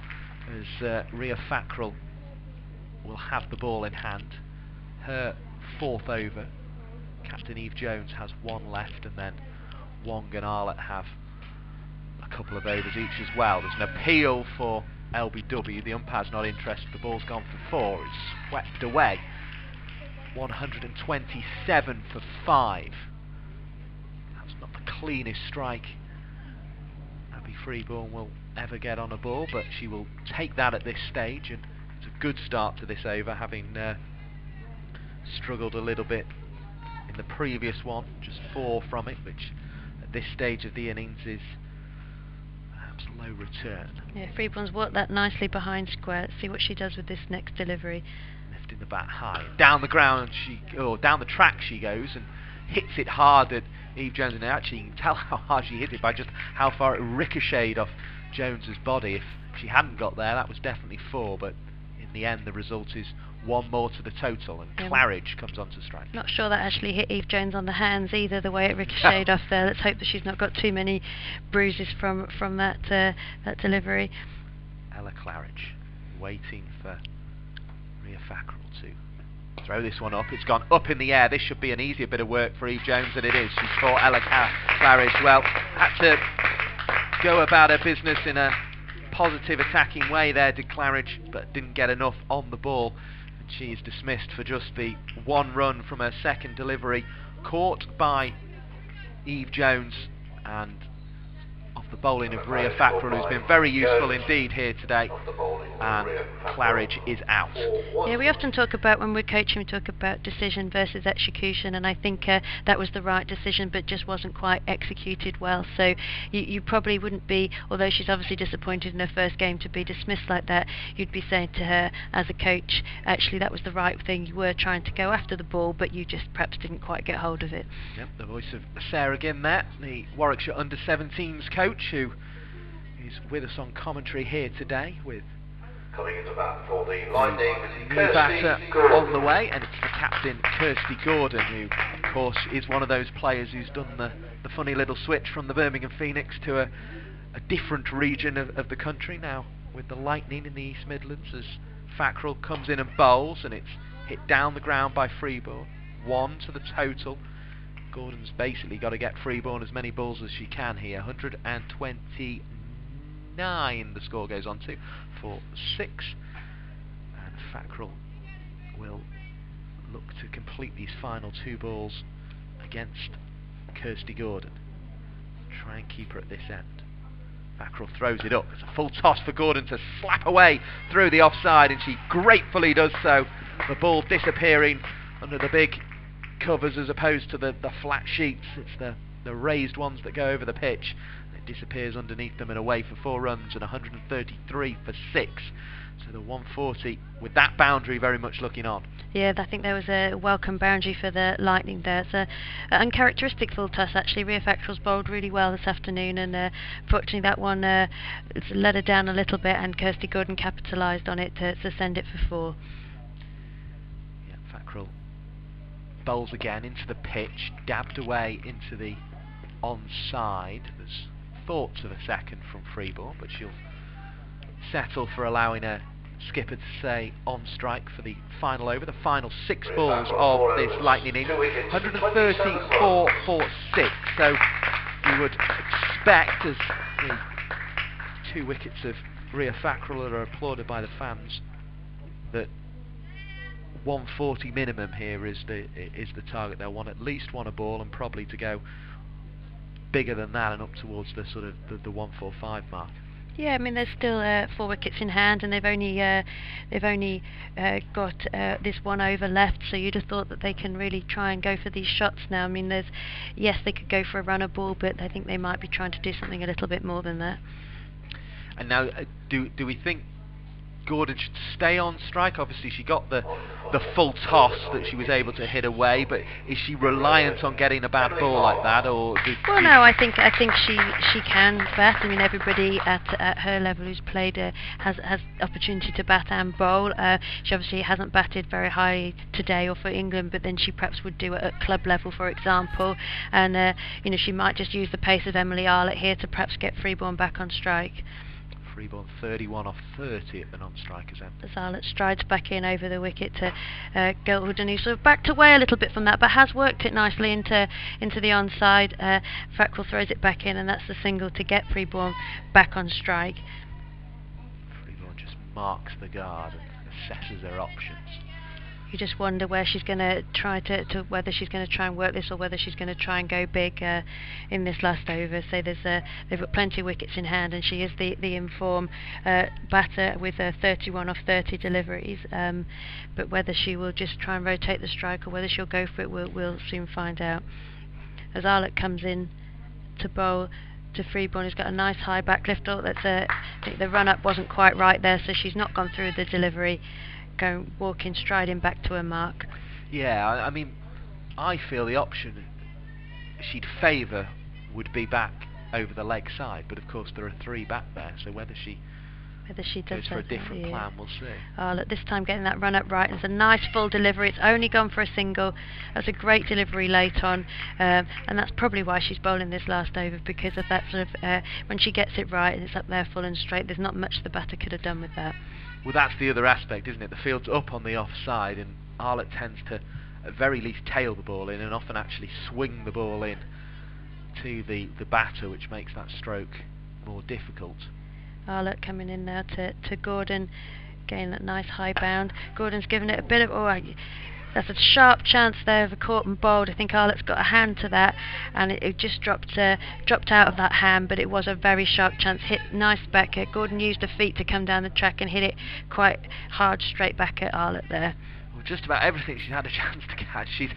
as Ria Fakral will have the ball in hand. Her 4th over. Captain Eve Jones has 1 left, and then Wong and Arlett have a couple of overs each as well. There's an appeal for LBW. The umpire's not interested. The ball's gone for 4. It's swept away. 127 for 5. That's not the cleanest strike Abby Freeborn will ever get on a ball, but she will take that at this stage, and it's a good start to this over, having struggled a little bit in the previous one. Just 4 from it, which at this stage of the innings is perhaps a low return. Yeah, Freeborn's worked that nicely behind square. Let's see what she does with this next delivery. In the bat high, down the ground down the track she goes and hits it hard at Eve Jones, and actually you can tell how hard she hit it by just how far it ricocheted off Jones's body. If she hadn't got there, that was definitely 4, but in the end the result is 1 more to the total, and Claridge comes onto strike. Not sure that actually hit Eve Jones on the hands either, the way it ricocheted off there. Let's hope that she's not got too many bruises from that delivery. Ella Claridge waiting for Rhea Fackrell to throw this one up. It's gone up in the air. This should be an easier bit of work for Eve Jones, and it is. She's caught Ella Claridge. Well, had to go about her business in a positive attacking way there, did Claridge, but didn't get enough on the ball. And she is dismissed for just the 1 run from her second delivery. Caught by Eve Jones, and off the bowling of Rhea Fackrell, who's been very useful indeed here today, and Claridge is out. Yeah, we often talk about, when we're coaching, we talk about decision versus execution, and I think that was the right decision, but just wasn't quite executed well. So you probably wouldn't be, although she's obviously disappointed in her first game to be dismissed like that, you'd be saying to her as a coach, actually that was the right thing. You were trying to go after the ball, but you just perhaps didn't quite get hold of it. Yep, the voice of Sarah Ginn there, the Warwickshire Under-17s coach, who is with us on commentary here today with coming into bat for the Lightning, new batter on the way, and it's the captain Kirsty Gordon, who of course is one of those players who's done the funny little switch from the Birmingham Phoenix to a different region of the country now with the Lightning in the East Midlands, as Fackrell comes in and bowls, and it's hit down the ground by Freeborn. 1 to the total. Gordon's basically got to get Freeborn as many balls as she can here. 129 the score goes on to for 6, and Fackrell will look to complete these final 2 balls against Kirsty Gordon. Try and keep her at this end. Fackrell throws it up. It's a full toss for Gordon to slap away through the offside, and she gratefully does so. The ball disappearing under the big covers as opposed to the flat sheets. It's the raised ones that go over the pitch. It disappears underneath them and away for 4 runs, and 133 for 6. So the 140 with that boundary very much looking on. Yeah, I think there was a welcome boundary for the Lightning there. It's an uncharacteristic full toss actually. Rhea Fackrell's bowled really well this afternoon, and fortunately that one let her down a little bit, and Kirsty Gordon capitalised on it to send it for 4. Yeah, Fackrell bowls again into the pitch, dabbed away into the onside. There's thoughts of a second from Freeborn, but she'll settle for allowing her skipper to say on strike for the final over, the final 6 balls of this Lightning innings. 134 for 6, so you would expect, as the 2 wickets of Rhea Fackrell are applauded by the fans, that 140 minimum here is the target. They'll want at least 1 a ball, and probably to go bigger than that and up towards the sort of the 145 mark. Yeah, I mean there's still 4 wickets in hand, and they've only got this 1 over left. So you'd have thought that they can really try and go for these shots now. I mean, yes, they could go for a runner ball, but I think they might be trying to do something a little bit more than that. And now, do we think Gordon should stay on strike? Obviously she got the full toss that she was able to hit away, but is she reliant on getting a bad ball like that, or well, no, I think she can bat. I mean, everybody at her level who's played has opportunity to bat and bowl. She obviously hasn't batted very high today or for England, but then she perhaps would do it at club level, for example, and she might just use the pace of Emily Arlett here to perhaps get Freeborn back on strike. Freeborn 31 off 30 at the non-strikers end. As Arlett strides back in over the wicket to Giltwood, and he's sort of backed away a little bit from that, but has worked it nicely into the onside. Fackrell throws it back in, and that's the single to get Freeborn back on strike. Freeborn just marks the guard and assesses her options. You just wonder where she's going to try whether she's going to try and work this, or whether she's going to try and go big in this last over. So they've got plenty of wickets in hand, and she is the in-form batter with 31 off 30 deliveries. But whether she will just try and rotate the strike, or whether she'll go for it, we'll soon find out. As Arlett comes in to bowl to Freeborn, who's got a nice high back lift. I think the run-up wasn't quite right there, so she's not gone through the delivery. Walking, striding back to her mark. Yeah, I mean, I feel the option she'd favour would be back over the leg side, but of course there are 3 back there, so whether she does goes for a that, different yeah. plan, we'll see. Oh, look, this time getting that run up right. It's a nice full delivery. It's only gone for a single. That's a great delivery late on, and that's probably why she's bowling this last over, because of that sort of when she gets it right and it's up there full and straight. There's not much the batter could have done with that. Well, that's the other aspect, isn't it? The field's up on the offside, and Arlott tends to, at very least, tail the ball in, and often actually swing the ball in to the batter, which makes that stroke more difficult. Arlott coming in now to Gordon, getting that nice high bound. Gordon's given it a bit of, that's a sharp chance there of a caught and bowled. I think Arlott's got a hand to that, and it just dropped out of that hand, but it was a very sharp chance. Hit nice back. Gordon used her feet to come down the track and hit it quite hard straight back at Arlott there. Well, just about everything she's had a chance to catch, she's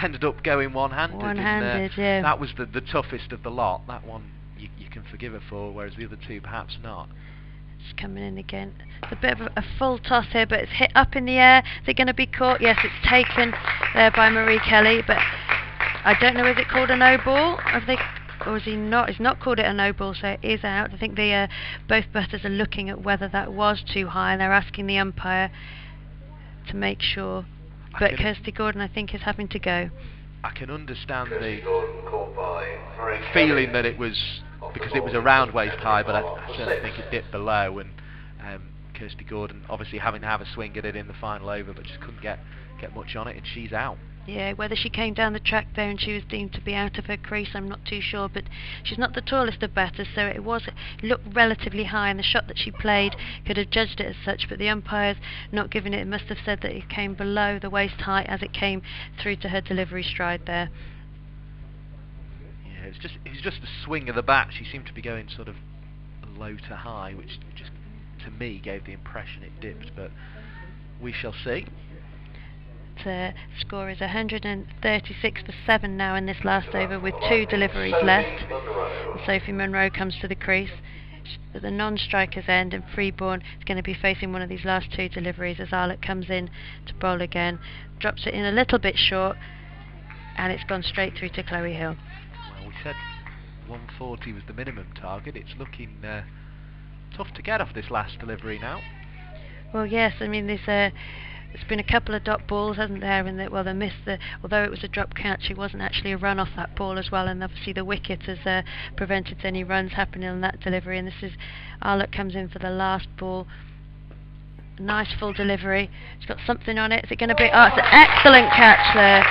ended up going one-handed. One-handed, yeah. That was the toughest of the lot. That one you can forgive her for, whereas the other 2 perhaps not. It's coming in again. It's a bit of a full toss here, but it's hit up in the air. Is it going to be caught? Yes, it's taken there by Marie Kelly, but I don't know, is it called a no ball? Or is he not? He's not called it a no ball, so it is out. I think both batters are looking at whether that was too high, and they're asking the umpire to make sure. But Kirsty Gordon, I think, is having to go. I can understand the feeling that it was, because it was around waist high, but I certainly think it dipped below, and Kirsty Gordon obviously having to have a swing at it in the final over, but just couldn't get much on it, and she's out. Yeah, whether she came down the track there and she was deemed to be out of her crease, I'm not too sure, but she's not the tallest of batters, so it looked relatively high, and the shot that she played could have judged it as such, but the umpires not giving it must have said that it came below the waist height as it came through to her delivery stride there. Yeah, it was just the swing of the bat. She seemed to be going sort of low to high, which just to me gave the impression it dipped, but we shall see. Score is 136 for 7 now in this last over, with 2 deliveries left. And Sophie Munro comes to the crease at the non-striker's end, and Freeborn is going to be facing one of these last 2 deliveries as Arlott comes in to bowl again, drops it in a little bit short, and it's gone straight through to Chloe Hill. Well, we said 140 was the minimum target. It's looking tough to get off this last delivery now. Well, yes, I mean there's been a couple of dot balls, hasn't there? And they missed although it was a drop catch, it wasn't actually a run off that ball as well. And obviously the wicket has prevented any runs happening on that delivery. And this is Arlott comes in for the last ball. Nice full delivery. It's got something on it. Is it going to be? Oh, it's an excellent catch there.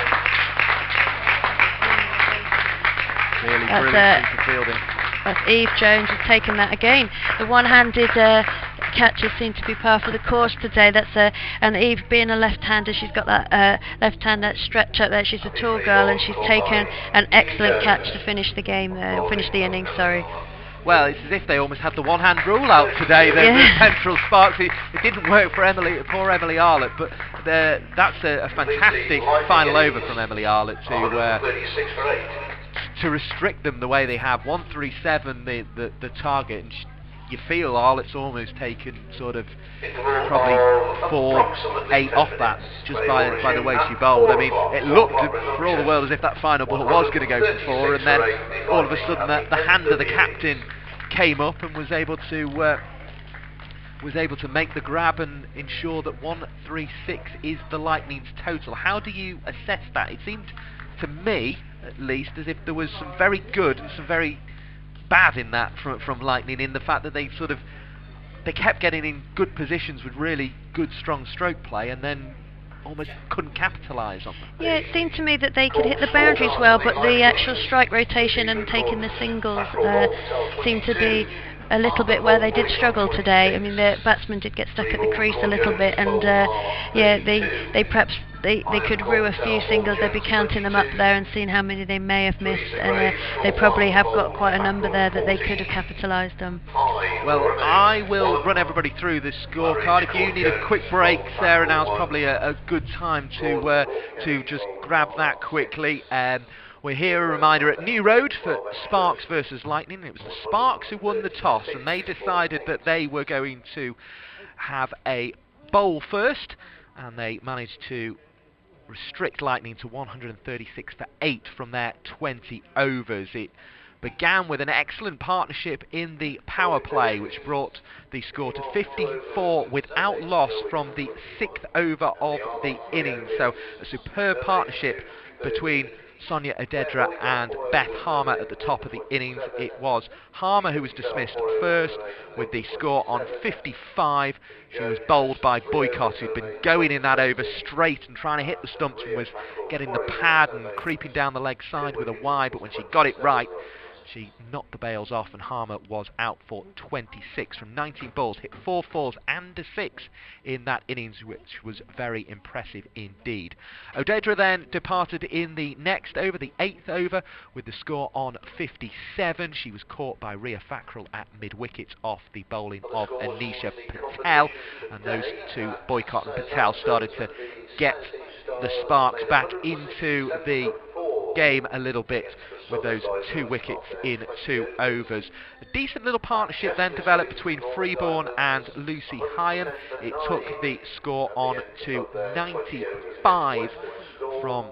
Really brilliant piece of fielding. That's Eve Jones has taken that again. The one-handed catches seem to be par for the course today. And Eve, being a left-hander, she's got that left-hander stretch up there. She's a tall girl, and she's taken an excellent catch to finish the game, finish the innings. Sorry. Well, it's as if they almost had the one-hand rule out today. The Central Sparks. It didn't work for poor Emily Arlott, but that's a fantastic final over from Emily Arlott to restrict them the way they have. 137 the target, and you feel Arlott's almost taken sort of probably 4-8 off that just by the way she bowled. I mean, it looked for all the world as if that final ball was going to go for 4, and then all of a sudden the hand of the captain came up and was able to make the grab and ensure that 136 is the Lightning's total. How do you assess that? It seemed to me, at least, as if there was some very good and some very bad in that from Lightning, in the fact that they kept getting in good positions with really good strong stroke play, and then almost couldn't capitalise on them. Yeah, it seemed to me that they could hit the boundaries well, but the actual strike rotation and taking the singles seemed to be a little bit where they did struggle today. I mean, the batsmen did get stuck at the crease a little bit, and they perhaps they could rue a few singles. They'd be counting them up there and seeing how many they may have missed, and they probably have got quite a number there that they could have capitalised on. Well, I will run everybody through the scorecard. If you need a quick break, Sarah, now's probably a good time to just grab that quickly. We're here, a reminder, at New Road for Sparks versus Lightning. It was the Sparks who won the toss, and they decided that they were going to have a bowl first, and they managed to restrict Lightning to 136 for 8 from their 20 overs. It began with an excellent partnership in the power play, which brought the score to 54 without loss from the 6th over of the innings. So a superb partnership between Sonia Odedra and Beth Harmer at the top of the innings. It was Harmer who was dismissed first with the score on 55. She was bowled by Boycott, who'd been going in that over straight and trying to hit the stumps and was getting the pad and creeping down the leg side with a wide, but when she got it right, she knocked the bails off, and Harmer was out for 26 from 19 balls, hit 4 fours and a 6 in that innings, which was very impressive indeed. Odedra then departed in the next over, the 8th over, with the score on 57. She was caught by Rhea Fackrell at mid-wicket off the bowling of Anisha Patel, and those two, Boycott and Patel, started to get the sparks back into the game a little bit with those 2 wickets in 2 overs. A decent little partnership then developed between Freeborn and Lucy Hyam. It took the score on to 95 from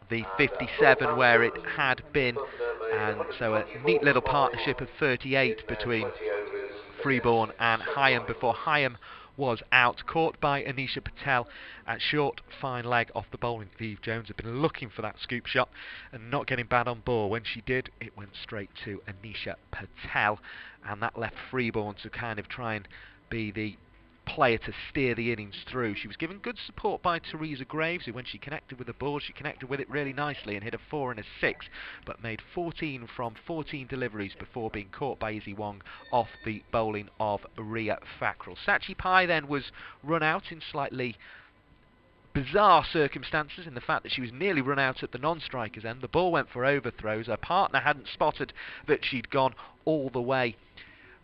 the 57 where it had been, and so a neat little partnership of 38 between Freeborn and Hyam before Hyam was out, caught by Anisha Patel at short fine leg off the bowling. Eve Jones had been looking for that scoop shot and not getting bad on ball. When she did, it went straight to Anisha Patel, and that left Freeborn to kind of try and be the player to steer the innings through. She was given good support by Teresa Graves, who when she connected with the ball, she connected with it really nicely and hit a 4 and a 6, but made 14 from 14 deliveries before being caught by Izzy Wong off the bowling of Rhea Fackrell. Sachi Pai then was run out in slightly bizarre circumstances, in the fact that she was nearly run out at the non-strikers end. The ball went for overthrows. Her partner hadn't spotted that she'd gone all the way,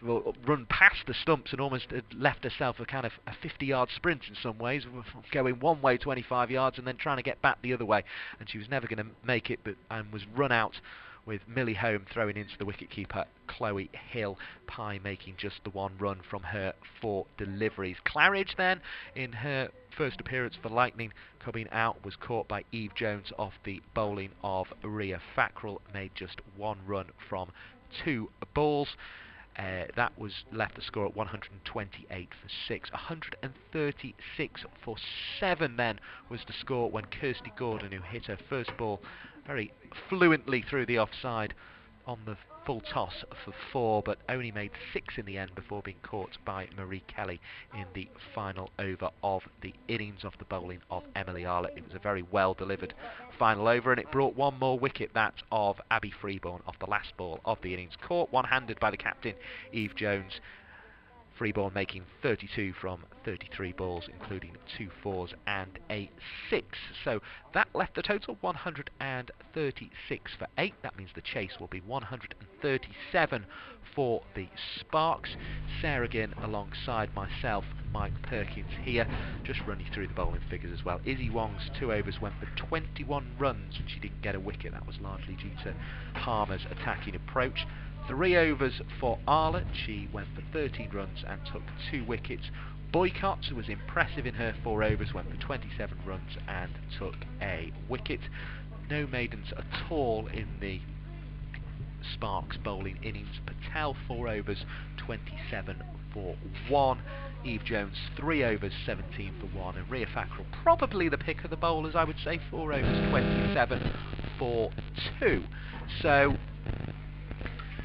run past the stumps, and almost had left herself a kind of a 50-yard sprint in some ways, going one way 25 yards and then trying to get back the other way, and she was never going to make it, and was run out with Millie Holm throwing into the wicketkeeper Chloe Hill. Pye making just the 1 run from her 4 deliveries. Claridge then, in her first appearance for Lightning, coming out, was caught by Eve Jones off the bowling of Rhea Fackrell, made just 1 run from 2 balls. That was left the score at 128 for 6. 136 for 7 then was the score when Kirsty Gordon, who hit her first ball very fluently through the offside on the full toss for 4, but only made 6 in the end before being caught by Marie Kelly in the final over of the innings off the bowling of Emily Arlett. It was a very well delivered final over, and it brought 1 more wicket, that of Abby Freeborn, off the last ball of the innings, caught one-handed by the captain Eve Jones. Freeborn making 32 from 33 balls, including 2 fours and a 6. So that left the total 136 for 8. That means the chase will be 137 for the Sparks. Sarah Ginn alongside myself, Mike Perkins here, just running through the bowling figures as well. Izzy Wong's 2 overs went for 21 runs and she didn't get a wicket. That was largely due to Harmer's attacking approach. 3 overs for Arlett. She went for 13 runs and took 2 wickets. Boycott, who was impressive in her 4 overs, went for 27 runs and took a wicket. No maidens at all in the Sparks bowling innings. Patel 4 overs, 27 for 1. Eve Jones 3 overs, 17 for 1, and Rhea Fackrell probably the pick of the bowlers, I would say. 4 overs, 27 for 2. So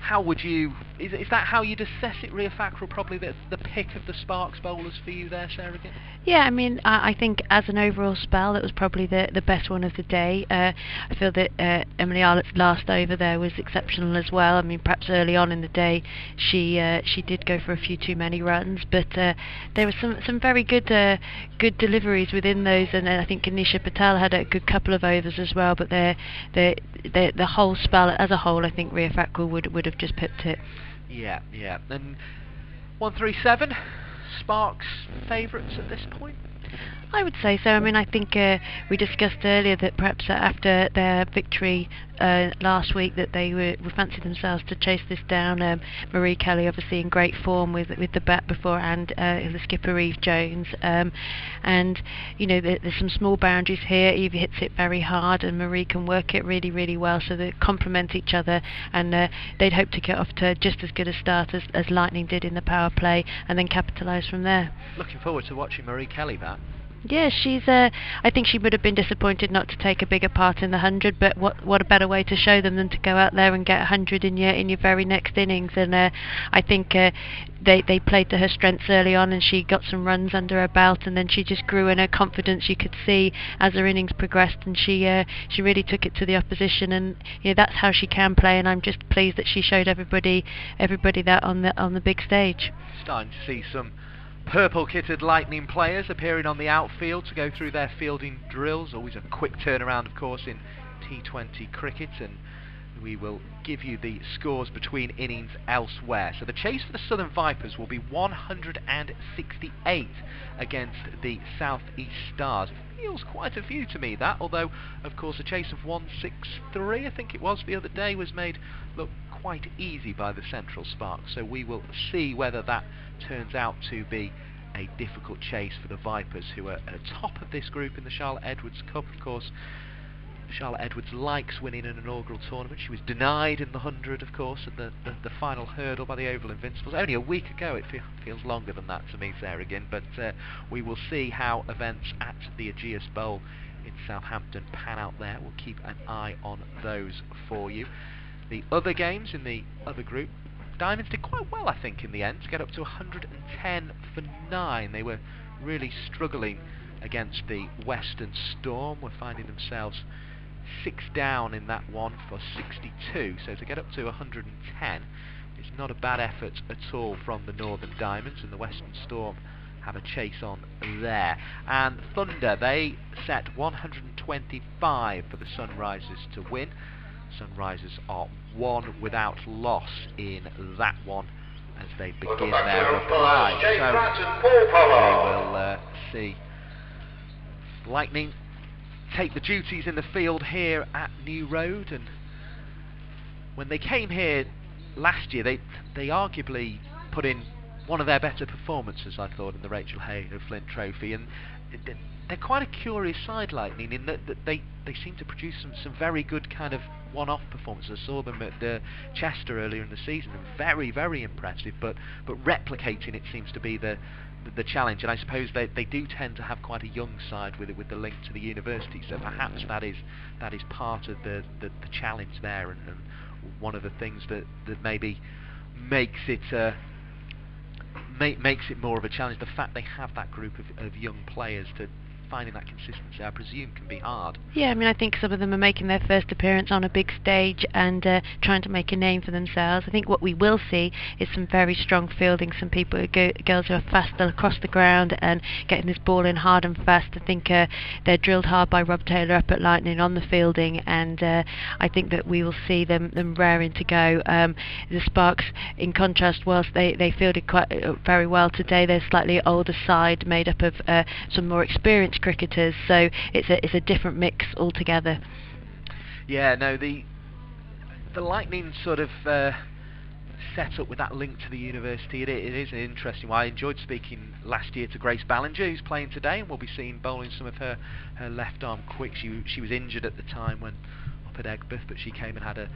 how would you, is that how you'd assess it, Rhea Fackrell probably the pick of the Sparks bowlers for you there, Sarah Ginn? Yeah, I mean, I think as an overall spell, that was probably the best one of the day. I feel that Emily Arlett's last over there was exceptional as well. I mean, perhaps early on in the day, she did go for a few too many runs, but there were some very good deliveries within those, and I think Anisha Patel had a good couple of overs as well. But the whole spell as a whole, I think Rhea Fackrell would have just pipped it. Yeah. And 137. Sparks favourites at this point? I would say so. I mean, I think we discussed earlier that perhaps after their victory last week that they would fancy themselves to chase this down. Marie Kelly obviously in great form with the bat before, and the skipper Eve Jones. And you know, there's some small boundaries here. Eve hits it very hard, and Marie can work it really, really well. So they complement each other, and they'd hope to get off to just as good a start as Lightning did in the power play, and then capitalise from there. Looking forward to watching Marie Kelly bat. Yeah, she's. I think she would have been disappointed not to take a bigger part in the 100. But what a better way to show them than to go out there and get 100 in your very next innings. And I think they played to her strengths early on, and she got some runs under her belt, and then she just grew in her confidence. You could see as her innings progressed, and she really took it to the opposition. And you know, that's how she can play. And I'm just pleased that she showed everybody that on the big stage. Starting to see some purple-kitted Lightning players appearing on the outfield to go through their fielding drills. Always a quick turnaround, of course, in T20 cricket, and we will give you the scores between innings elsewhere. So the chase for the Southern Vipers will be 168 against the South East Stars. It feels quite a few to me, that, although, of course, a chase of 163, I think it was, the other day, was made look quite easy by the Central Sparks. So we will see whether that turns out to be a difficult chase for the Vipers, who are at the top of this group in the Charlotte Edwards Cup. Of course, Charlotte Edwards likes winning an inaugural tournament. She was denied in the 100, of course, at the final hurdle by the Oval Invincibles only a week ago. It feels longer than that to me, Sarah Ginn, but we will see how events at the Ageas Bowl in Southampton pan out there. We'll keep an eye on those for you. The other games in the other group, Diamonds did quite well, I think, in the end, to get up to 110 for 9. They were really struggling against the Western Storm. Were finding themselves 6 down in that one for 62. So to get up to 110 is not a bad effort at all from the Northern Diamonds, and the Western Storm have a chase on there. And Thunder, they set 125 for the Sunrisers to win. Sunrisers are 1 without loss in that one as they begin their reply. So we will see Lightning take the duties in the field here at New Road. And when they came here last year, they arguably put in one of their better performances, I thought, in the Rachel Hayhoe Flint Trophy. And they're quite a curious side, Lightning, in that they seem to produce some very good kind of one-off performances. I saw them at Chester earlier in the season, and very, very impressive, but replicating it seems to be the challenge. And I suppose they do tend to have quite a young side with the link to the university, so perhaps that is part of the challenge there, and one of the things that maybe makes it makes it more of a challenge. The fact they have that group of young players, to finding that consistency, I presume, can be hard. Yeah, I mean, I think some of them are making their first appearance on a big stage and trying to make a name for themselves. I think what we will see is some very strong fielding, some girls who are fast across the ground and getting this ball in hard and fast. I think they're drilled hard by Rob Taylor up at Lightning on the fielding, and I think that we will see them raring to go. The Sparks, in contrast, whilst they fielded quite very well today, they're slightly older side made up of some more experienced cricketers, so it's a different mix altogether. Yeah, no, the Lightning sort of set up with that link to the university. It is an interesting one. I enjoyed speaking last year to Grace Ballinger, who's playing today, and we'll be seeing bowling some of her left arm quick. She was injured at the time when up at Egbert, but she came and had a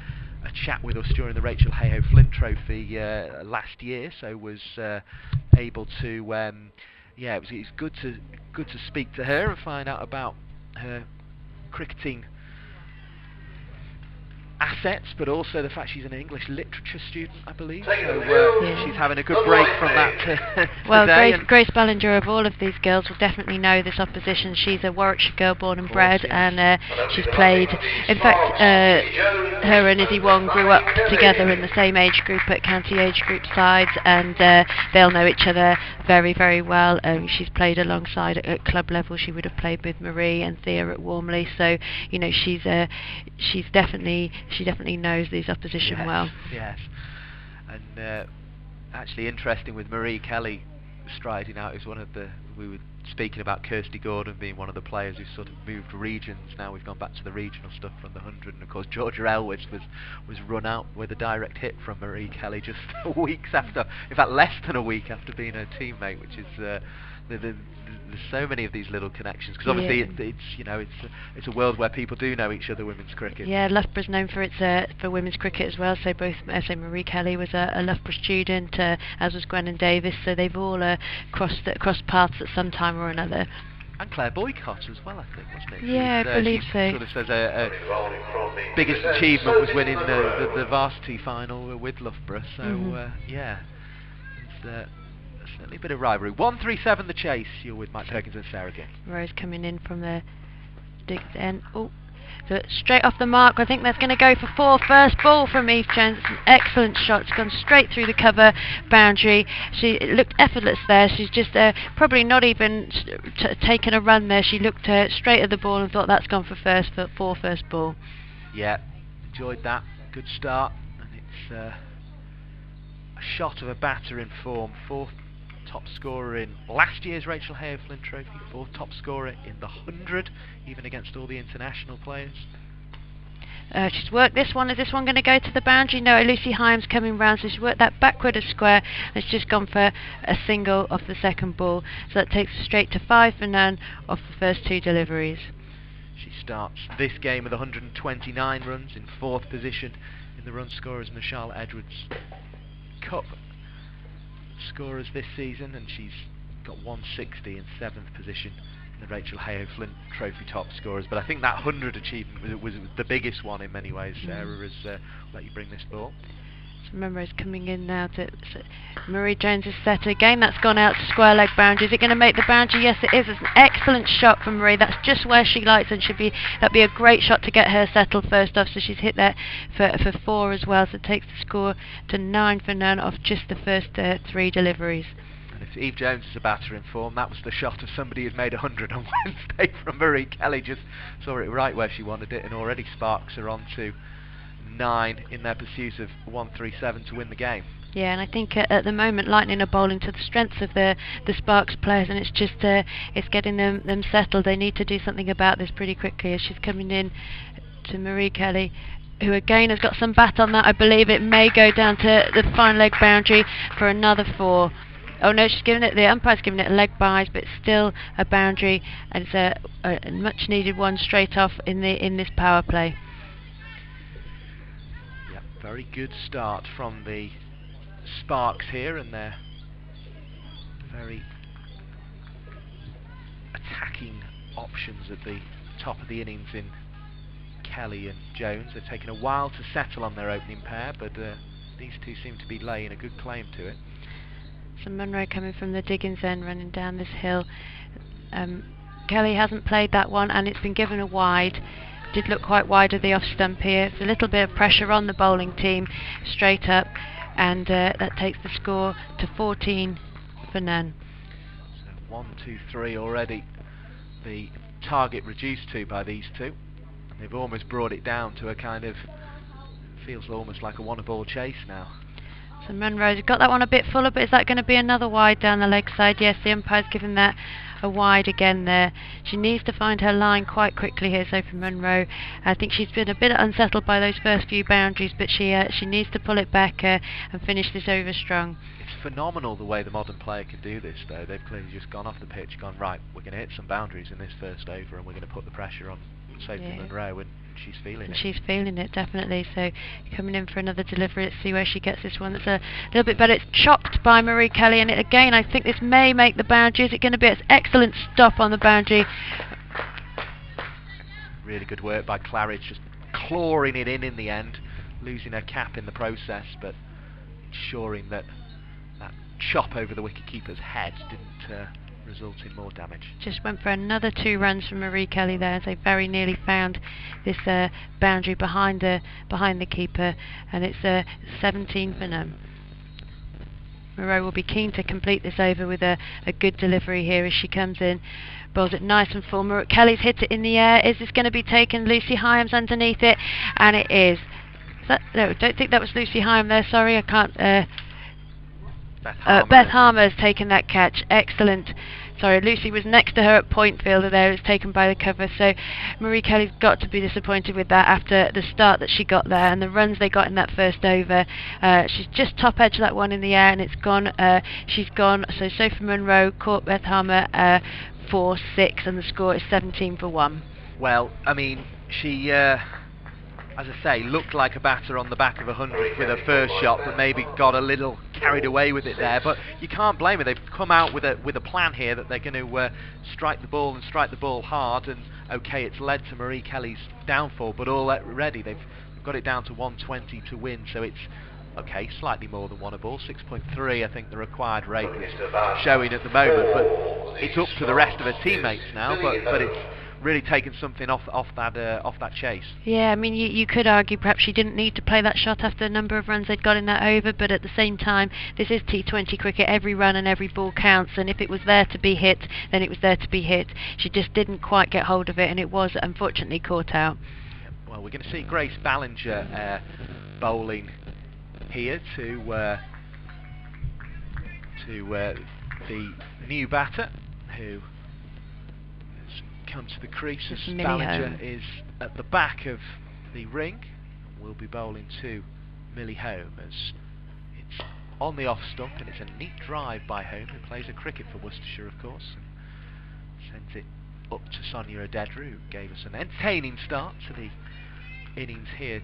chat with us during the Rachel Hayhoe Flint Trophy last year, so was able to yeah, it was good to speak to her and find out about her cricketing assets, but also the fact she's an English literature student, I believe. So she's having a good break from that well, today. Grace Ballinger, of all of these girls, will definitely know this opposition. She's a Warwickshire girl, born and bred, and she's played. In fact, her and Izzy Wong grew up together in the same age group at county age group sides, and they'll know each other very, very well. She's played alongside at club level. She would have played with Marie and Thea at Warmley, so you know she definitely knows these opposition well. Yes, and actually interesting with Marie Kelly striding out is one of the, we were speaking about Kirsty Gordon being one of the players who's sort of moved regions. Now we've gone back to the regional stuff from the 100, and of course Georgia Elwitz was run out with a direct hit from Marie Kelly just weeks after, in fact less than a week after being her teammate, which is there's so many of these little connections, because obviously it's a world where people do know each other, women's cricket. Yeah, Loughborough's known for its for women's cricket as well. So both, so Marie Kelly was a Loughborough student, as was Gwennon Davis. So they've all crossed paths at some time or another. And Claire Boycott as well, I think, wasn't it? Yeah, I believe so. Sort of says biggest achievement was winning the varsity final with Loughborough. So yeah, it's certainly a bit of rivalry. 1-3-7 the chase. You're with Mike Perkins and Sarah Gill. Rose coming in from the digs end. Oh, so straight off the mark. I think that's going to go for 4. First ball from Eve Jones. An excellent shot. It's gone straight through the cover boundary. She looked effortless there. She's just probably not even taken a run there. She looked straight at the ball and thought that's gone for first ball. Yeah, enjoyed that. Good start. And it's a shot of a batter in form. 4th top scorer in last year's Rachel Hale Flynn Trophy, 4th top scorer in the 100, even against all the international players. She's worked this one. Is this one going to go to the boundary? No, Lucy Hyams coming round, so she's worked that backward of square, and it's just gone for a single off the second ball. So that takes us straight to 5 for none off the first 2 deliveries. She starts this game with 129 runs, in 4th position in the run scorers in the Charlotte Edwards Cup scorers this season, and she's got 160 in 7th position in the Rachel Hale Flynn Trophy top scorers. But I think that 100 achievement was the biggest one in many ways. Sarah has let you bring this ball. So Munro is coming in now to Marie Jones is set again. That's gone out to square leg boundary. Is it going to make the boundary? Yes, it is. It's an excellent shot from Marie. That's just where she likes, and that'd be a great shot to get her settled first off. So she's hit that for 4 as well. So it takes the score to 9 for none off just the first 3 deliveries. And if Eve Jones is a batter in form, that was the shot of somebody who's made 100 on Wednesday from Marie Kelly. Just saw it right where she wanted it, and already Sparks are on to 9 in their pursuit of 1-3-7 to win the game. Yeah, and I think at the moment Lightning are bowling to the strengths of the Sparks players, and it's just it's getting them settled. They need to do something about this pretty quickly as she's coming in to Marie Kelly, who again has got some bat on that. I believe it may go down to the fine leg boundary for another 4. Oh no, the umpire's giving it a leg byes, but still a boundary, and it's a much needed one straight off in this power play. Very good start from the Sparks here, and their very attacking options at the top of the innings in Kelly and Jones. They've taken a while to settle on their opening pair, but these two seem to be laying a good claim to it. So Munro coming from the diggings end, running down this hill. Kelly hasn't played that one, and it's been given a wide. Did look quite wide of the off stump here. It's a little bit of pressure on the bowling team straight up, and that takes the score to 14 for none. So 1, 2, 3 already the target reduced to by these two. They've almost brought it down to a kind of, feels almost like a one-ball chase now. So Munro's got that one a bit fuller, but is that going to be another wide down the leg side? Yes, the umpire's given that a wide again there. She needs to find her line quite quickly here, Sophie Munro. I think she's been a bit unsettled by those first few boundaries, but she needs to pull it back and finish this over strong. It's phenomenal the way the modern player can do this, though. They've clearly just gone off the pitch, gone, right, we're going to hit some boundaries in this first over, and we're going to put the pressure on Sophie Munro, and she's feeling it. She's feeling it, definitely. So coming in for another delivery. Let's see where she gets this one. That's a little bit better. It's chopped by Marie Kelly, and again I think this may make the boundary. Is it going to be an excellent stop on the boundary? Really good work by Claridge, just clawing it in the end, losing her cap in the process, but ensuring that that chop over the wicketkeeper's head didn't result in more damage. Just went for another 2 runs from Marie Kelly there, as they very nearly found this boundary behind the keeper, and it's 17 for none. Moreau will be keen to complete this over with a good delivery here as she comes in, bowls it nice and full. Kelly's hit it in the air. Is this going to be taken? Lucy Hyams underneath it, and it is. No, don't think that was Lucy Hyam there. Sorry, I can't. Beth Harmer has taken that catch. Excellent Sorry, Lucy was next to her at point fielder there. It was taken by the cover. So Marie Kelly's got to be disappointed with that after the start that she got there and the runs they got in that first over. She's just top edge that one in the air and it's gone. She's gone. So Sophie Munro caught Beth Harmer 4-6 and the score is 17-1. Well, I mean, she, as I say, looked like a batter on the back of 100 with her first shot, but maybe got a little carried away with it there. But you can't blame her. They've come out with a plan here that they're going to strike the ball and strike the ball hard. And okay, it's led to Marie Kelly's downfall, but already they've got it down to 120 to win. So it's okay, slightly more than one a ball, 6.3 I think the required rate is showing at the moment. But it's up to the rest of her teammates now. But it's really taken something off that chase. Yeah, I mean, you could argue perhaps she didn't need to play that shot after the number of runs they'd got in that over, but at the same time, this is T20 cricket. Every run and every ball counts, and if it was there to be hit, then it was there to be hit. She just didn't quite get hold of it, and it was unfortunately caught out. Well, we're going to see Grace Ballinger bowling here to the new batter who come to the crease as Ballinger is at the back of the ring and will be bowling to Millie Home as it's on the off stump and it's a neat drive by Home, who plays a cricket for Worcestershire of course, and sends it up to Sonia Odedra, who gave us an entertaining start to the innings here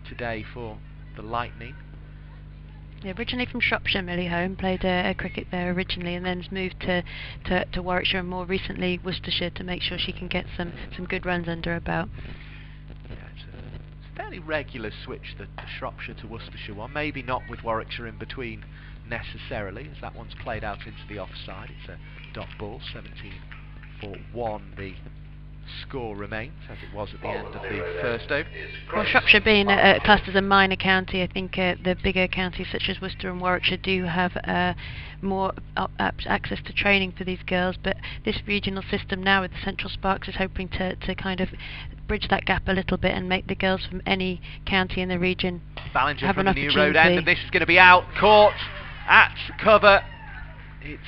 today for the Lightning. Yeah, originally from Shropshire, Millie Home played a cricket there originally and then has moved to Warwickshire and more recently Worcestershire to make sure she can get some good runs under her belt. Yeah, it's a fairly regular switch, the Shropshire to Worcestershire one, maybe not with Warwickshire in between necessarily, as that one's played out into the offside. It's a dot ball, 17-1 the score remains as it was at the end of the first over. Well, Shropshire being classed as a minor county, I think the bigger counties such as Worcester and Warwickshire do have more access to training for these girls, but this regional system now with the Central Sparks is hoping to kind of bridge that gap a little bit and make the girls from any county in the region Ballinger have from an the New opportunity. Road end, and this is going to be out, caught at cover. It's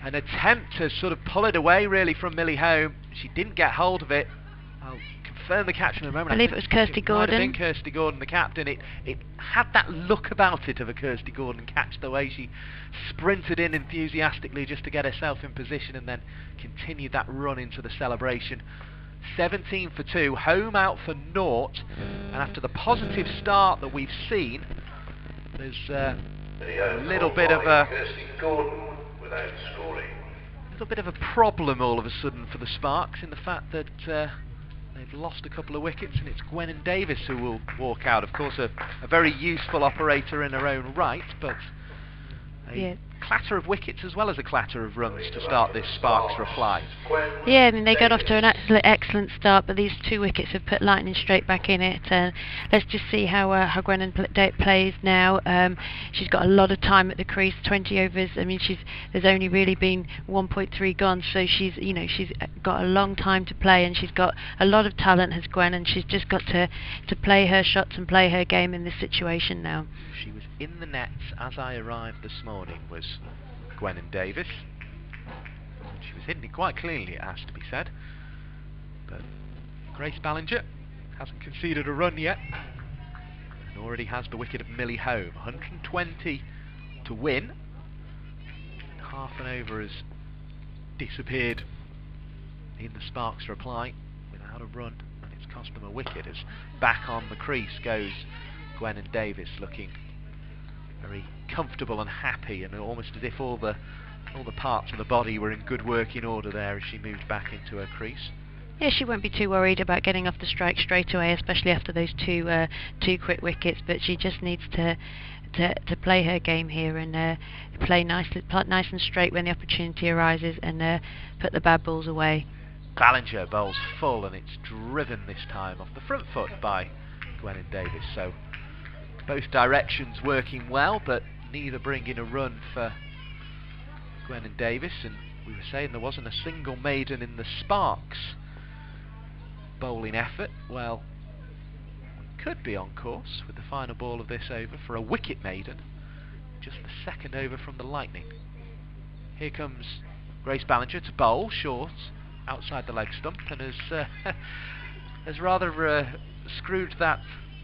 an attempt to sort of pull it away really from Millie Home. She didn't get hold of it. I'll confirm the catch in a moment. I believe it was Kirsty Gordon. Might have been Kirsty Gordon, the captain. It had that look about it of a Kirsty Gordon catch, the way she sprinted in enthusiastically just to get herself in position and then continued that run into the celebration. 17 for 2, Home out for naught, and after the positive start that we've seen, there's a little bit of a problem all of a sudden for the Sparks in the fact that they've lost a couple of wickets, and it's Gwennon Davis who will walk out. Of course, a very useful operator in her own right, but a clatter of wickets as well as a clatter of runs to start this Sparks reply. Yeah, I mean they got off to an excellent start, but these 2 wickets have put Lightning straight back in it. Let's just see how Gwennon plays now. She's got a lot of time at the crease, 20 overs. I mean, there's only really been 1.3 gone, so she's got a long time to play, and she's got a lot of talent, has Gwen, and she's just got to play her shots and play her game in this situation now. She was in the nets as I arrived this morning, was Gwennon Davis. She was hitting it quite cleanly, it has to be said. But Grace Ballinger hasn't conceded a run yet, and already has the wicket of Millie Home. 120 to win. Half an over has disappeared in the Sparks reply without a run, and it's cost them a wicket as back on the crease goes Gwennon Davis, looking very comfortable and happy, and almost as if all the parts of the body were in good working order there as she moved back into her crease. Yeah, she won't be too worried about getting off the strike straight away, especially after those two quick wickets, but she just needs to play her game here and play nice and straight when the opportunity arises, and put the bad balls away. Ballinger bowls full, and it's driven this time off the front foot by Gwennon Davis, so both directions working well, but neither bringing a run for Gwennon Davis. And we were saying there wasn't a single maiden in the Sparks bowling effort. Well, we could be on course with the final ball of this over for a wicket maiden, just the second over from the Lightning. Here comes Grace Ballinger to bowl short outside the leg stump, and has rather screwed that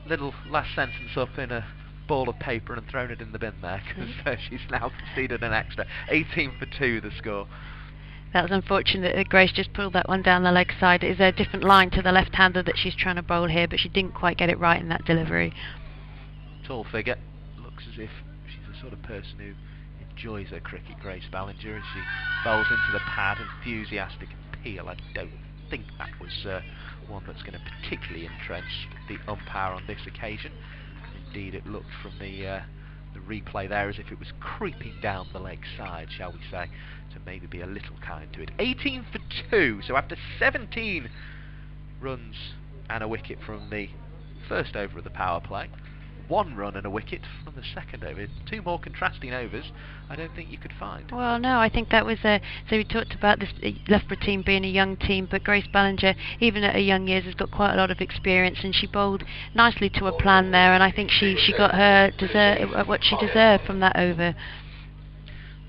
little last sentence up in a ball of paper and thrown it in the bin there, because she's now conceded an extra. 18 for 2 the score. That was unfortunate that Grace just pulled that one down the leg side. It is a different line to the left-hander that she's trying to bowl here, but she didn't quite get it right in that delivery. Tall figure, looks as if she's the sort of person who enjoys her cricket, Grace Ballinger, as she bowls into the pad, enthusiastic appeal. I don't think that was one that's going to particularly interest the umpire on this occasion. Indeed, it looked from the replay there as if it was creeping down the leg side, shall we say, to maybe be a little kind to it. 18 for 2, so after 17 runs and a wicket from the first over of the power play, 1 run and a wicket from the second over. 2 more contrasting overs I don't think you could find. Well, no, I think that was so we talked about this Loughborough team being a young team, but Grace Ballinger, even at her young years, has got quite a lot of experience, and she bowled nicely to a plan there, and I think she got her what she deserved from that over.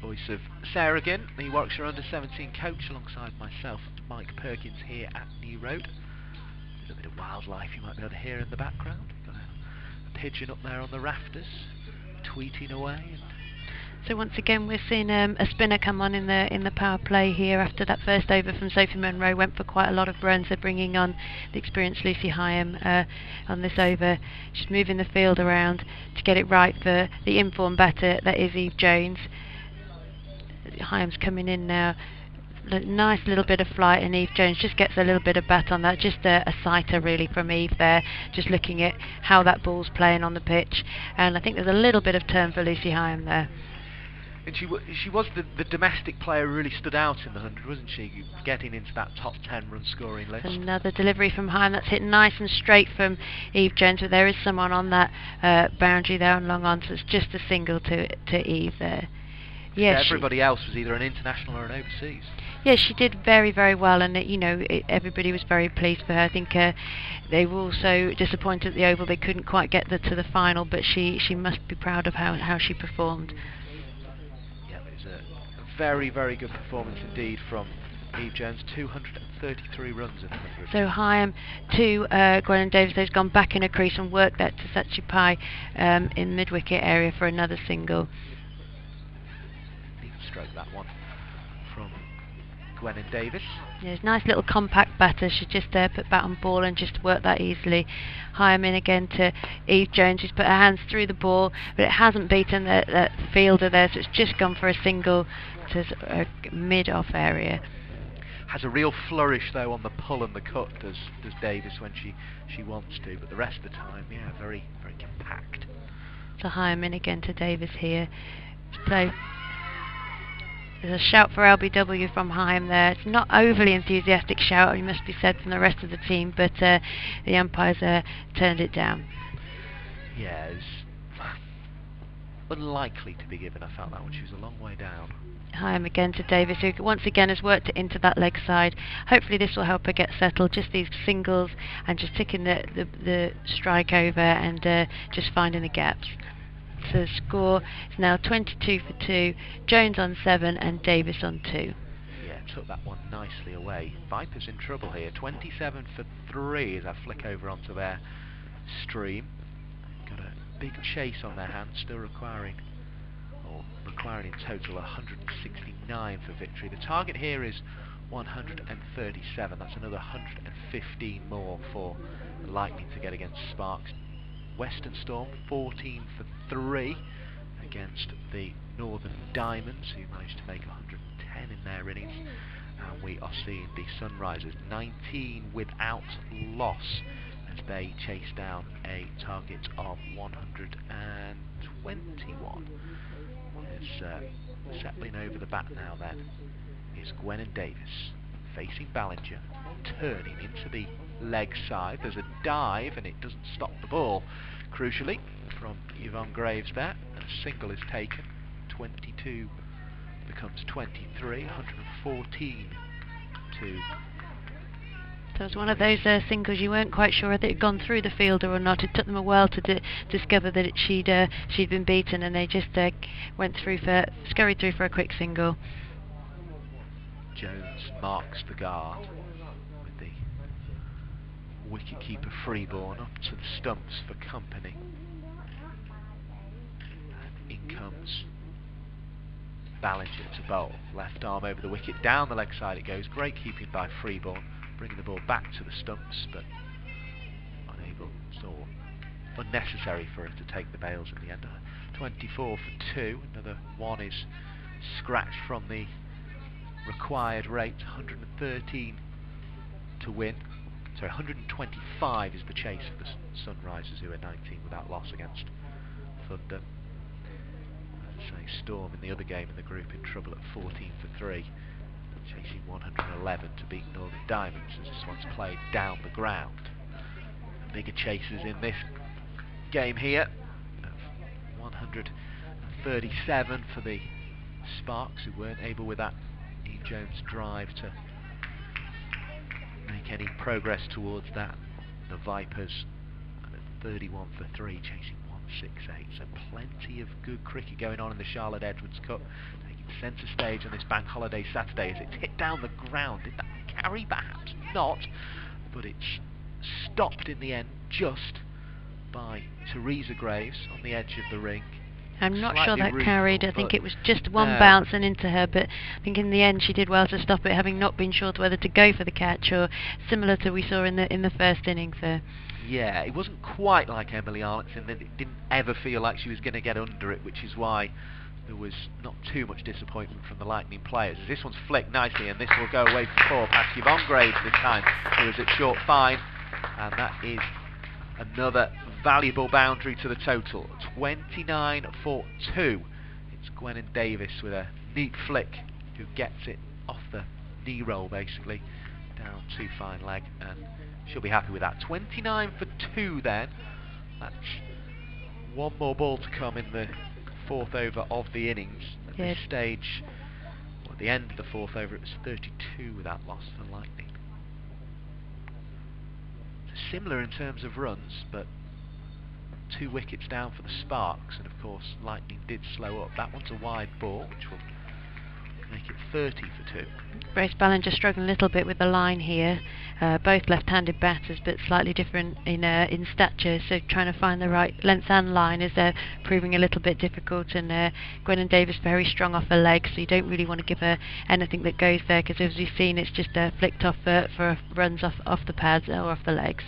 Voice of Sarah again, the Warwickshire Under-17 coach, alongside myself, Mike Perkins, here at New Road. A little bit of wildlife you might be able to hear in the background. Got a pigeon up there on the rafters, tweeting away. So once again, we're seeing a spinner come on in the power play here after that first over from Sophie Munro. Went for quite a lot of runs. They're bringing on the experienced Lucy Hyam on this over. She's moving the field around to get it right for the informed batter that is Eve Jones. Hyam's coming in now. Nice little bit of flight, and Eve Jones just gets a little bit of bat on that. Just a sighter really from Eve there, just looking at how that ball's playing on the pitch. And I think there's a little bit of turn for Lucy Hyam there. And she was the domestic player who really stood out in the 100, wasn't she? Getting into that top 10 run scoring list. Another delivery from Hyam that's hit nice and straight from Eve Jones, but there is someone on that boundary there on long on, so it's just a single to Eve there. Yeah, everybody else was either an international or an overseas. Yeah, she did very, very well, and everybody was very pleased for her. I think they were also disappointed at the Oval. They couldn't quite get to the final, but she must be proud of how she performed. Yeah, it was a very, very good performance indeed from Eve Jones. 233 runs in the 100. So Hyam to Gwen Davis has gone back in a crease and worked that to Sachi Pai in mid-wicket area for another single. Stroke that one from Gwen Davis. Yeah, nice little compact batter. She just put bat on ball and just worked that easily. Hyam in again to Eve Jones. She's put her hands through the ball, but it hasn't beaten that fielder there, so it's just gone for a single to a mid-off area. Has a real flourish though on the pull and the cut, does Davis when she wants to, but the rest of the time, yeah, very, very compact. So Hyam in again to Davis here. So there's a shout for LBW from Hyam there. It's not overly enthusiastic shout, it must be said, from the rest of the team, but the umpires turned it down. Yeah, it's unlikely to be given. I felt that one. She was a long way down. Hyam again to Davis, who once again has worked it into that leg side. Hopefully this will help her get settled. Just these singles and just ticking the strike over and just finding the gaps. So the score is now 22 for 2, Jones on 7 and Davis on 2. Yeah, took that one nicely away. Vipers in trouble here. 27 for 3 as I flick over onto their stream. Got a big chase on their hands, still requiring in total 169 for victory. The target here is 137. That's another 115 more for the Lightning to get against Sparks. Western Storm 14 for 3 against the Northern Diamonds, who managed to make 110 in their innings, and we are seeing the Sunrisers 19 without loss as they chase down a target of 121. As settling over the bat now then is Gwen Davis facing Ballinger, turning into the leg side. There's a dive and it doesn't stop the ball, crucially, from Yvonne Graves there. A single is taken. 22 becomes 23, 114 to... So it was one of those singles you weren't quite sure whether it had gone through the fielder or not. It took them a while to discover that she'd been beaten, and they just scurried through for a quick single. Jones marks the guard with the wicketkeeper Freeborn up to the stumps for company. And in comes Ballinger to bowl. Left arm over the wicket, down the leg side it goes. Great keeping by Freeborn, bringing the ball back to the stumps, but unable, or unnecessary for her to take the bails in the end. 24 for 2, another one is scratched from the required rate. 113 to win. So 125 is the chase for the Sunrisers, who are 19 without loss against Thunder. Say Storm in the other game in the group in trouble at 14 for 3, chasing 111 to beat Northern Diamonds, as this one's played down the ground. The bigger chasers in this game here, 137 for the Sparks, who weren't able with that Eve Jones drive to make any progress towards that. The Vipers at 31 for 3, chasing 168. So plenty of good cricket going on in the Charlotte Edwards Cup, taking centre stage on this bank holiday Saturday as it's hit down the ground. Did that carry? Perhaps not, but it's stopped in the end just by Teresa Graves on the edge of the ring. I'm not sure that carried. I think it was just one no. bounce and into her, but I think in the end she did well to stop it, having not been sure whether to go for the catch, or similar to we saw in the first innings there. Yeah, it wasn't quite like Emily Arnott's in that it didn't ever feel like she was going to get under it, which is why there was not too much disappointment from the Lightning players. As this one's flicked nicely, and this will go away for 4 past Yvonne Graves this time, who was at short fine, and that is another valuable boundary to the total. 29 for 2. It's Gwennon Davis with a neat flick who gets it off the knee roll, basically down too fine leg, and she'll be happy with that. 29 for 2 then. That's one more ball to come in the 4th over of the innings. At this stage, at the end of the 4th over, it was 32 without loss for Lightning. Similar in terms of runs, but 2 wickets down for the Sparks, and of course Lightning did slow up. That one's a wide ball, which will make it 30 for 2. Grace Ballinger struggling a little bit with the line here. Both left-handed batters, but slightly different in stature, so trying to find the right length and line is proving a little bit difficult, and Gwennon Davis very strong off her legs, so you don't really want to give her anything that goes there, because as we've seen, it's just flicked off for runs off the pads or off the legs.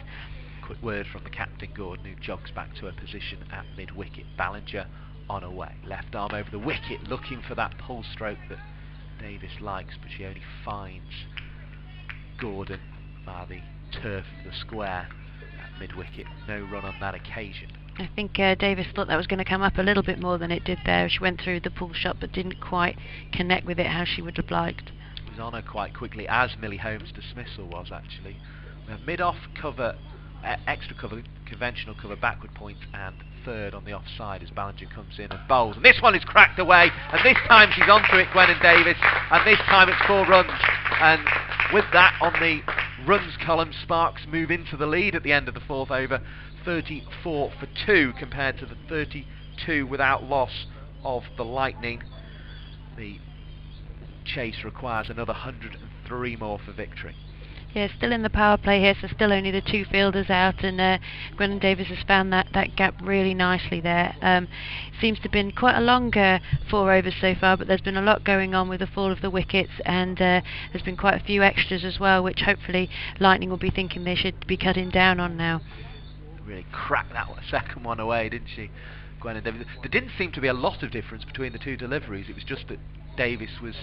Quick word from the captain, Gordon, who jogs back to her position at mid-wicket. Ballinger on her way. Left arm over the wicket, looking for that pull stroke that Davis likes, but she only finds Gordon via the turf of the square at mid-wicket. No run on that occasion. I think Davis thought that was going to come up a little bit more than it did there. She went through the pull shot but didn't quite connect with it how she would have liked. It was on her quite quickly, as Millie Holmes' dismissal was actually. We have mid-off cover, extra cover, conventional cover, backward point, and third on the offside as Ballinger comes in and bowls. And this one is cracked away, and this time she's onto it, Gwennon Davis, and this time it's 4 runs. And with that on the runs column, Sparks move into the lead at the end of the 4th over, 34 for 2 compared to the 32 without loss of the Lightning. The chase requires another 103 more for victory. Yeah, still in the power play here, so still only the 2 fielders out, and Gwennon Davis has found that gap really nicely there. Seems to have been quite a long 4 overs so far, but there's been a lot going on with the fall of the wickets, and there's been quite a few extras as well, which hopefully Lightning will be thinking they should be cutting down on now. Really cracked that second one away, didn't she, Gwennon Davis? There didn't seem to be a lot of difference between the 2 deliveries. It was just that Davis was...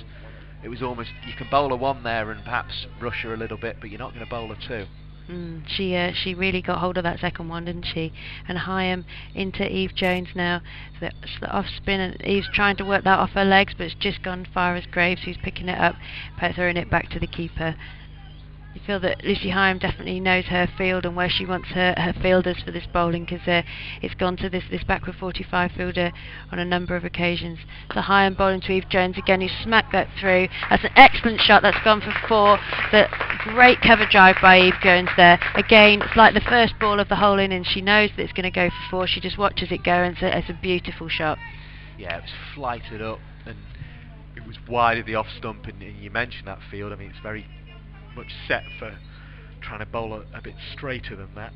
It was almost, you can bowl a 1 there and perhaps rush her a little bit, but you're not going to bowl a 2. She really got hold of that second one, didn't she? And Hyam into Eve Jones now. So the off spin, and Eve's trying to work that off her legs, but it's just gone far as Graves, who's picking it up, throwing it back to the keeper. You feel that Lucy Hyam definitely knows her field and where she wants her fielders for this bowling, because it's gone to this backward 45 fielder on a number of occasions. So Hyam bowling to Eve Jones again, who smacked that through. That's an excellent shot, that's gone for 4. The great cover drive by Eve Jones there. Again, it's like the first ball of the whole innings. She knows that it's going to go for 4. She just watches it go, and it's a beautiful shot. Yeah, it was flighted up, and it was wide of the off stump, and you mentioned that field. I mean, it's very much set for trying to bowl a bit straighter than that.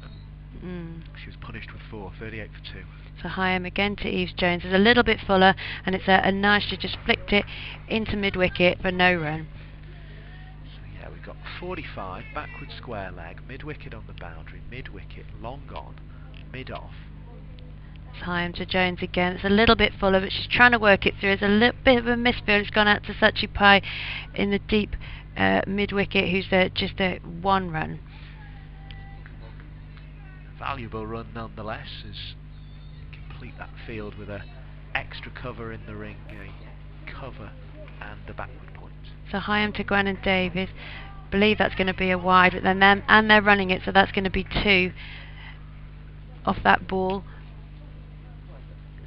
She was punished with 4, 38 for 2. So Hyam again to Eve Jones. It's a little bit fuller, and it's a nice, she just flicked it into mid-wicket for no run. So yeah, we've got 45, backward square leg, mid-wicket on the boundary, mid-wicket, long on, mid-off. It's Hyam to Jones again. It's a little bit fuller, but she's trying to work it through. It's a little bit of a misfield. It's gone out to Sachi Pai in the deep mid-wicket, who's just a 1 run. Valuable run nonetheless, as complete that field with a extra cover in the ring, a cover and a backward point. So Hyam to Gwen and Davis. Believe that's going to be a wide, but then and they're running it, so that's going to be 2 off that ball.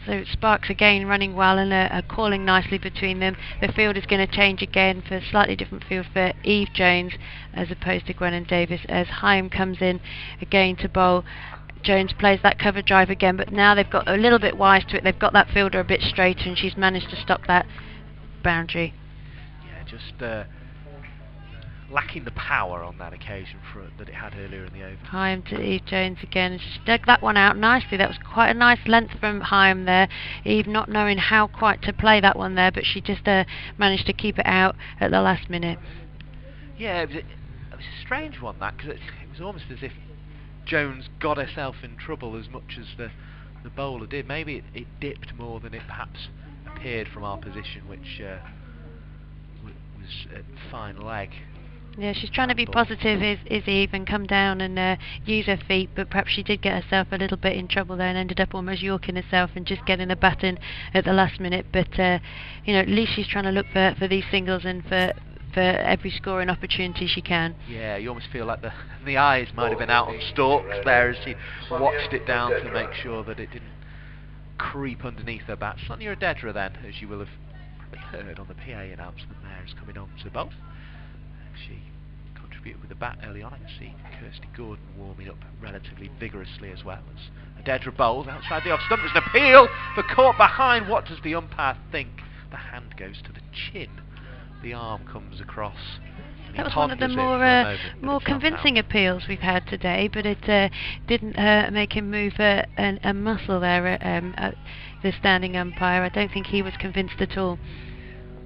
So Sparks again running well and are calling nicely between them. The field is going to change again for a slightly different field for Eve Jones as opposed to Gwen and Davis, as Hyam comes in again to bowl. Jones plays that cover drive again, but now they've got a little bit wise to it. They've got that fielder a bit straighter, and she's managed to stop that boundary. Yeah, just lacking the power on that occasion that it had earlier in the over. Hyam to Eve Jones again, and she dug that one out nicely. That was quite a nice length from Hyam there. Eve not knowing how quite to play that one there, but she just managed to keep it out at the last minute. Yeah, it was a strange one, that, because it was almost as if Jones got herself in trouble as much as the bowler did. Maybe it dipped more than it perhaps appeared from our position, which was at fine leg. Yeah, she's trying to be positive, is Eve, and come down and use her feet, but perhaps she did get herself a little bit in trouble there and ended up almost yorking herself and just getting the bat in at the last minute. But you know, at least she's trying to look for these singles and for every scoring opportunity she can. Yeah, you almost feel like the eyes might have been out on stalks there as she watched it down to make sure that it didn't creep underneath her bat. Sonia Adedra then, as you will have probably heard on the PA announcement there, is coming on to bowl. She contributed with the bat early on. I can see Kirsty Gordon warming up relatively vigorously as well as Adedra bowls outside the off stump. There's an appeal for caught behind. What does the umpire think? The hand goes to the chin. The arm comes across. That was one of the more convincing appeals we've had today, but it didn't make him move a muscle there at the standing umpire. I don't think he was convinced at all.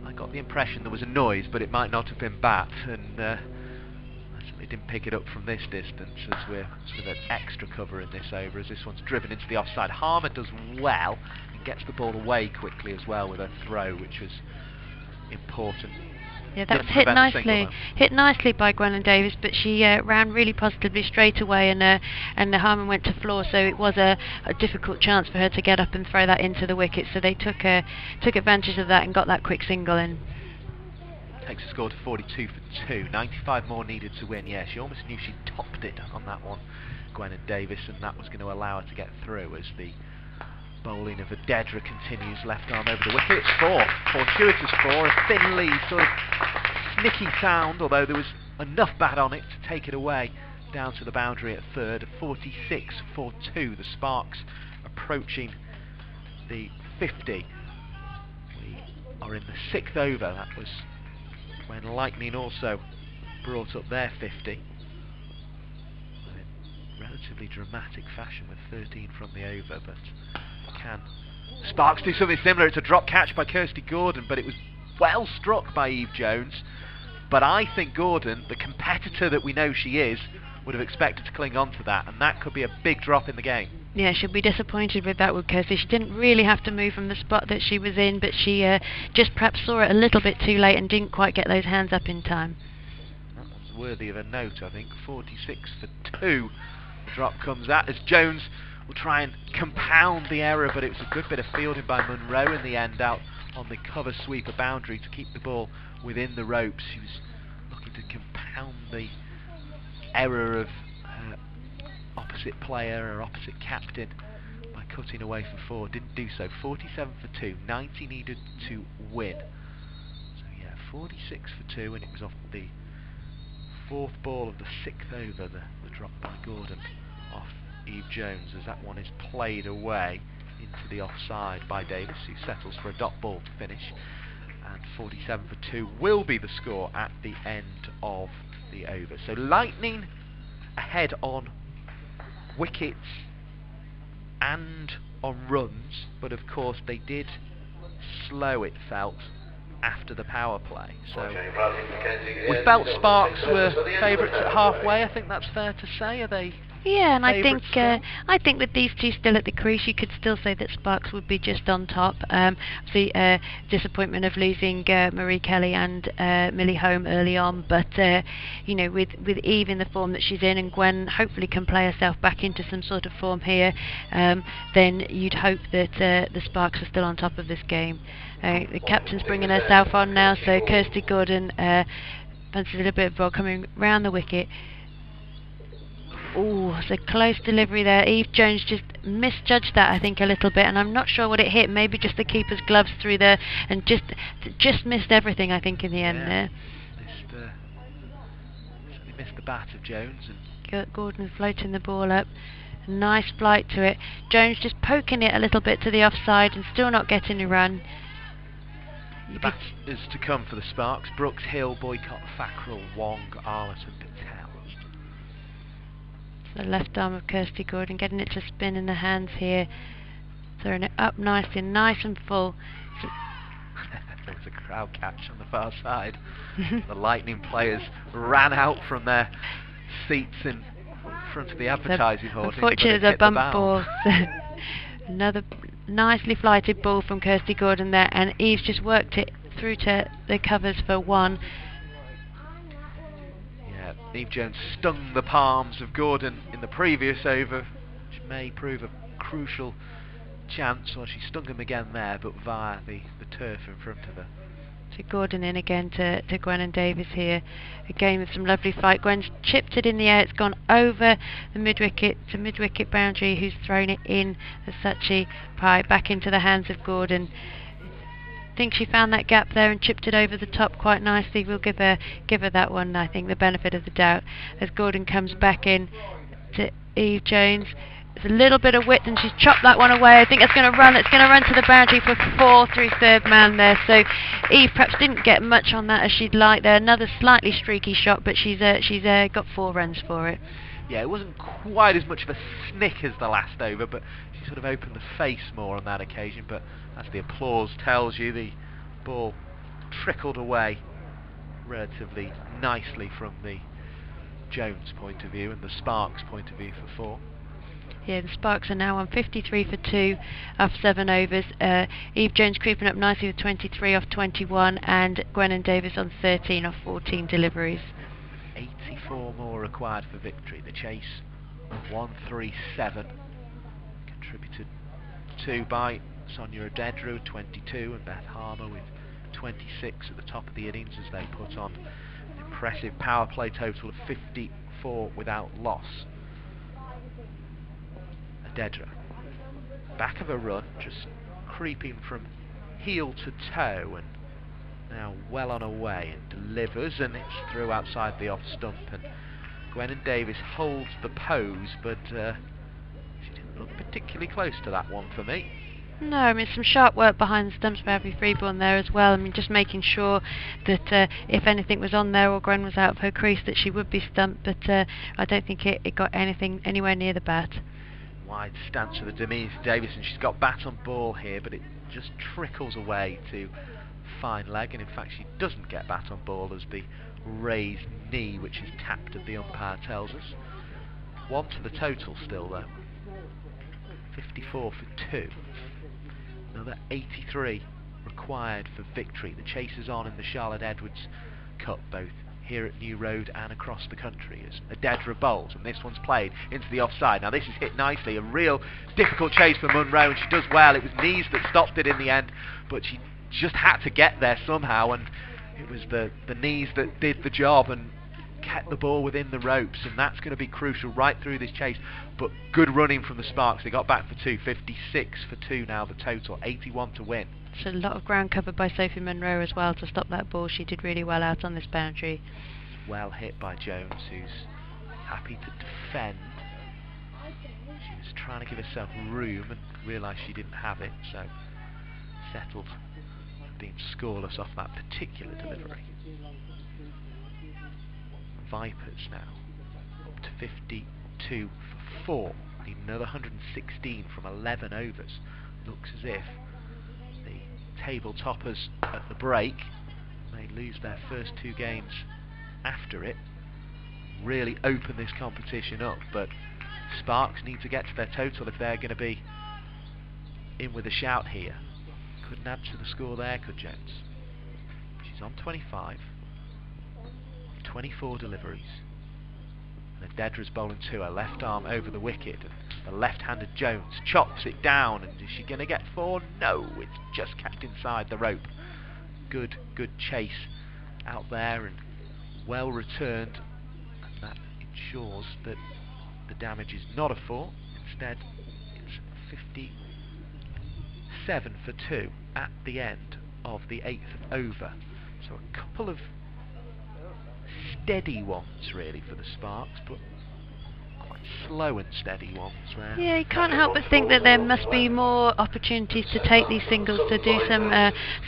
I got the impression there was a noise, but it might not have been bat, and I certainly didn't pick it up from this distance, as we're sort of extra cover in this over, as this one's driven into the offside. Harmer does well and gets the ball away quickly as well with a throw, which was important. Yeah, that was hit nicely by Gwen Davis, but she ran really positively straight away, and the Harman went to floor, so it was a difficult chance for her to get up and throw that into the wicket. So they took advantage of that and got that quick single in. Takes a score to 42 for 2. 95 more needed to win. Yeah, she almost knew she topped it on that one, Gwen Davis, and that was going to allow her to get through as the bowling of Adedra continues, left arm over the wicket. It's 4, fortuitous 4, a thin lead, sort of snicky sound, although there was enough bat on it to take it away down to the boundary at third. 46 for 2, the Sparks approaching the 50. We are in the 6th over. That was when Lightning also brought up their 50 in relatively dramatic fashion with 13 from the over, but can Sparks do something similar? It's a drop catch by Kirsty Gordon, but it was well struck by Eve Jones. But I think Gordon, the competitor that we know she is, would have expected to cling on to that, and that could be a big drop in the game. Yeah, she'll be disappointed with that, with Kirsty. She didn't really have to move from the spot that she was in, but she just perhaps saw it a little bit too late and didn't quite get those hands up in time. That one's worthy of a note, I think. 46 for 2. The drop comes at as Jones will try and compound the error, but it was a good bit of fielding by Munro in the end, out on the cover sweeper boundary to keep the ball within the ropes. He was looking to compound the error of opposite player or opposite captain by cutting away for 4. Didn't do so. 47 for 2, 90 needed to win. So yeah, 46 for 2, and it was off the 4th ball of the 6th over, the drop by Gordon off Eve Jones, as that one is played away into the offside by Davis, who settles for a dot ball to finish. And 47 for 2 will be the score at the end of the over. So Lightning ahead on wickets and on runs, but of course they did slow, it felt, after the power play. So we felt Sparks were favourites at halfway. I think that's fair to say. Are they? Yeah, and Favourites I think with these two still at the crease, you could still say that Sparks would be just on top. The disappointment of losing Marie Kelly and Millie Holm early on, but you know, with Eve in the form that she's in, and Gwen hopefully can play herself back into some sort of form here, then you'd hope that the Sparks are still on top of this game. The captain's bringing herself on now, so Kirsty Gordon fancies a little bit of ball coming round the wicket. Oh, it's a close delivery there. Eve Jones just misjudged that, I think, a little bit, and I'm not sure what it hit. Maybe just the keeper's gloves through there, and just missed everything, I think, in the end there. Certainly missed the bat of Jones. And Gordon floating the ball up. Nice flight to it. Jones just poking it a little bit to the offside and still not getting a run. The bat is to come for the Sparks. Brooks, Hill, Boycott, Thackrell, Wong, Arlott and Patel. The left arm of Kirsty Gordon getting it to spin in the hands here, throwing it up nicely, nice and full. There was a crowd catch on the far side. The Lightning players ran out from their seats in front of the advertising hoarding. Unfortunately, it's a bump ball. Another nicely flighted ball from Kirsty Gordon there, and Eve's just worked it through to the covers for one. Eve Jones stung the palms of Gordon in the previous over, which may prove a crucial chance. Well, she stung him again there, but via the turf in front of her. So Gordon in again to Gwen and Davis here. Again with some lovely flight. Gwen's chipped it in the air. It's gone over the mid-wicket boundary, who's thrown it in as Sachi Pai back into the hands of Gordon. I think she found that gap there and chipped it over the top quite nicely. We'll give her that one, I think, the benefit of the doubt as Gordon comes back in to Eve Jones. There's a little bit of width and she's chopped that one away. I think it's going to run to the boundary for 4 through third man there. So Eve perhaps didn't get much on that as she'd like there. Another slightly streaky shot, but she's got 4 runs for it. Yeah, it wasn't quite as much of a snick as the last over, but she sort of opened the face more on that occasion. But as the applause tells you, the ball trickled away relatively nicely from the Jones point of view and the Sparks point of view for 4. Yeah, the Sparks are now on 53 for 2 off 7 overs. Eve Jones creeping up nicely with 23 off 21, and Gwen and Davis on 13 off 14 deliveries. 84 more required for victory. The chase 137, contributed to by Sonia Odedra with 22 and Beth Harmer with 26 at the top of the innings as they put on an impressive power play total of 54 without loss. Odedra, back of a run, just creeping from heel to toe, and now well on her way, and delivers, and it's through outside the off stump, and Gwen and Davis holds the pose, but she didn't look particularly close to that one for me. No, I mean, some sharp work behind the stumps by Abby Freeborn there as well. I mean, just making sure that if anything was on there or Gwen was out of her crease, that she would be stumped, but I don't think it got anything anywhere near the bat. Wide stance for the Denise Davis, and she's got bat on ball here, but it just trickles away to fine leg, and in fact she doesn't get bat on ball as the raised knee, which is tapped as the umpire tells us. 1 to the total still though. 54 for 2. Another 83 required for victory. The chase is on in the Charlotte Edwards Cup, both here at New Road and across the country, as Odedra bowls, and this one's played into the offside. Now this is hit nicely, a real difficult chase for Munro, and she does well. It was knees that stopped it in the end, but she just had to get there somehow, and it was the knees that did the job and kept the ball within the ropes, and that's going to be crucial right through this chase. But good running from the Sparks. They got back for 2, 56 for 2 now the total, 81 to win. So a lot of ground covered by Sophie Munro as well to stop that ball. She did really well out on this boundary. Well hit by Jones, who's happy to defend. She was trying to give herself room and realised she didn't have it, so settled been scoreless off that particular delivery. Vipers now up to 52 for 4. Need another 116 from 11 overs. Looks as if the table toppers at the break may lose their first 2 games after it, really open this competition up, but Sparks need to get to their total if they're going to be in with a shout here. Couldn't add to the score there, could Jones? She's on 25, 24 deliveries. And Dedra's bowling to her left arm over the wicket, and the left-handed Jones chops it down, and is she going to get 4? No, it's just kept inside the rope. Good chase out there, and well returned, and that ensures that the damage is not a 4. Instead, it's 57 for 2 at the end of the 8th over. So a couple of steady ones really for the Sparks, but quite slow and steady ones there. Yeah, you can't help but think that there must be more opportunities to take these singles, to do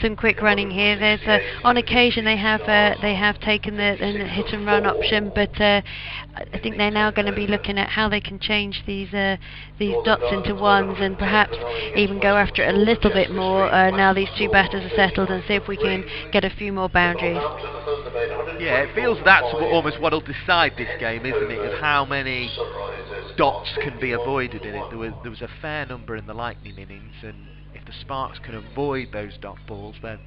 some quick running here. There's on occasion they have taken the hit and run option, but I think they're now going to be looking at how they can change these dots into ones, and perhaps even go after it a little bit more now these 2 batters are settled, and see if we can get a few more boundaries. Yeah, it feels that's almost what'll decide this game, isn't it? Is how many dots can be avoided in it. There was a fair number in the Lightning innings, and if the Sparks can avoid those dot balls, they're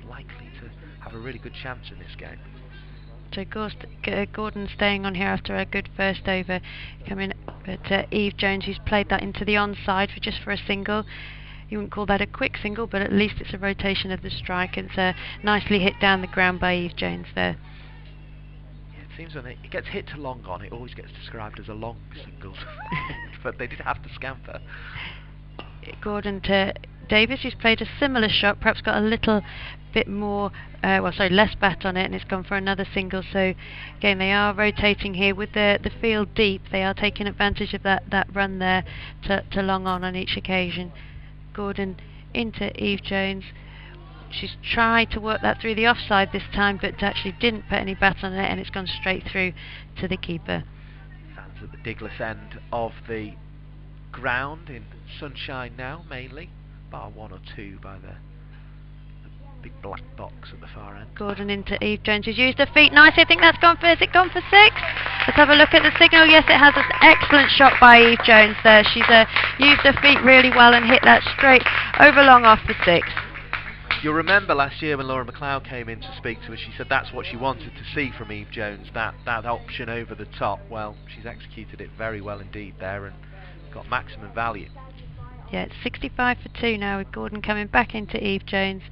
likely to have a really good chance in this game. So Gordon staying on here after a good first over coming, but Eve Jones, who's played that into the onside for a single. You wouldn't call that a quick single, but at least it's a rotation of the strike. It's nicely hit down the ground by Eve Jones there. Yeah, it seems when it gets hit to long on, it always gets described as a long single, but they did have to scamper. Gordon to Davis, who's played a similar shot, perhaps got a little bit more, less bat on it, and it's gone for another single. So again, they are rotating here with the field deep. They are taking advantage of that run there to long on each occasion. Gordon into Eve Jones. She's tried to work that through the offside this time, but actually didn't put any bat on it, and it's gone straight through to the keeper. Fans at the Diglis end of the ground in sunshine now, mainly, bar 1 or 2 by the big black box at the far end. Gordon into Eve Jones, who's used her feet nicely. I think that's gone for, has it gone for 6? Let's have a look at the signal. Yes, it has. An excellent shot by Eve Jones there. She's used her feet really well and hit that straight over long off for 6. You'll remember last year when Laura McLeod came in to speak to us, she said that's what she wanted to see from Eve Jones, that option over the top. Well, she's executed it very well indeed there and got maximum value. Yeah, it's 65 for 2 now, with Gordon coming back into Eve Jones.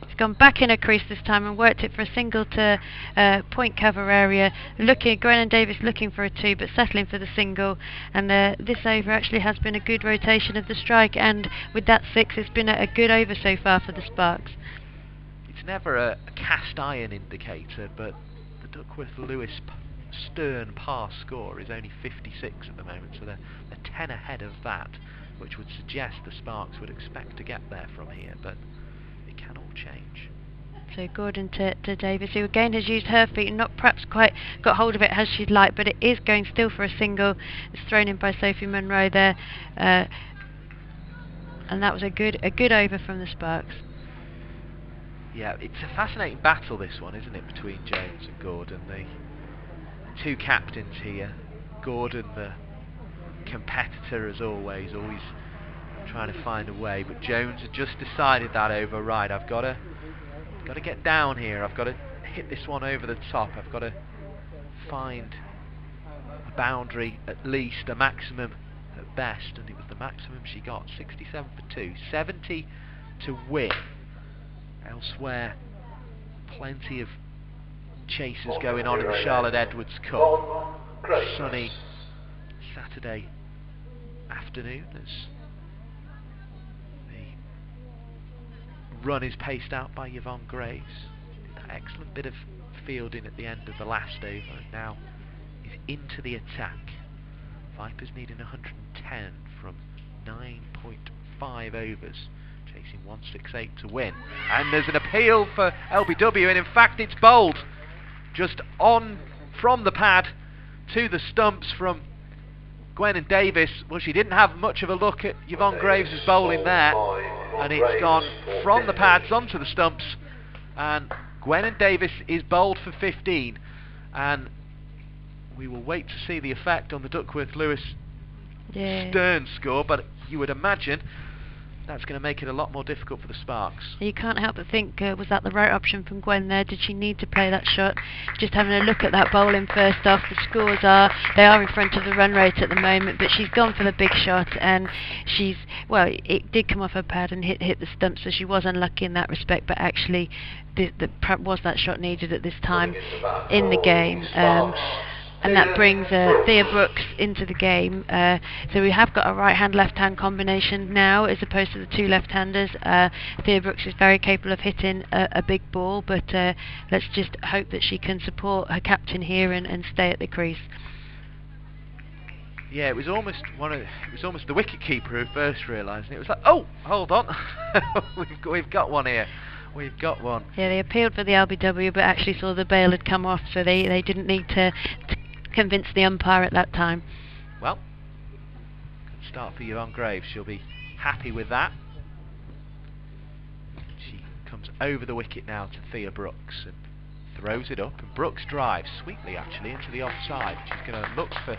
She's gone back in her crease this time and worked it for a single to point cover area. Gwen Davis looking for a 2, but settling for the single. And this over actually has been a good rotation of the strike, and with that 6, it's been a good over so far for the Sparks. It's never a cast iron indicator, but the Duckworth Lewis Stern par score is only 56 at the moment, so they're 10 ahead of that, which would suggest the Sparks would expect to get there from here, but it can all change. So Gordon to Davis, who again has used her feet and not perhaps quite got hold of it as she'd like, but it is going still for a single. It's thrown in by Sophie Munro there, and that was a good over from the Sparks. Yeah, it's a fascinating battle this one, isn't it, between Jones and Gordon, the 2 captains here. Gordon, the competitor as always trying to find a way, but Jones had just decided that over. Right, I've got to get down here, I've got to hit this one over the top, I've got to find a boundary, at least a maximum at best, and it was the maximum she got. 67 for 2, 70 to win. Elsewhere, plenty of chases going on in the Charlotte Edwards Cup. Sunny Saturday afternoon as the run is paced out by Yvonne Graves. That excellent bit of fielding at the end of the last over, and now is into the attack. Vipers needing 110 from 9.5 overs, chasing chasing 168 to win. And there's an appeal for LBW, and in fact it's bowled just on from the pad to the stumps from Gwen and Davis. Well, she didn't have much of a look at Yvonne Graves' bowling there, and it's gone from the pads onto the stumps, and Gwen and Davis is bowled for 15, and we will wait to see the effect on the Duckworth-Lewis Stern score, but you would imagine that's going to make it a lot more difficult for the Sparks. You can't help but think, was that the right option from Gwen there? Did she need to play that shot? Just having a look at that bowling first off, the scores they are in front of the run rate at the moment, but she's gone for the big shot, and it did come off her pad and hit the stump, so she was unlucky in that respect, but actually was that shot needed at this time in the game. And that brings Thea Brooks into the game. So we have got a right-hand, left-hand combination now, as opposed to the two left-handers. Thea Brooks is very capable of hitting a big ball, but let's just hope that she can support her captain here and stay at the crease. Yeah, it was almost the wicket-keeper who first realised, and it was like, oh, hold on, we've got one here. We've got one. Yeah, they appealed for the LBW, but actually saw the bail had come off, so they didn't need to convince the umpire at that time. Well, good start for Yvonne Graves. She'll be happy with that. She comes over the wicket now to Thea Brooks and throws it up, and Brooks drives sweetly actually into the offside. She's going to look for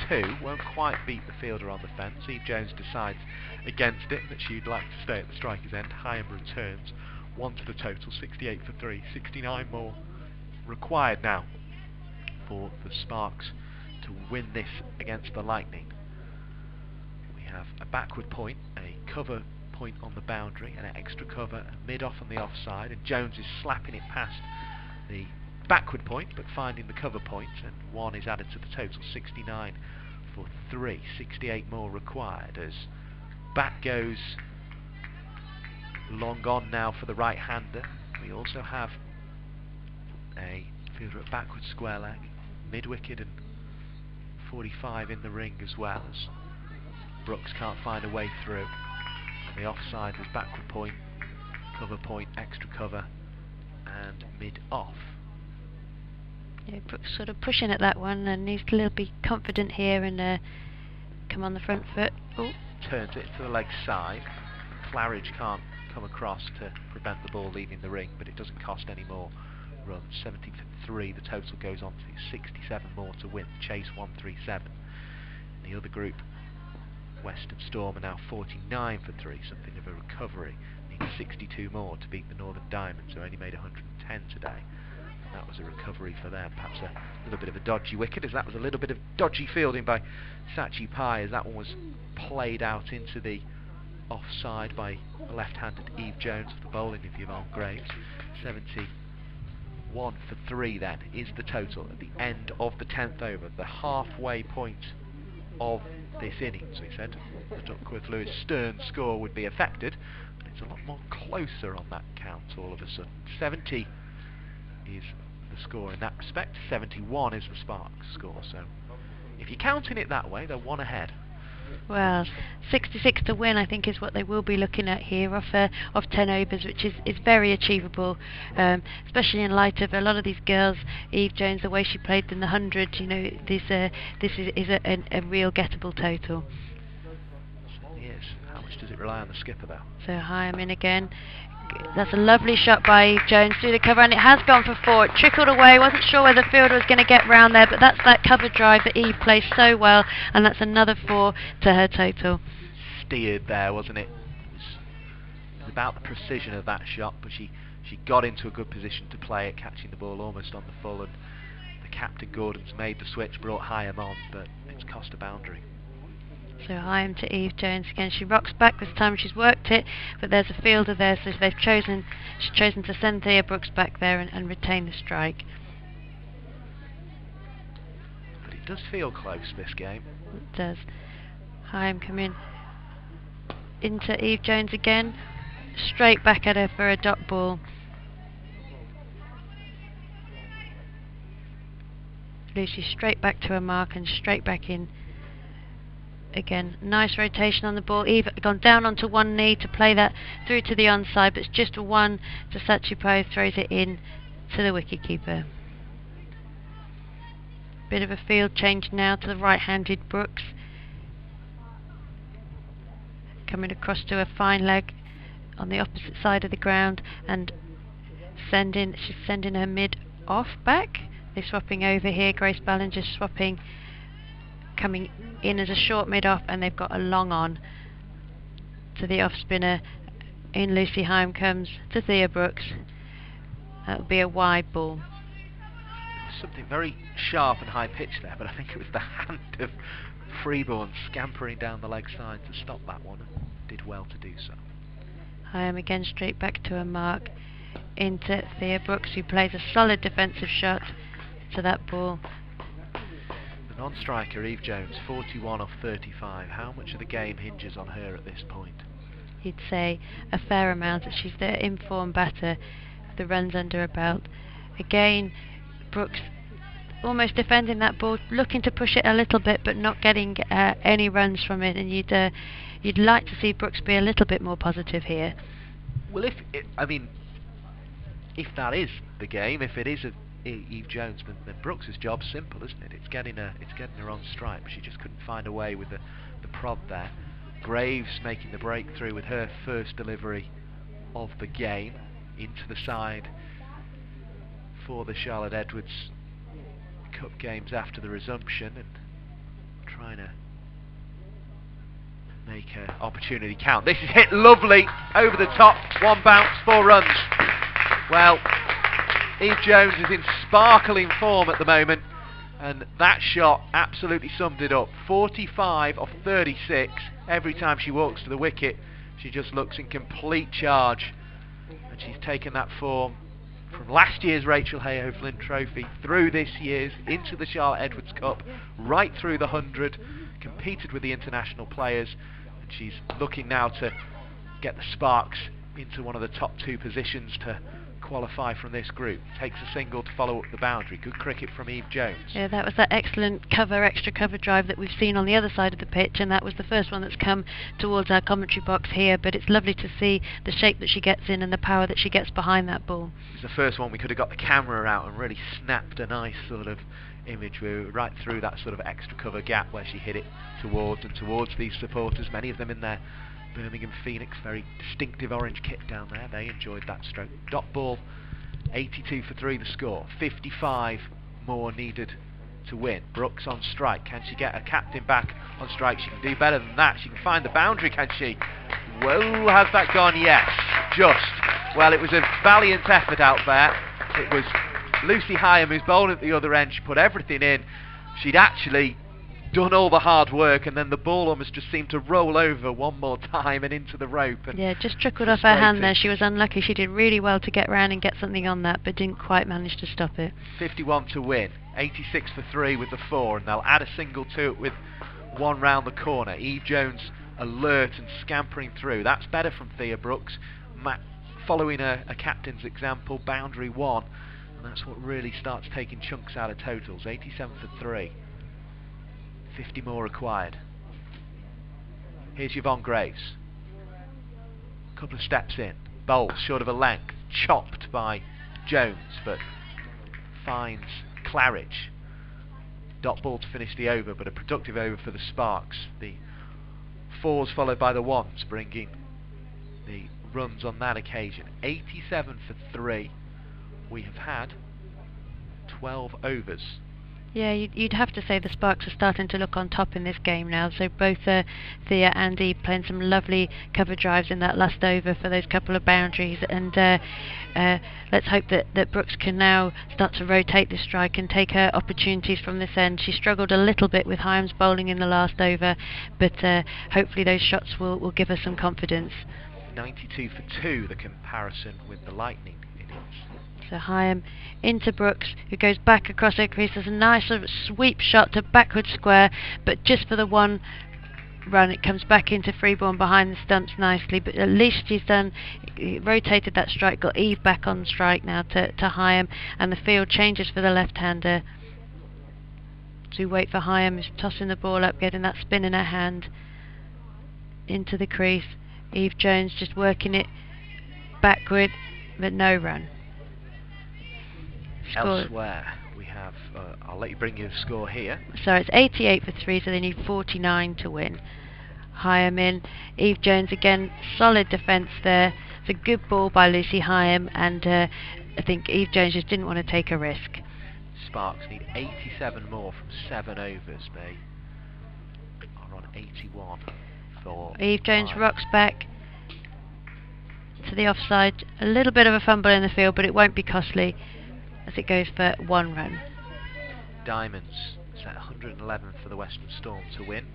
two, won't quite beat the fielder on the fence. Eve Jones decides against it, that she'd like to stay at the striker's end. Hyam returns, 1 to the total, 68 for 3, 69 more required now for the Sparks to win this against the Lightning. We have a backward point, a cover point on the boundary, and an extra cover, a mid-off on the offside, and Jones is slapping it past the backward point but finding the cover point, and 1 is added to the total, 69 for 3, 68 more required as bat goes long on now for the right-hander. We also have a fielder at backward square leg, mid-wicket, and 45 in the ring as well, as Brooks can't find a way through. And the offside is backward point, cover point, extra cover, and mid-off. Yeah, Brooks sort of pushing at that one and needs to be confident here and come on the front foot. Ooh. Turns it to the leg side. Claridge can't come across to prevent the ball leaving the ring, but it doesn't cost any more runs. 70 for 3, the total goes on to 67 more to win. Chase 137. In the other group, Western Storm are now 49 for 3, something of a recovery. Need 62 more to beat the Northern Diamonds, who only made 110 today. And that was a recovery for them. Perhaps a little bit of a dodgy wicket, as that was a little bit of dodgy fielding by Sachi Pai, as that one was played out into the offside by left-handed Eve Jones for the bowling of Yvonne Graves. 71 for 3 then is the total at the end of the 10th over, the halfway point of this innings. We said the Duckworth-Lewis Stern score would be affected, but it's a lot more closer on that count all of a sudden. 70 is the score in that respect, 71 is the Sparks score, so if you're counting it that way, they're 1 ahead. Well, 66 to win, I think, is what they will be looking at here off 10 overs, which is very achievable, especially in light of a lot of these girls. Eve Jones, the way she played in the 100, you know, this is a real gettable total. Yes. How much does it rely on the skipper, though? So Hyam in again. That's a lovely shot by Eve Jones through the cover, and it has gone for 4. It trickled away. Wasn't sure whether the fielder was going to get round there, but that's that cover drive that Eve plays so well, and that's another 4 to her total. Steered there, wasn't it? It was about the precision of that shot, but she got into a good position to play it, catching the ball almost on the full, and the captain Gordon's made the switch, brought Hyam on, but it's cost a boundary. So Hyam to Eve Jones again. She rocks back this time. She's worked it, but there's a fielder there, so she's chosen to send Thea Brooks back there and retain the strike. But it does feel close, this game. It does. Hyam come in into Eve Jones again, straight back at her for a dot ball. Lucy straight back to her mark and straight back in Again, nice rotation on the ball. Eve gone down onto one knee to play that through to the onside, but it's just a one to Sachipo, throws it in to the wicketkeeper. Bit of a field change now to the right-handed Brooks. Coming across to a fine leg on the opposite side of the ground and she's sending her mid off back. They're swapping over here. Grace Ballinger swapping, coming in as a short mid off, and they've got a long on to the off spinner. In Lucy Hyam comes to Thea Brooks. That'll be a wide ball. Something very sharp and high pitched there, but I think it was the hand of Freeborn scampering down the leg side to stop that one, and did well to do so. Hyam again straight back to a mark into Thea Brooks, who plays a solid defensive shot to that ball. The non-striker Eve Jones, 41 off 35. How much of the game hinges on her at this point? You'd say a fair amount. She's the informed batter, the runs under her belt. Again, Brooks almost defending that ball, looking to push it a little bit, but not getting any runs from it. And you'd like to see Brooks be a little bit more positive here. Well, if that is the game, if it is Eve Jones, then Brooks' job's simple, isn't it? It's getting her on strike, but she just couldn't find a way with the prod there. Graves making the breakthrough with her first delivery of the game into the side for the Charlotte Edwards Cup games after the resumption, and trying to make her opportunity count. This is hit lovely over the top, one bounce, 4 runs. Well, Eve Jones is in sparkling form at the moment, and that shot absolutely summed it up. 45 off 36. Every time she walks to the wicket, she just looks in complete charge, and she's taken that form from last year's Rachel Hayhoe Flynn Trophy through this year's, into the Charlotte Edwards Cup, right through the 100, competed with the international players, and she's looking now to get the Sparks into one of the top 2 positions to qualify from this group. Takes a single to follow up the boundary. Good cricket from Eve Jones. Yeah, that was that excellent extra cover drive that we've seen on the other side of the pitch, and that was the first one that's come towards our commentary box here, but it's lovely to see the shape that she gets in and the power that she gets behind that ball. It's the first one we could have got the camera out and really snapped a nice sort of image. We were right through that sort of extra cover gap where she hit it towards these supporters, many of them in their Birmingham Phoenix, very distinctive orange kit down there. They enjoyed that stroke. Dot ball, 82 for 3 the score. 55 more needed to win. Brooks on strike. Can she get her captain back on strike? She can do better than that. She can find the boundary, can she? Whoa, has that gone? Yes, just. Well, it was a valiant effort out there. It was Lucy Hyam who's bowling at the other end. She put everything in. She'd actually done all the hard work, and then the ball almost just seemed to roll over one more time and into the rope. And yeah, just trickled off her hand there. She was unlucky. She did really well to get round and get something on that, but didn't quite manage to stop it. 51 to win, 86 for 3 with the 4, and they'll add a single to it with 1 round the corner. Eve Jones alert and scampering through. That's better from Thea Brooks, following a captain's example. Boundary 1, and that's what really starts taking chunks out of totals. 87 for 3. 50 more required. Here's Yvonne Graves. Couple of steps in. Bowls short of a length. Chopped by Jones, but finds Claridge. Dot ball to finish the over, but a productive over for the Sparks. The 4s followed by the 1s, bringing the runs on that occasion. 87 for 3. We have had 12 overs. Yeah, you'd have to say the Sparks are starting to look on top in this game now. So both Thea and Eve playing some lovely cover drives in that last over for those couple of boundaries. And let's hope that Brooks can now start to rotate the strike and take her opportunities from this end. She struggled a little bit with Hyam's bowling in the last over, but hopefully those shots will give her some confidence. 92 for 2, the comparison with the Lightning innings. So Hyam into Brooks, who goes back across her crease. There's a nice sort of sweep shot to backward square, but just for the 1 run, it comes back into Freeborn behind the stumps nicely. But at least she's rotated that strike, got Eve back on strike now to Hyam, and the field changes for the left-hander. So we wait for Hyam, who's tossing the ball up, getting that spin in her hand into the crease. Eve Jones just working it backward, but no run. Score. Elsewhere, we have, I'll let you bring your score here. So it's 88 for 3, so they need 49 to win. Hyam in. Eve Jones again, solid defence there. It's a good ball by Lucy Hyam, and I think Eve Jones just didn't want to take a risk. Sparks need 87 more from 7 overs. They are on 81 for Eve Jones 5. rocks back to the offside. A little bit of a fumble in the field, but it won't be costly as it goes for 1 run. Diamonds set 111 for the Western Storm to win.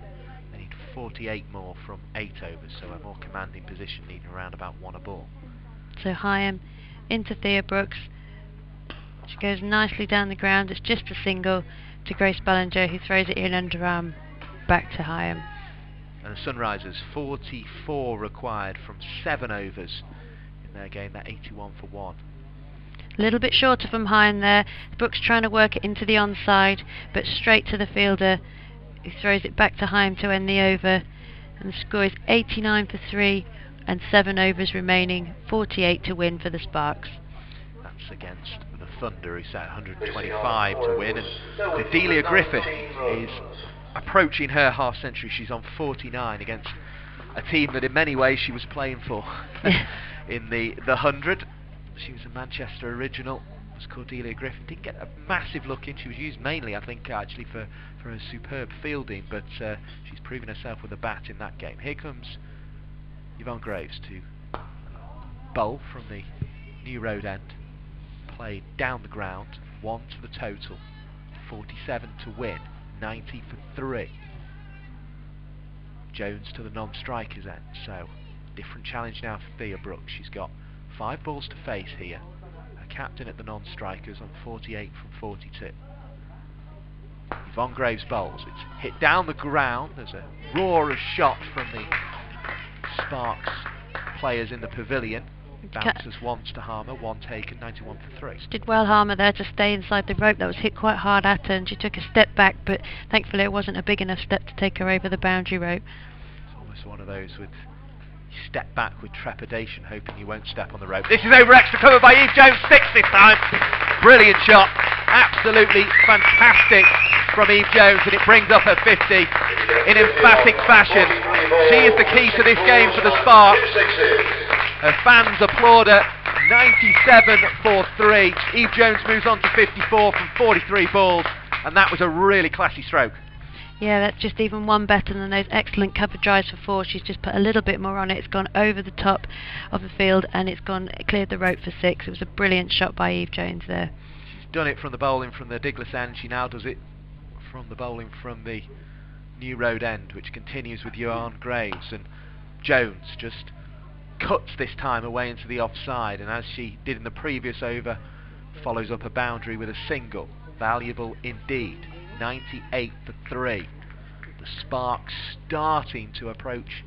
They need 48 more from 8 overs, so a more commanding position, needing around about 1 a ball. So Hyam into Thea Brooks. She goes nicely down the ground. It's just a single to Grace Ballinger, who throws it in underarm back to Hyam. And the Sunrisers, 44 required from 7 overs in their game. That 81 for 1. A little bit shorter from Hyam there. Brooks trying to work it into the onside, but straight to the fielder, who throws it back to Hyam to end the over. And the score is 89 for 3 and 7 overs remaining, 48 to win for the Sparks. That's against the Thunder, who set 125 to win. And Cordelia Griffith is approaching her half century. She's on 49 against a team that in many ways she was playing for in the 100. She was a Manchester original, was Cordelia Griffith. Didn't get a massive look in. She was used mainly, I think, actually for her superb fielding, but she's proven herself with a bat in that game. Here comes Yvonne Graves to bowl from the New Road end. Played down the ground, 1 to the total, 47 to win, 90 for 3. Jones to the non-strikers end, so different challenge now for Thea Brooks. She's got 5 balls to face here. Her captain at the non-strikers on 48 from 42. Yvonne Graves bowls. It's hit down the ground. There's a roar of shot from the Sparks players in the pavilion. Bounces once to Harmer, 1 taken, 91 for 3. She did well, Harmer, there to stay inside the rope. That was hit quite hard at her, and she took a step back, but thankfully it wasn't a big enough step to take her over the boundary rope. It's almost one of those with you step back with trepidation, hoping you won't step on the rope. This is over extra cover by Eve Jones, 6 this time. Brilliant shot, absolutely fantastic from Eve Jones, and it brings up her 50 in emphatic fashion. She is the key to this game for the Sparks. Her fans applaud her. 97 for 3. Eve Jones moves on to 54 from 43 balls, and that was a really classy stroke. Yeah, that's just even one better than those excellent cover drives for 4. She's just put a little bit more on it. It's gone over the top of the field, and it's cleared the rope for 6. It was a brilliant shot by Eve Jones there. She's done it from the bowling from the Diglas end. She now does it from the bowling from the New Road end, which continues with Yvonne Graves. And Jones just cuts this time away into the offside, and as she did in the previous over, follows up a boundary with a single. Valuable indeed. 98 for 3. The Sparks starting to approach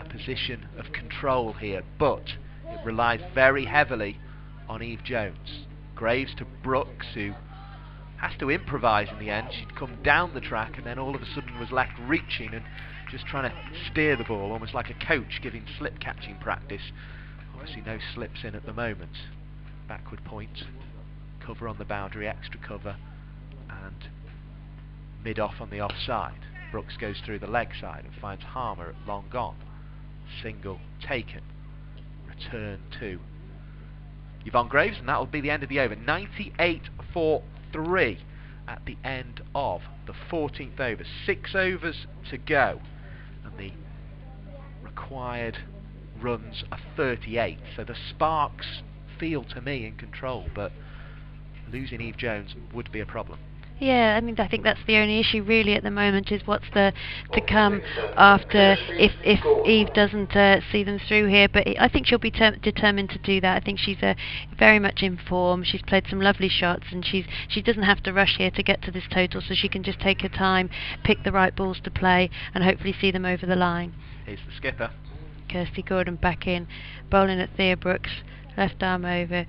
a position of control here, but it relies very heavily on Eve Jones. Graves to Brooks, who has to improvise in the end. She'd come down the track and then all of a sudden was left reaching and just trying to steer the ball, almost like a coach giving slip catching practice. Obviously no slips in at the moment. Backward point, cover on the boundary, extra cover, and mid off on the offside. Brooks goes through the leg side and finds Harmer at long gone. Single taken. Return to Yvonne Graves, and that will be the end of the over. 98 for 3 at the end of the 14th over. 6 overs to go, and the required runs are 38. So the Sparks feel to me in control, but losing Eve Jones would be a problem. Yeah, I mean, I think that's the only issue really at the moment, is what's to come after if Eve doesn't see them through here. But I think she'll be determined to do that. I think she's very much in form. She's played some lovely shots, and she doesn't have to rush here to get to this total, so she can just take her time, pick the right balls to play, and hopefully see them over the line. Here's the skipper. Kirsty Gordon back in, bowling at Thea Brooks, left arm over.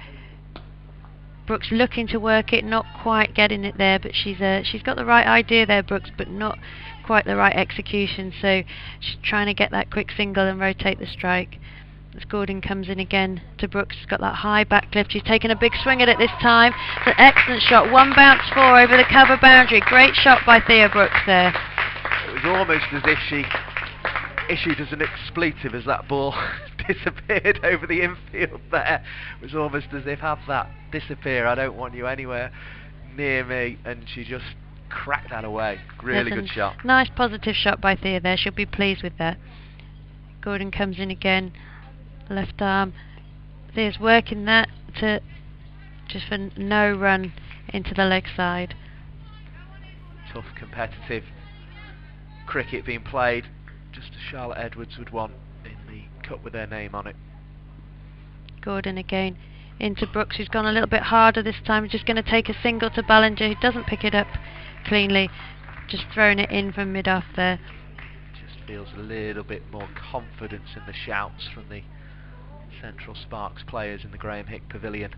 Brooks looking to work it, not quite getting it there, but she's got the right idea there, Brooks, but not quite the right execution. So she's trying to get that quick single and rotate the strike. As Gordon comes in again to Brooks, she's got that high back lift. She's taken a big swing at it this time. It's an excellent shot. 1 bounce 4 over the cover boundary. Great shot by Thea Brooks there. It was almost as if she issued as an expletive as that ball disappeared over the infield there. It was almost as if, have that, disappear, I don't want you anywhere near me, and she just cracked that away. Really good shot. Nice positive shot by Thea there. She'll be pleased with that. Gordon comes in again, left arm. Thea's working that to just for no run into the leg side. Tough competitive cricket being played, just as Charlotte Edwards would want in the cup with their name on it. Gordon again into Brooks, who's gone a little bit harder this time. Just going to take a single to Ballinger, who doesn't pick it up cleanly. Just throwing it in from mid-off there. Just feels a little bit more confidence in the shouts from the Central Sparks players in the Graham Hick Pavilion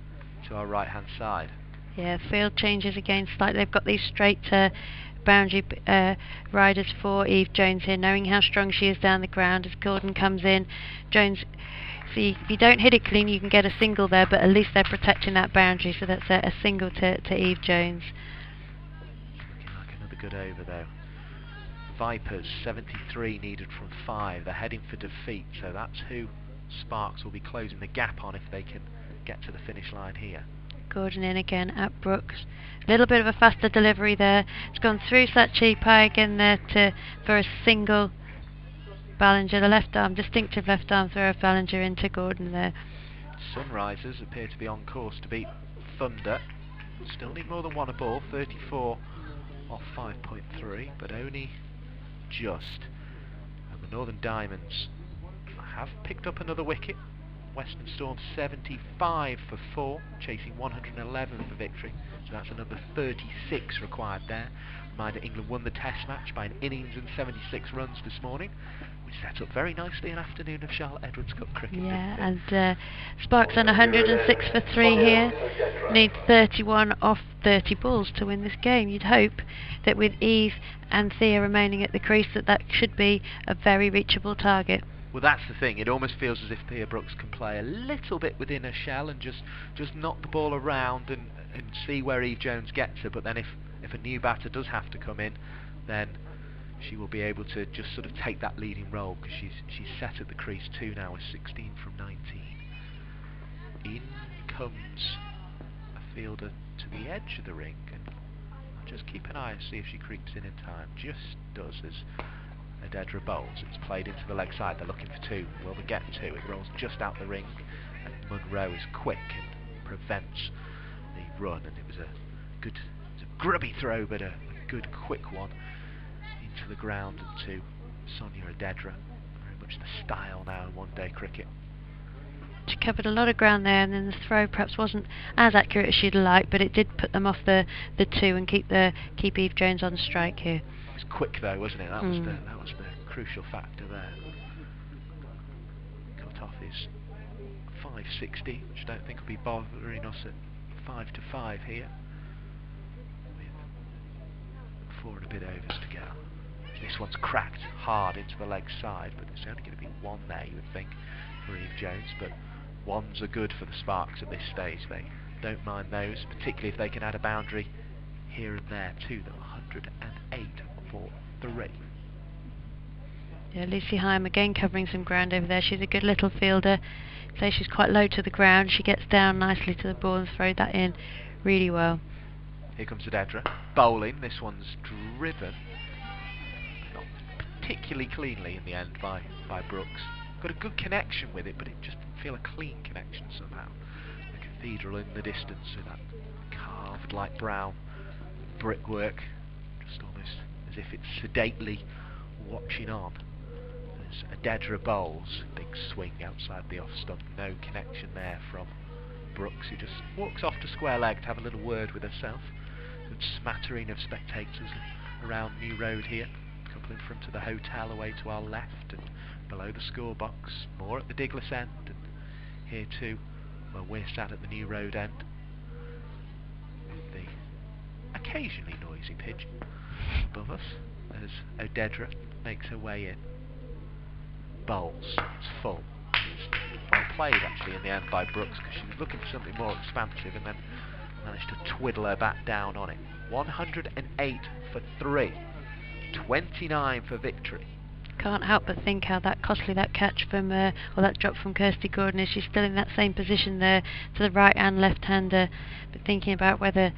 to our right hand side. Yeah, field changes again slightly. They've got these straight boundary riders for Eve Jones here, knowing how strong she is down the ground. As Gordon comes in, Jones, see, if you don't hit it clean you can get a single there, but at least they're protecting that boundary, so that's a single to Eve Jones. Looking like another good over though. Vipers 73 needed from 5. They're heading for defeat, so that's who Sparks will be closing the gap on if they can get to the finish line here. Gordon in again at Brooks. A little bit of a faster delivery there. It's gone through Sachipai again there for a single. Ballinger, the left arm, distinctive left arm throw of Ballinger into Gordon there. Sunrisers appear to be on course to beat Thunder. Still need more than 1 a ball, 34 off 5.3, but only just. And the Northern Diamonds have picked up another wicket. Western Storm 75 for 4, chasing 111 for victory, so that's another 36 required there. Reminder, England won the test match by an innings and 76 runs this morning, which set up very nicely an afternoon of Charlotte Edwards Cup cricket. Yeah, and Sparks on 106 for 3 here, need 31 off 30 balls to win this game. You'd hope that with Eve and Thea remaining at the crease that should be a very reachable target. Well, that's the thing. It almost feels as if Thea Brooks can play a little bit within her shell and just knock the ball around and see where Eve Jones gets her. But then if a new batter does have to come in, then she will be able to just sort of take that leading role, because she's set at the crease too now with 16 from 19. In comes a fielder to the edge of the ring, and I'll just keep an eye and see if she creeps in time. Just does as Adedra bowls. It's played into the leg side. They're looking for 2. Will they get 2? It rolls just out the ring, and Munro is quick and prevents the run. And it was a grubby throw, but a good quick one into the ground and to Sonia Adedra. Very much the style now in one-day cricket. She covered a lot of ground there, and then the throw perhaps wasn't as accurate as she'd like, but it did put them off the 2 and keep Eve Jones on strike here. It was quick though, wasn't it? That was the crucial factor there. Cut off is 560, which I don't think will be bothering us at 5 to 5 here, with 4 and a bit overs to go. This one's cracked hard into the leg side, but there's only going to be 1 there, you would think, for Eve Jones, but 1s are good for the Sparks at this stage. They don't mind those, particularly if they can add a boundary here and there to them. 108 for 3. Yeah, Lucy Hyam again covering some ground over there. She's a good little fielder. So she's quite low to the ground. She gets down nicely to the ball and throws that in really well. Here comes Adedra bowling. This one's driven, not particularly cleanly in the end by Brooks. Got a good connection with it, but it just didn't feel a clean connection somehow. The cathedral in the distance with that carved light brown brickwork, just almost as if it's sedately watching on as Adedra bowls. Big swing outside the off stump, no connection there from Brooks, who just walks off to square leg to have a little word with herself. Good smattering of spectators around New Road here, a couple in front of the hotel away to our left, and below the score box, more at the Diglas end, and here too where we're sat at the New Road end. occasionally noisy pigeon above us as Odedra makes her way in. Bowls. It's full. It's well played actually in the end by Brooks, because she was looking for something more expansive and then managed to twiddle her back down on it. 108 for 3. 29 for victory. Can't help but think how that costly that catch from, or that drop from Kirsty Gordon is. She's still in that same position there to the right and left-hander, but thinking about whether,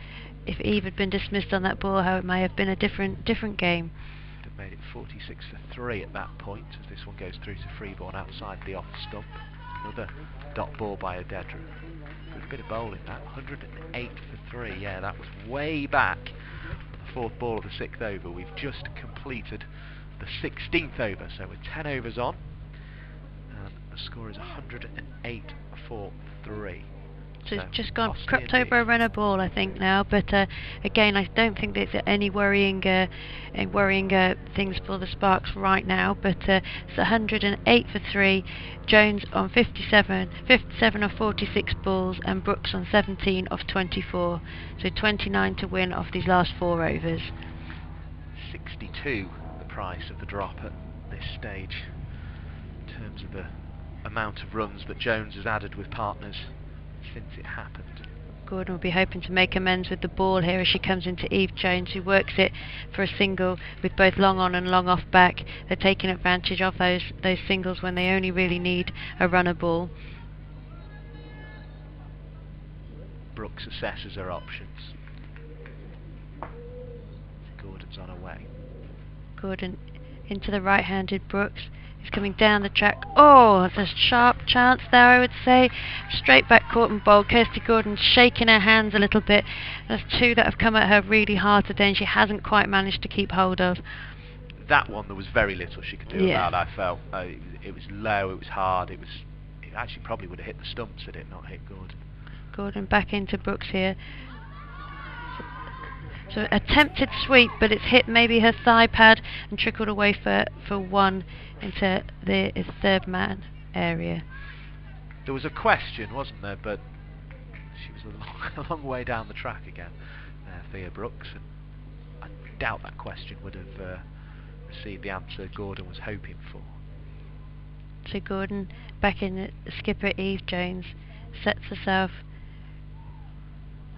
if Eve had been dismissed on that ball, how it may have been a different game. Would have made it 46 for 3 at that point, as this one goes through to Freeborn outside the off stump. Another dot ball by Odedra. Good bit of bowling that. 108 for 3. Yeah, that was way back. The fourth ball of the 6th over. We've just completed the 16th over, so we're 10 overs on, and the score is 108 for 3. So it's just costly crept indeed. over a runner ball, I think now. But again, I don't think there's any worrying things for the Sparks right now. But it's 108 for 3. Jones on 57 of 46 balls, and Brooks on 17 of 24. So 29 to win off these last 4 overs. 62 the price of the drop at this stage, in terms of the amount of runs that Jones has added with partners since it happened. Gordon will be hoping to make amends with the ball here as she comes into Eve Jones, who works it for a single with both long on and long off back. They're taking advantage of those singles when they only really need a runner ball. Brooks assesses her options. Gordon's on her way. Gordon into the right-handed Brooks. He's coming down the track. Oh, there's a sharp chance there, I would say. Straight back court and bowled. Kirsty Gordon's shaking her hands a little bit. There's 2 that have come at her really hard today, and she hasn't quite managed to keep hold of. That one, there was very little she could do about, I felt. It was low, it was hard, it actually probably would have hit the stumps had it not hit Gordon. Gordon back into Brooks here. So attempted sweep, but it's hit maybe her thigh pad and trickled away for 1 into the 3rd man area. There was a question, wasn't there? But she was a long way down the track again, Thea Brooks, and I doubt that question would have received the answer Gordon was hoping for. So Gordon back in the skipper Eve Jones sets herself,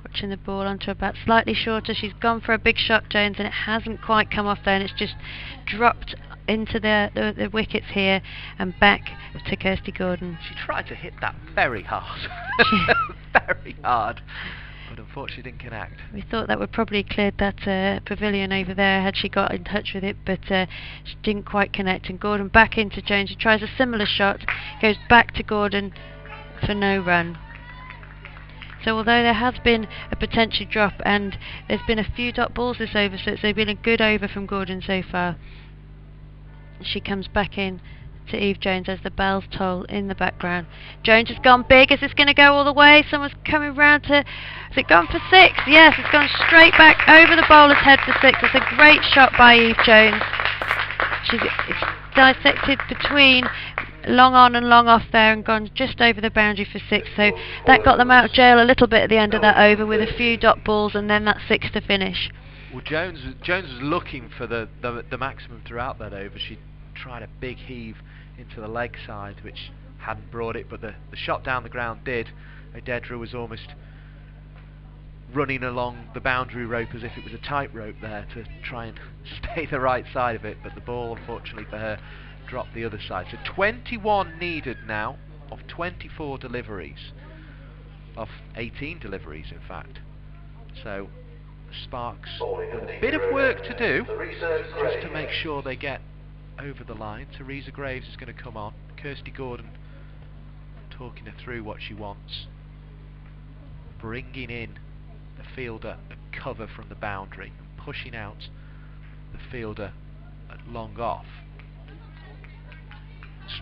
watching the ball onto her bat, slightly shorter. She's gone for a big shot, Jones, and it hasn't quite come off there, and it's just dropped into the wickets here and back to Kirsty Gordon. She tried to hit that very hard, very hard, but unfortunately didn't connect. We thought that would probably cleared that pavilion over there had she got in touch with it, but she didn't quite connect. And Gordon back into Jones, who tries a similar shot, goes back to Gordon for no run. So although there has been a potential drop, and there's been a few dot balls this over, so it's been a good over from Gordon so far. She comes back in to Eve Jones as the bells toll in the background. Jones has gone big. Is this going to go all the way? Someone's coming round to... Has it gone for 6? Yes, it's gone straight back over the bowler's head for 6. It's a great shot by Eve Jones. It's dissected between long on and long off there and gone just over the boundary for 6. So that got them out of jail a little bit at the end of that over with a few dot balls and then that 6 to finish. Well, Jones was looking for the maximum throughout that over. She tried a big heave into the leg side, which hadn't brought it, but the shot down the ground did. Odedra was almost running along the boundary rope as if it was a tightrope there to try and stay the right side of it, but the ball, unfortunately for her, dropped the other side. So 21 needed now of 24 deliveries, of 18 deliveries in fact. So the Sparks have a bit of work to do just to make sure they get over the line. Teresa Graves is going to come on. Kirsty Gordon talking her through what she wants, bringing in the fielder a cover from the boundary and pushing out the fielder at long off.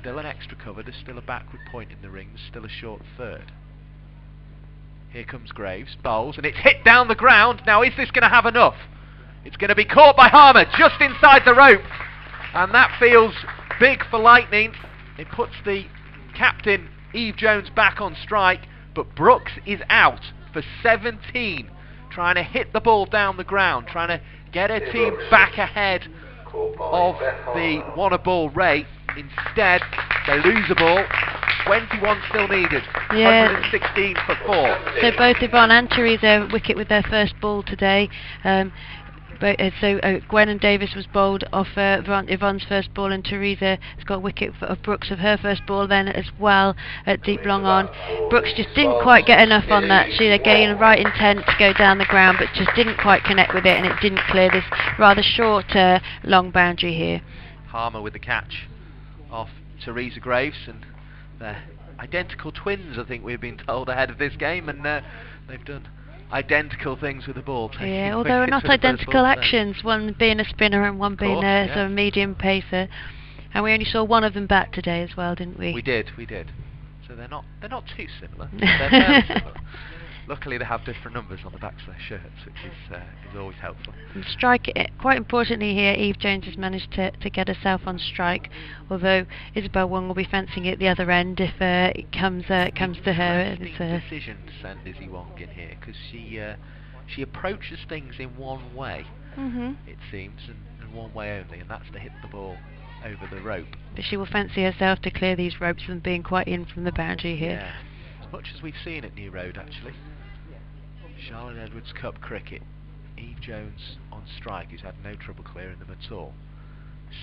Still an extra cover, there's still a backward point in the ring, there's still a short third. Here comes Graves, bowls, and it's hit down the ground. Now is this going to have enough? It's going to be caught by Harmer just inside the rope, and that feels big for Lightning. It puts the captain Eve Jones back on strike, but Brooks is out for 17 trying to hit the ball down the ground, trying to get her Here team Brooks. back ahead Caught by of Beth the Harmer. one-a-ball rate. Instead, they lose a ball. 21 still needed. Yeah. 116 for 4. So both Yvonne and Teresa wicket with their first ball today. Gwen and Davis was bowled off Yvonne's first ball, and Teresa has got a wicket of Brooks of her first ball then as well at deep long on. Brooks just didn't quite get enough on that. She had getting the right intent to go down the ground, but just didn't quite connect with it, and it didn't clear this rather short long boundary here. Harmer with the catch off Teresa Graves, and they're identical twins, I think we've been told ahead of this game, and they've done identical things with the ball. Yeah, although not identical actions, one being a spinner and one being a medium pacer, and we only saw one of them bat today as well, didn't we? We did. So they're not too similar. They're fairly similar. Luckily, they have different numbers on the backs of their shirts, which is always helpful. And strike, quite importantly here, Eve Jones has managed to get herself on strike, although Isabel Wong will be fencing it the other end if it comes to her. It's a decision to send Izzy Wong in here, because she approaches things in one way, it seems, and one way only, and that's to hit the ball over the rope. But she will fancy herself to clear these ropes from being quite in from the boundary here. Yeah, as much as we've seen at New Road, actually. Charlotte Edwards Cup cricket. Eve Jones on strike, who's had no trouble clearing them at all.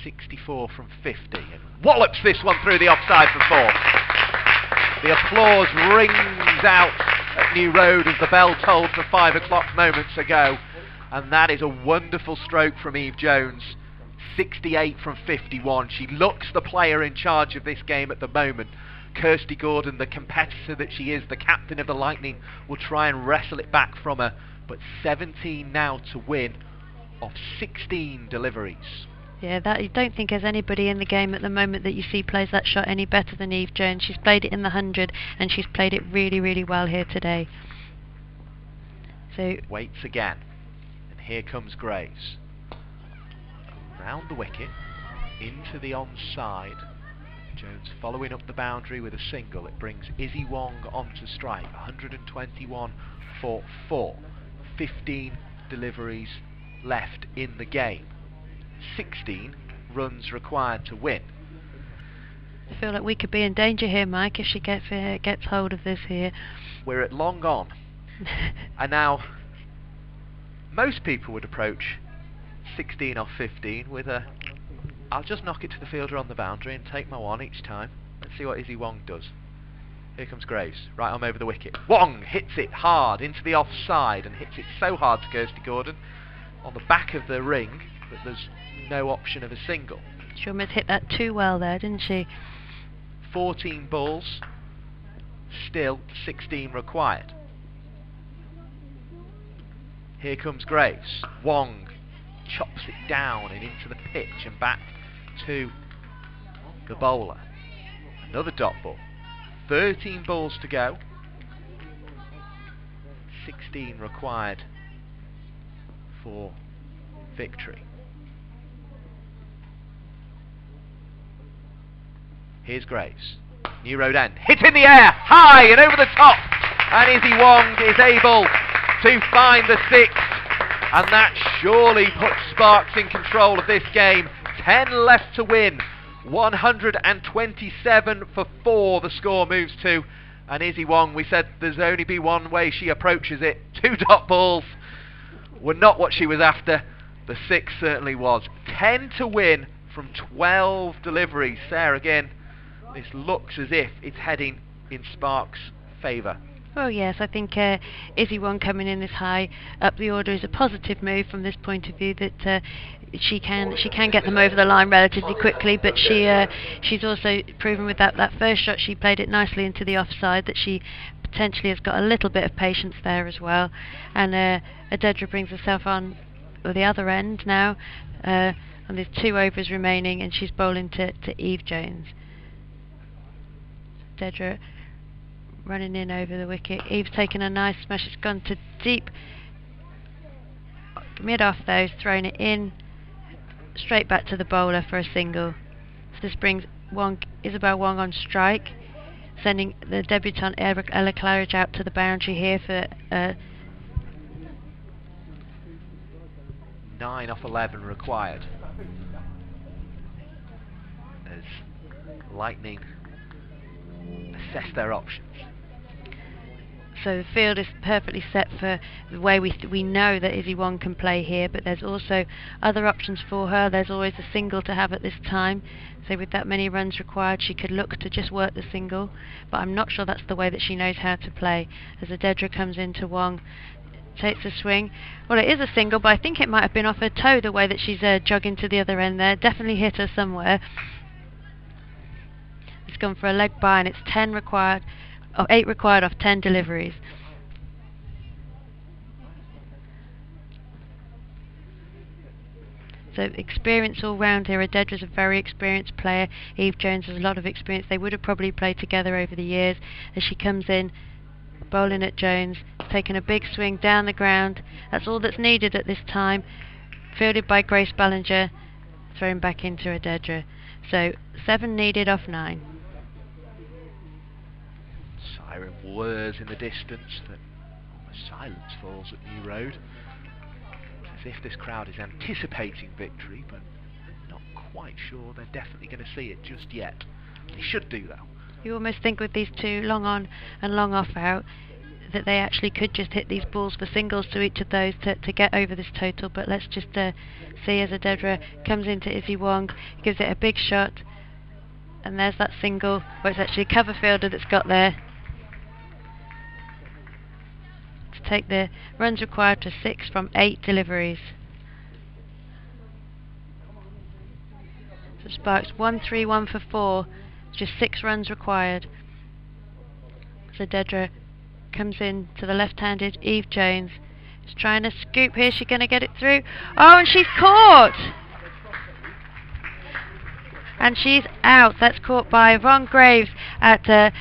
64 from 50, and wallops this one through the offside for 4. The applause rings out at New Road as the bell tolled for 5 o'clock moments ago, and that is a wonderful stroke from Eve Jones. 68 from 51. She looks the player in charge of this game at the moment. Kirsty Gordon, the competitor that she is, the captain of the Lightning, will try and wrestle it back from her, but 17 now to win of 16 deliveries. Yeah, that you don't think there's anybody in the game at the moment that you see plays that shot any better than Eve Jones. She's played it in the 100, and she's played it really, really well here today. So waits again, and here comes Graves. Around the wicket, into the onside. Jones following up the boundary with a single. It brings Izzy Wong onto strike. 121 for 4. 15 deliveries left in the game. 16 runs required to win. I feel like we could be in danger here, Mike, if she gets hold of this here. We're at long on. And now, most people would approach 16 off 15 with a I'll just knock it to the fielder on the boundary and take my one each time. Let's see what Izzy Wong does. Here comes Graves, right arm over the wicket. Wong hits it hard into the offside, and hits it so hard to Kirsty Gordon on the back of the ring that there's no option of a single. She almost hit that too well there, didn't she? 14 balls, still 16 required. Here comes Graves. Wong chops it down and into the pitch and back to the bowler. Another dot ball. 13 balls to go. 16 required for victory. Here's Graves. New Road end. Hit in the air, high and over the top. And Izzy Wong is able to find the 6th. And that surely puts Sparks in control of this game. 10 left to win. 127 for 4 the score moves to. And Izzy Wong, we said there's only be one way she approaches it. 2 dot balls were not what she was after. The 6 certainly was. 10 to win from 12 deliveries. Sarah, again, this looks as if it's heading in Sparks' favour. Oh yes, I think Izzy Wong coming in this high up the order is a positive move from this point of view, that she can get them over the line relatively quickly, but she's also proven with that first shot she played it nicely into the offside, that she potentially has got a little bit of patience there as well. And Adedra brings herself on the other end now, and there's 2 overs remaining, and she's bowling to Eve Jones. Adedra running in over the wicket. Eve's taken a nice smash. It's gone to deep mid off though, thrown it in straight back to the bowler for a single. So this brings Isabel Wong on strike, sending the debutant Ella Claridge out to the boundary here for 9 off 11 required. As Lightning assess their options. So the field is perfectly set for the way we know that Izzy Wong can play here, but there's also other options for her. There's always a single to have at this time. So with that many runs required, she could look to just work the single, but I'm not sure that's the way that she knows how to play. As Adedra comes into Wong, takes a swing. Well, it is a single, but I think it might have been off her toe the way that she's jogging to the other end there. Definitely hit her somewhere. It's gone for a leg by, and it's 10 required. 8 required off 10 deliveries. So experience all round here. Adedra's a very experienced player. Eve Jones has a lot of experience. They would have probably played together over the years. As she comes in, bowling at Jones, taking a big swing down the ground. That's all that's needed at this time. Fielded by Grace Ballinger, thrown back into Adedra. So 7 needed off 9. Siren whirs in the distance, that almost silence falls at New Road. As if this crowd is anticipating victory, but not quite sure they're definitely going to see it just yet. They should do, though. You almost think with these two long on and long off out that they actually could just hit these balls for singles to each of those to get over this total, but let's just see as Adedra comes into Izzy Wong, gives it a big shot, and there's that single, where it's actually a cover fielder that's got there. Take the runs required to 6 from 8 deliveries. So Sparks 1-3-1 for 4, just 6 runs required. So Dedra comes in to the left-handed Eve Jones. She's trying to scoop here. She's going to get it through. Oh, and she's caught! And she's out. That's caught by Yvonne Graves at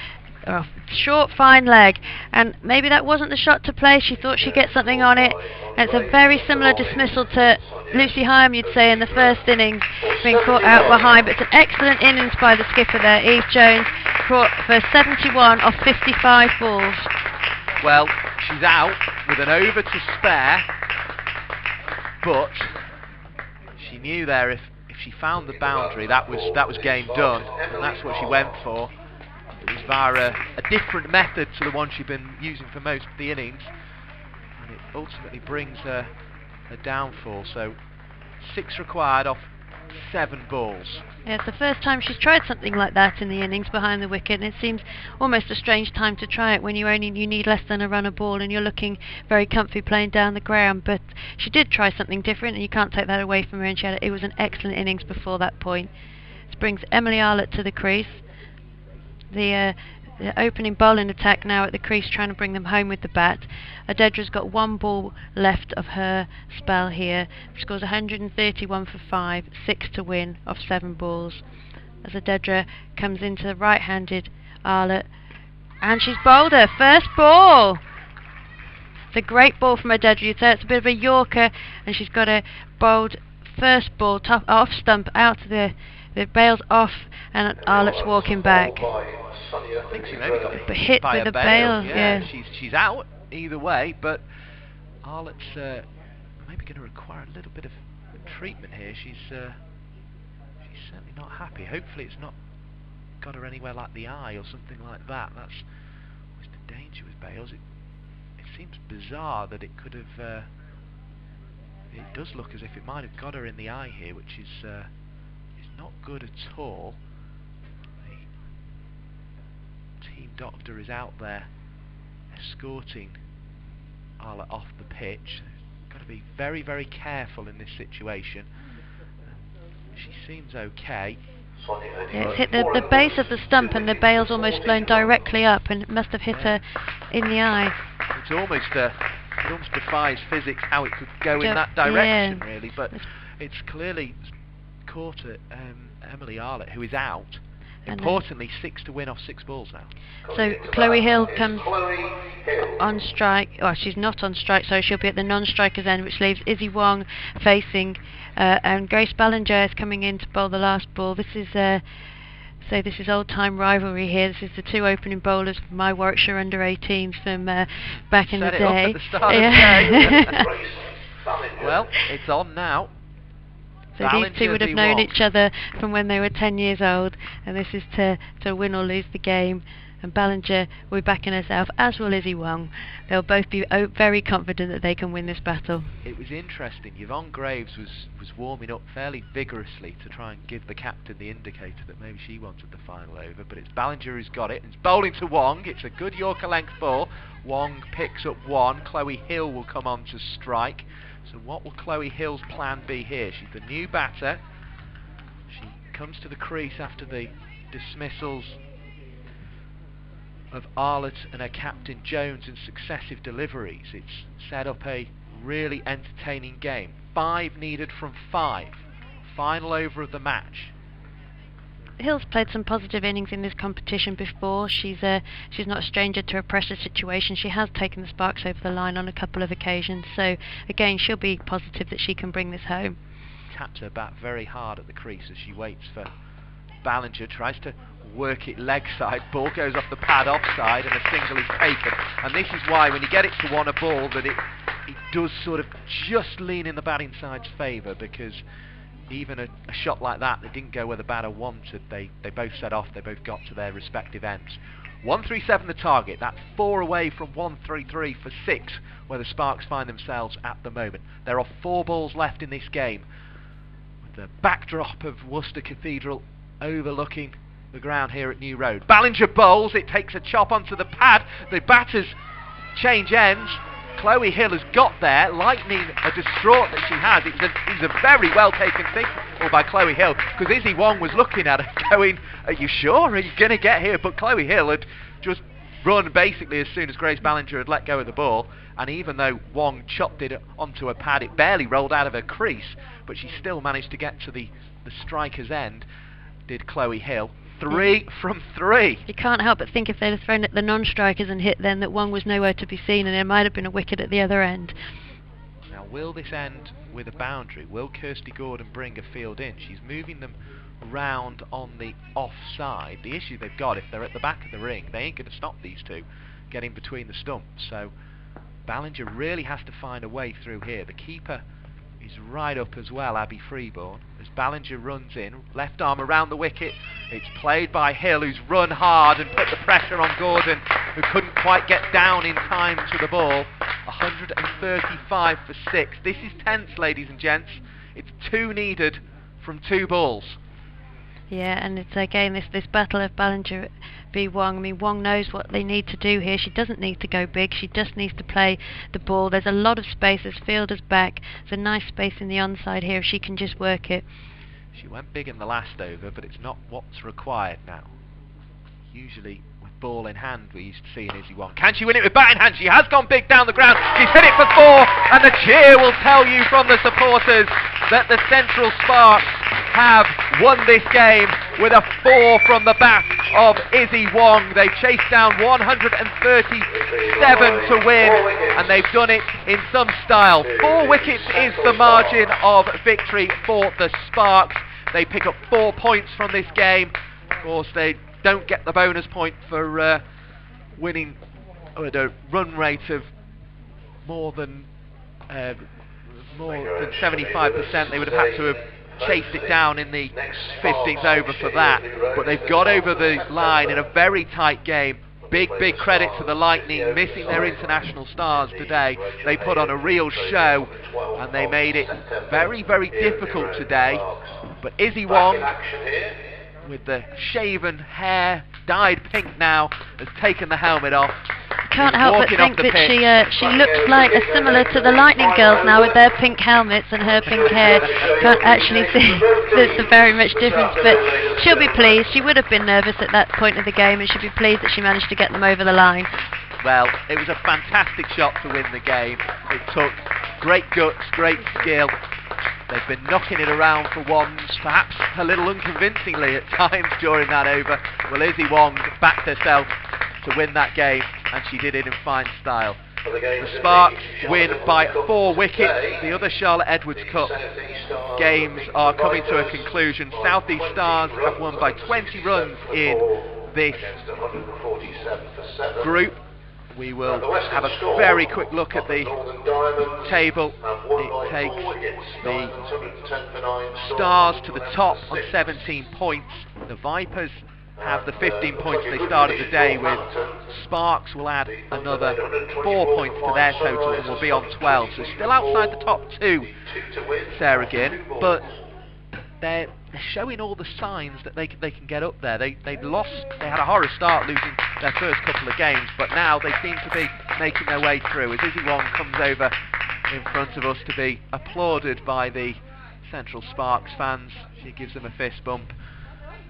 short fine leg, and maybe that wasn't the shot to play. She thought she'd get something on it. It's a very similar dismissal to Lucy Hyam, you'd say, in the first innings, being caught out behind, but it's an excellent innings by the skipper there. Eve Jones caught for 71 off 55 balls. Well, she's out with an over to spare, but she knew there if she found the boundary, that was game done, and that's what she went for. It was via a different method to the one she'd been using for most of the innings, and it ultimately brings her a downfall. So 6 required off 7 balls. Yeah, it's the first time she's tried something like that in the innings behind the wicket, and it seems almost a strange time to try it when you need less than a run a ball and you're looking very comfy playing down the ground. But she did try something different, and you can't take that away from her, and it was an excellent innings before that point. This brings Emily Arlott to the crease. The opening bowling attack now at the crease, trying to bring them home with the bat. Adedra's got 1 ball left of her spell here. She scores 131 for 5, 6 to win off 7 balls. As Adedra comes into the right-handed Arlott, and she's bowled her first ball. It's a great ball from Adedra. You'd say it's a bit of a Yorker, and she's got a bowled first ball off stump out of the bail's off, and Arlott's walking back. I think she maybe got hit by with a a bail. Yeah. She's out either way, but Arlott's maybe going to require a little bit of treatment here. She's certainly not happy. Hopefully it's not got her anywhere like the eye or something like that. That's always the danger with bails. It seems bizarre that it could have. It does look as if it might have got her in the eye here, which is not good at all. The team doctor is out there escorting Arlott off the pitch. Got to be very, very careful in this situation. She seems okay. Yeah, it's hit the base of the stump, and the bail's almost flown directly up, and it must have hit her in the eye. It's almost it almost defies physics how it could go in that direction, really. But it's clearly caught at Emily Arlott, who is out. Importantly, 6 to win off 6 balls now. So Chloe Hill comes on strike. Well, she's not on strike, so she'll be at the non-strikers end, which leaves Izzy Wong facing, and Grace Ballinger is coming in to bowl the last ball. This is this is old-time rivalry here. This is the 2 opening bowlers from my Warwickshire under-18s from back in the day. Up at the start of the day. Well, it's on now. So these two would have Ballinger known v. each other from when they were 10 years old, and this is to win or lose the game. And Ballinger will be backing herself, as will Izzy Wong. They'll both be very confident that they can win this battle. It was interesting. Yvonne Graves was warming up fairly vigorously to try and give the captain the indicator that maybe she wanted the final over, but it's Ballinger who's got it. It's bowling to Wong. It's a good Yorker length ball. Wong picks up one. Chloe Hill will come on to strike. So what will Chloe Hill's plan be here? She's the new batter. She comes to the crease after the dismissals of Arlott and her captain Jones in successive deliveries. It's set up a really entertaining game. 5 needed from 5. Final over of the match. Hill's played some positive innings in this competition before. She's not a stranger to a pressure situation. She has taken the Sparks over the line on a couple of occasions. So again, she'll be positive that she can bring this home. Taps her bat very hard at the crease as she waits for Ballinger. Tries to work it leg side. Ball goes off the pad offside and a single is taken. And this is why when you get it to one a ball that it does sort of just lean in the batting side's favour, because even a shot like that didn't go where the batter wanted. They both set off, they both got to their respective ends. 137 the target. That's 4 away from 133 for 6 where the Sparks find themselves at the moment. There are 4 balls left in this game, with the backdrop of Worcester Cathedral overlooking the ground here at New Road. Ballinger bowls. It takes a chop onto the pad. The batters change ends. Chloe Hill has got there, lightning a distraught that she has. It was a very well taken signal by Chloe Hill, because Izzy Wong was looking at her going, are you sure? Are you going to get here? But Chloe Hill had just run basically as soon as Grace Ballinger had let go of the ball, and even though Wong chopped it onto her pad, it barely rolled out of her crease, but she still managed to get to the striker's end, did Chloe Hill. 3 from 3. You can't help but think if they'd have thrown at the non-strikers and hit then that Wong was nowhere to be seen, and there might have been a wicket at the other end. Now will this end with a boundary? Will Kirsty Gordon bring a field in? She's moving them round on the offside. The issue they've got, if they're at the back of the ring, they ain't going to stop these two getting between the stumps. So Ballinger really has to find a way through here. The keeper is right up as well, Abby Freeborn, as Ballinger runs in, left arm around the wicket. It's played by Hill, who's run hard and put the pressure on Gordon, who couldn't quite get down in time to the ball. 135 for 6. This is tense, ladies and gents. It's 2 needed from 2 balls. Yeah, and it's again this battle of Ballinger v Wong. I mean, Wong knows what they need to do here. She doesn't need to go big. She just needs to play the ball. There's a lot of space. There's fielders back. There's a nice space in the onside here if she can just work it. She went big in the last over, but it's not what's required now. Usually with ball in hand we used to see an Izzy Wong. Can she win it with bat in hand? She has gone big down the ground. She's hit it for 4, and the cheer will tell you from the supporters that the Central Sparks have won this game with a 4 from the bat of Izzy Wong. They've chased down 137 to win, and they've done it in some style. 4 wickets is the margin of victory for the Sparks. They pick up 4 points from this game. Of course, they don't get the bonus point for winning at a run rate of more than 75%. They would have had to have chased it down in the 15th over for that, but they've got over the line in a very tight game. Big credit to the Lightning, missing their international stars today. They put on a real show and they made it very difficult today. But Izzy Wong, with the shaven hair, dyed pink now, has taken the helmet off. Can't help but think that she looks like similar to the Lightning girls now with their pink helmets and her pink hair. Can't actually see the very much difference, but she'll be pleased. She would have been nervous at that point of the game, and she'll be pleased that she managed to get them over the line. Well, it was a fantastic shot to win the game. It took great guts, great skill. They've been knocking it around for once, perhaps a little unconvincingly at times during that over. Well, Izzy Wong backed herself to win that game, and she did it in fine style. The Sparks win by 4 wickets. The other Charlotte Edwards Cup games are coming to a conclusion. South East Stars have won by 20 runs in this group. we will The Western have a score very quick look at of the the Northern Diamonds table. have won It by takes 4 wickets. the Diamonds 110 for 9, Stars to Storm the 11 top for on 6. 17 points. The Vipers have the And 15 looks points like a they good started finish the at day with. Northampton. Sparks will add The Thunder another made 124 4 for points to 5 their total and will Sunrisers, be on 12. So 123 still for outside the 4. top two, The 2 to win Sarah after Ginn, 2 but balls. they're showing all the signs that they can get up there. They lost. They had a horror start, losing their first couple of games, but now they seem to be making their way through. As Izzy Wong comes over in front of us to be applauded by the Central Sparks fans, she gives them a fist bump.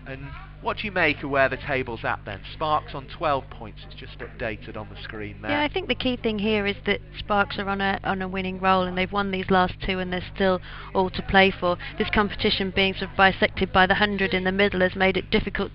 And what do you make of where the table's at then? Sparks on 12 points. It's just updated on the screen there. Yeah, I think the key thing here is that Sparks are on a winning roll, and they've won these last two, and there's still all to play for. This competition being sort of bisected by the 100 in the middle has made it difficult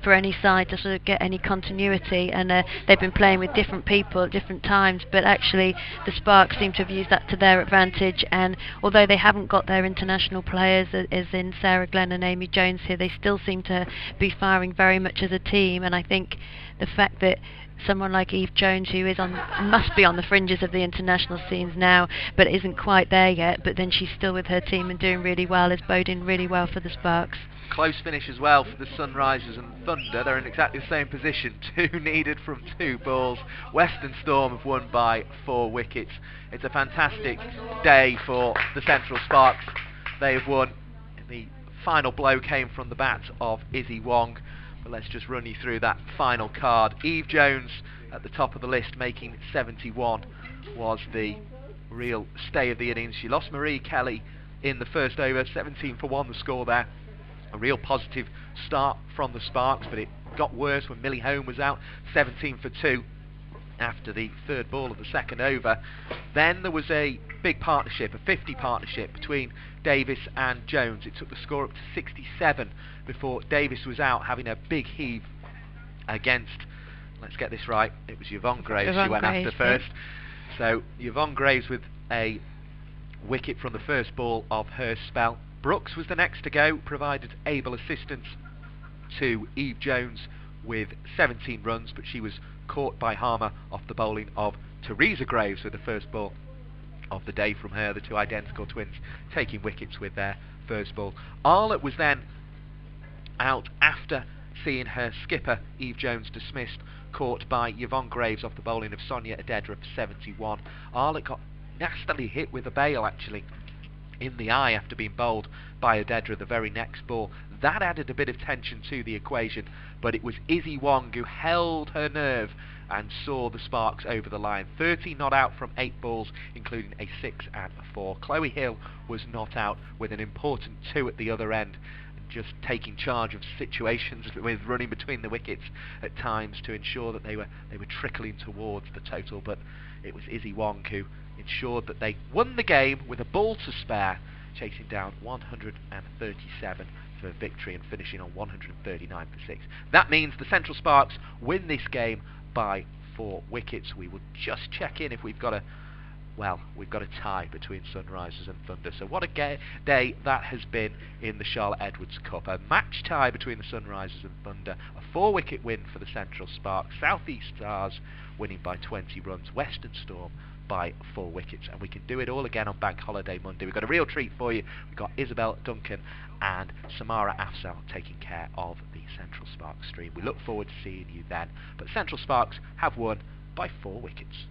for any side to sort of get any continuity, and they've been playing with different people at different times, but actually the Sparks seem to have used that to their advantage, and although they haven't got their international players, as in Sarah Glenn and Amy Jones here, they still seem to be firing very much as a team. And I think the fact that someone like Eve Jones, who must be on the fringes of the international scenes now, but isn't quite there yet, but then she's still with her team and doing really well, is boding really well for the Sparks. Close finish as well for the Sunrisers and Thunder. They're in exactly the same position. 2 needed from 2 balls. Western Storm have won by 4 wickets. It's a fantastic day for the Central Sparks. They have won. The final blow came from the bat of Izzy Wong. But let's just run you through that final card. Eve Jones at the top of the list, making 71, was the real stay of the innings. She lost Marie Kelly in the first over, 17 for 1 the score there. A real positive start from the Sparks, but it got worse when Millie Home was out, 17 for 2 after the third ball of the second over. Then there was a big partnership, a 50 partnership between Davis and Jones. It took the score up to 67 before Davis was out, having a big heave against, let's get this right, it was Yvonne Graves she went after first. So Yvonne Graves with a wicket from the first ball of her spell. Brooks was the next to go, provided able assistance to Eve Jones with 17 runs, but she was caught by Harmer off the bowling of Teresa Graves with the first ball of the day from her. The two identical twins taking wickets with their first ball. Arlott was then out after seeing her skipper Eve Jones dismissed, caught by Yvonne Graves off the bowling of Sonia Adedra for 71. Arlott got nastily hit with a bail actually in the eye after being bowled by Adedra the very next ball. That added a bit of tension to the equation, but it was Izzy Wong who held her nerve and saw the Sparks over the line. 30 not out from 8 balls, including a 6 and a 4. Chloe Hill was not out with an important 2 at the other end, just taking charge of situations with running between the wickets at times to ensure that they were trickling towards the total. But it was Izzy Wong who ensured that they won the game with a ball to spare, chasing down 137 for victory and finishing on 139 for 6. That means the Central Sparks win this game by 4 wickets. We will just check in if we've got a tie between Sunrisers and Thunder. So what a day that has been in the Charlotte Edwards Cup. A match tie between the Sunrisers and Thunder. A 4-wicket win for the Central Sparks. South East Stars winning by 20 runs. Western Storm by 4 wickets. And we can do it all again on Bank Holiday Monday. We've got a real treat for you. We've got Isabel Duncan and Samara Afzal taking care of the Central Sparks stream. We look forward to seeing you then. But Central Sparks have won by 4 wickets.